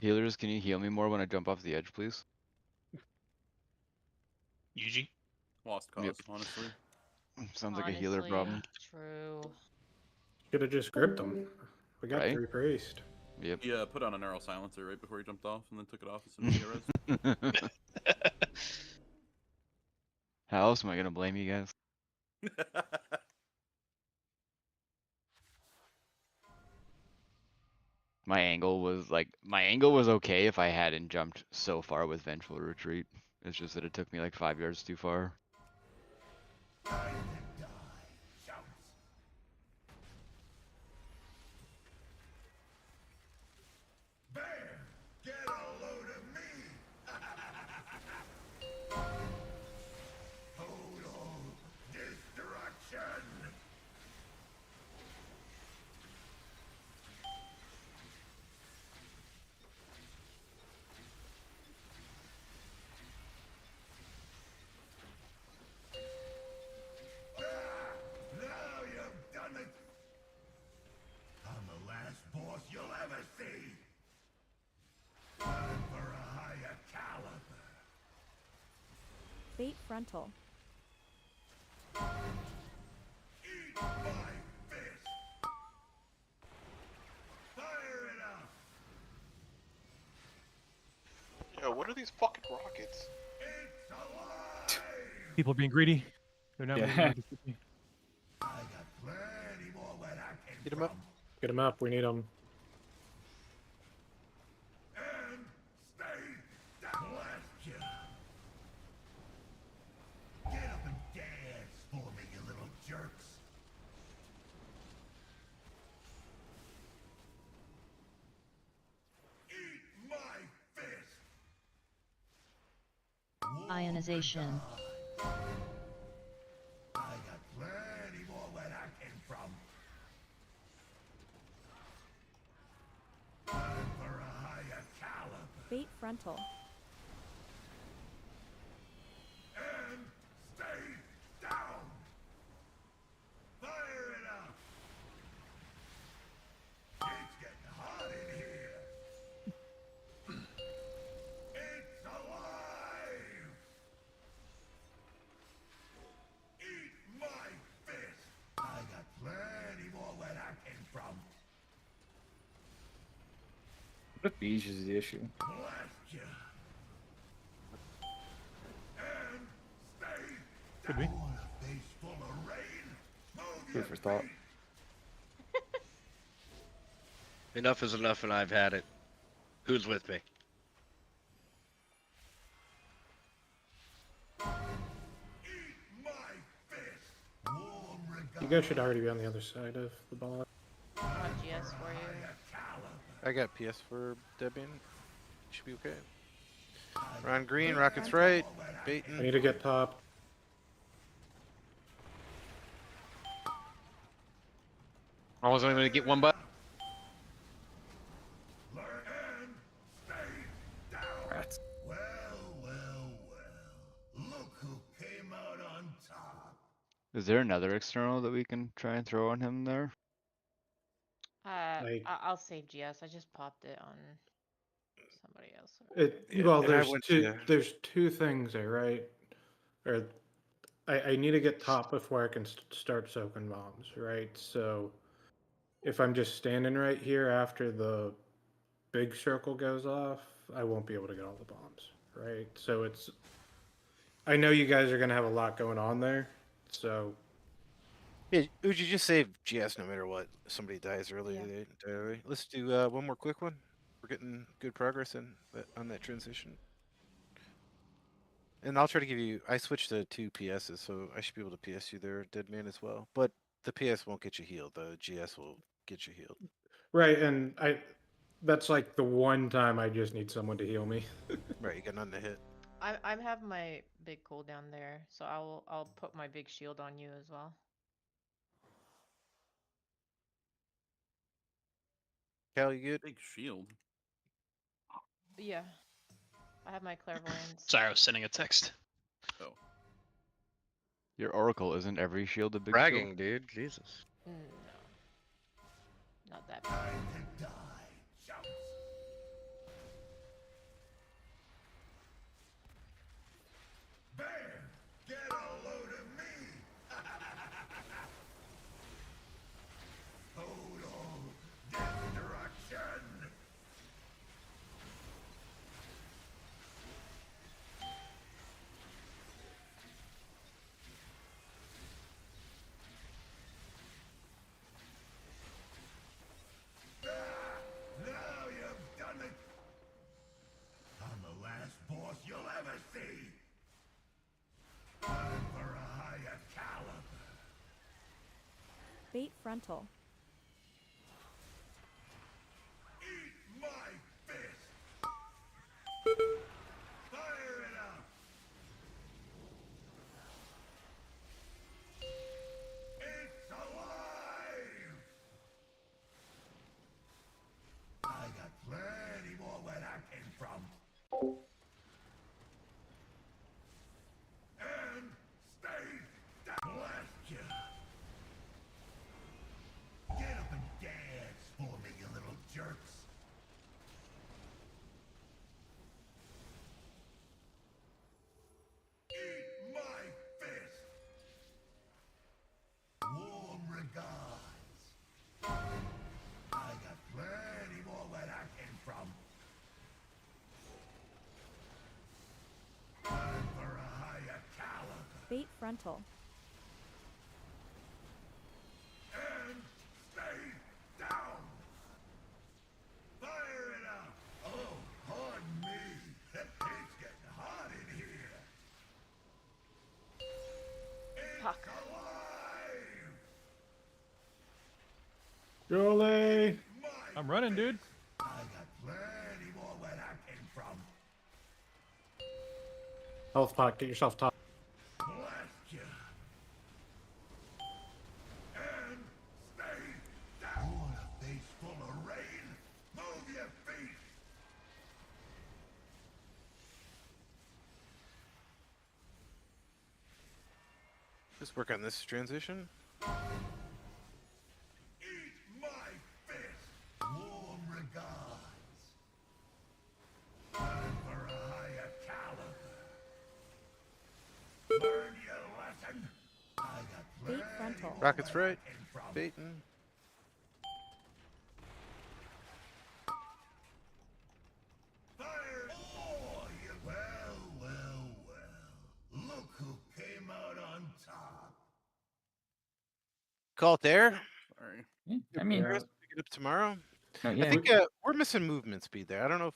Healers, can you heal me more when I jump off the edge, please? Yuji? Lost cause, Yep. honestly. Sounds like a healer problem. True. Should have just gripped them. We got Right? 3 priest. Yep. He put on a neural silencer right before he jumped off, and then took it off as soon as he arrested. How else am I gonna blame you guys? My angle was okay if I hadn't jumped so far with Vengeful Retreat. It's just that it took me like 5 yards too far. Bear, get a load of me. Total destruction. Now you've done it. I'm the last boss you'll ever see. Time for a higher caliber. Bait frontal. Eat my fist. Fire it up. Yo, what are these fucking rockets? It's alive. People are being greedy. They're not Yeah. moving with the city. I got plenty more where I came Get him from. up. Get him up. We need him. And stay down. Blast you. Get up and dance for me, you little jerks. Eat my fist. Ionization. I got plenty more where I came from. Time for a higher caliber. Bait frontal. And stay down. Fire it up. It's getting hot in here. What if beige is the issue? Could be. Food for thought. Enough is enough, and I've had it. Who's with me? You guys should already be on the other side of the ball. I want GS for you. I got PS for Debian. Should be okay. Ron green, rockets right. Baiting. I need to get top. I was only going to get one butt. Rats. Look who came out on top. Is there another external that we can try and throw on him there? I'll save GS. I just popped it on somebody else. Well, and I there's went two. to- There's two things there, right? Or I need to get top before I can start soaking bombs, right? So if I'm just standing right here after the big circle goes off, I won't be able to get all the bombs, right? So it's. I know you guys are gonna have a lot going on there, so. Yeah, would you just save GS no matter what? Somebody dies early. Yeah. They die early. Let's do one more quick one. We're getting good progress on that transition. And I'll try to give you. I switched to 2 PSs, so I should be able to PS you there, dead man, as well. But the PS won't get you healed. The GS will get you healed. Right, and that's like the one time I just need someone to heal me. Right, you got nothing to hit. I have my big cooldown there, so I'll put my big shield on you as well. Cal, you good? Big shield. Yeah. I have my clairvoyance. Sorry, I was sending a text. Oh. Your Oracle isn't every shield a big Bragging, shield? dude. Jesus. No. Not that bad. Bear, get a load of me! Total destruction! Now you've done it! I'm the last boss you'll ever see! Time for a higher caliber! Bait frontal. Eat my fist! Fire it up! It's alive! I got plenty more where that came from. And stay down. Blast you! Get up and dance for me, you little jerks! Eat my fist! Warm regards! I got plenty more where that came from. Time for a higher caliber. Bait frontal. And stay down! Fire it up! Oh, pardon me. It's getting hot in here. It's Fuck. alive! Jolie! I'm running, dude. I got plenty more where that came from. Health pot, get yourself top. Blast you! And stay down! You want a face full of rain? Move your feet! Just work on this transition. Eat my fist! Warm regards! Time for a higher caliber! Learn your lesson! I got Bait plenty frontal. more Rockets where right. that came from. Baiting. call it there. Sorry. Yeah, I Pick mean, it up tomorrow. no, I yeah. think we're missing movement speed there. I don't know if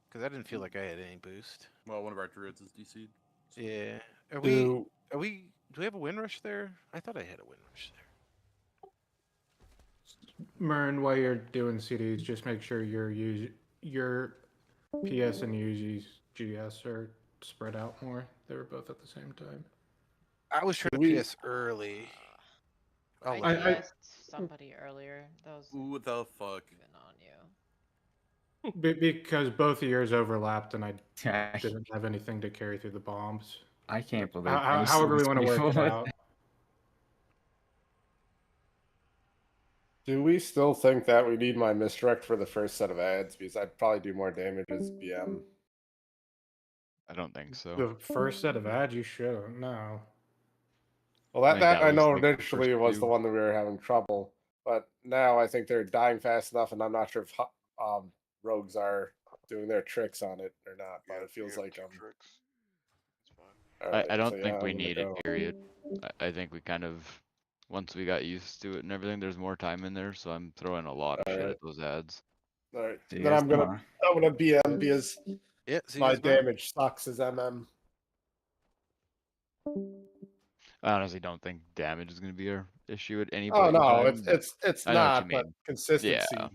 because I didn't feel like I had any boost. Well, one of our druids is DC'd. So. Yeah. Are Do we? Do we have a wind rush there? I thought I had a wind rush there. Mern, while you're doing CDs, just make sure your PS and UGS are spread out more. They were both at the same time. I was trying to PS early. Oh, I well. PS'd somebody earlier. That was Who the fuck? even on you. Because both of yours overlapped, and I didn't have anything to carry through the bombs. I can't believe However we want to work it out. Do we still think that we need my misdirect for the first set of ads? Because I'd probably do more damage as BM. I don't think so. The first set of ads, you should. No. Well, I think that I was, know like, the initially first was few. the one that we were having trouble, but now I think they're dying fast enough, and I'm not sure if rogues are doing their tricks on it or not. But it feels like tricks. I don't so, think yeah, we I'm gonna need go. it, period. I think we kind of, once we got used to it and everything, there's more time in there, so I'm throwing a lot of shit Alright. at those ads. All right, See you then guys I'm gonna BM because Yeah, see you my guys tomorrow. damage sucks as MM. I honestly don't think damage is going to be our issue at any Oh point in no, time. but it's I know what you not, but mean. consistency Yeah.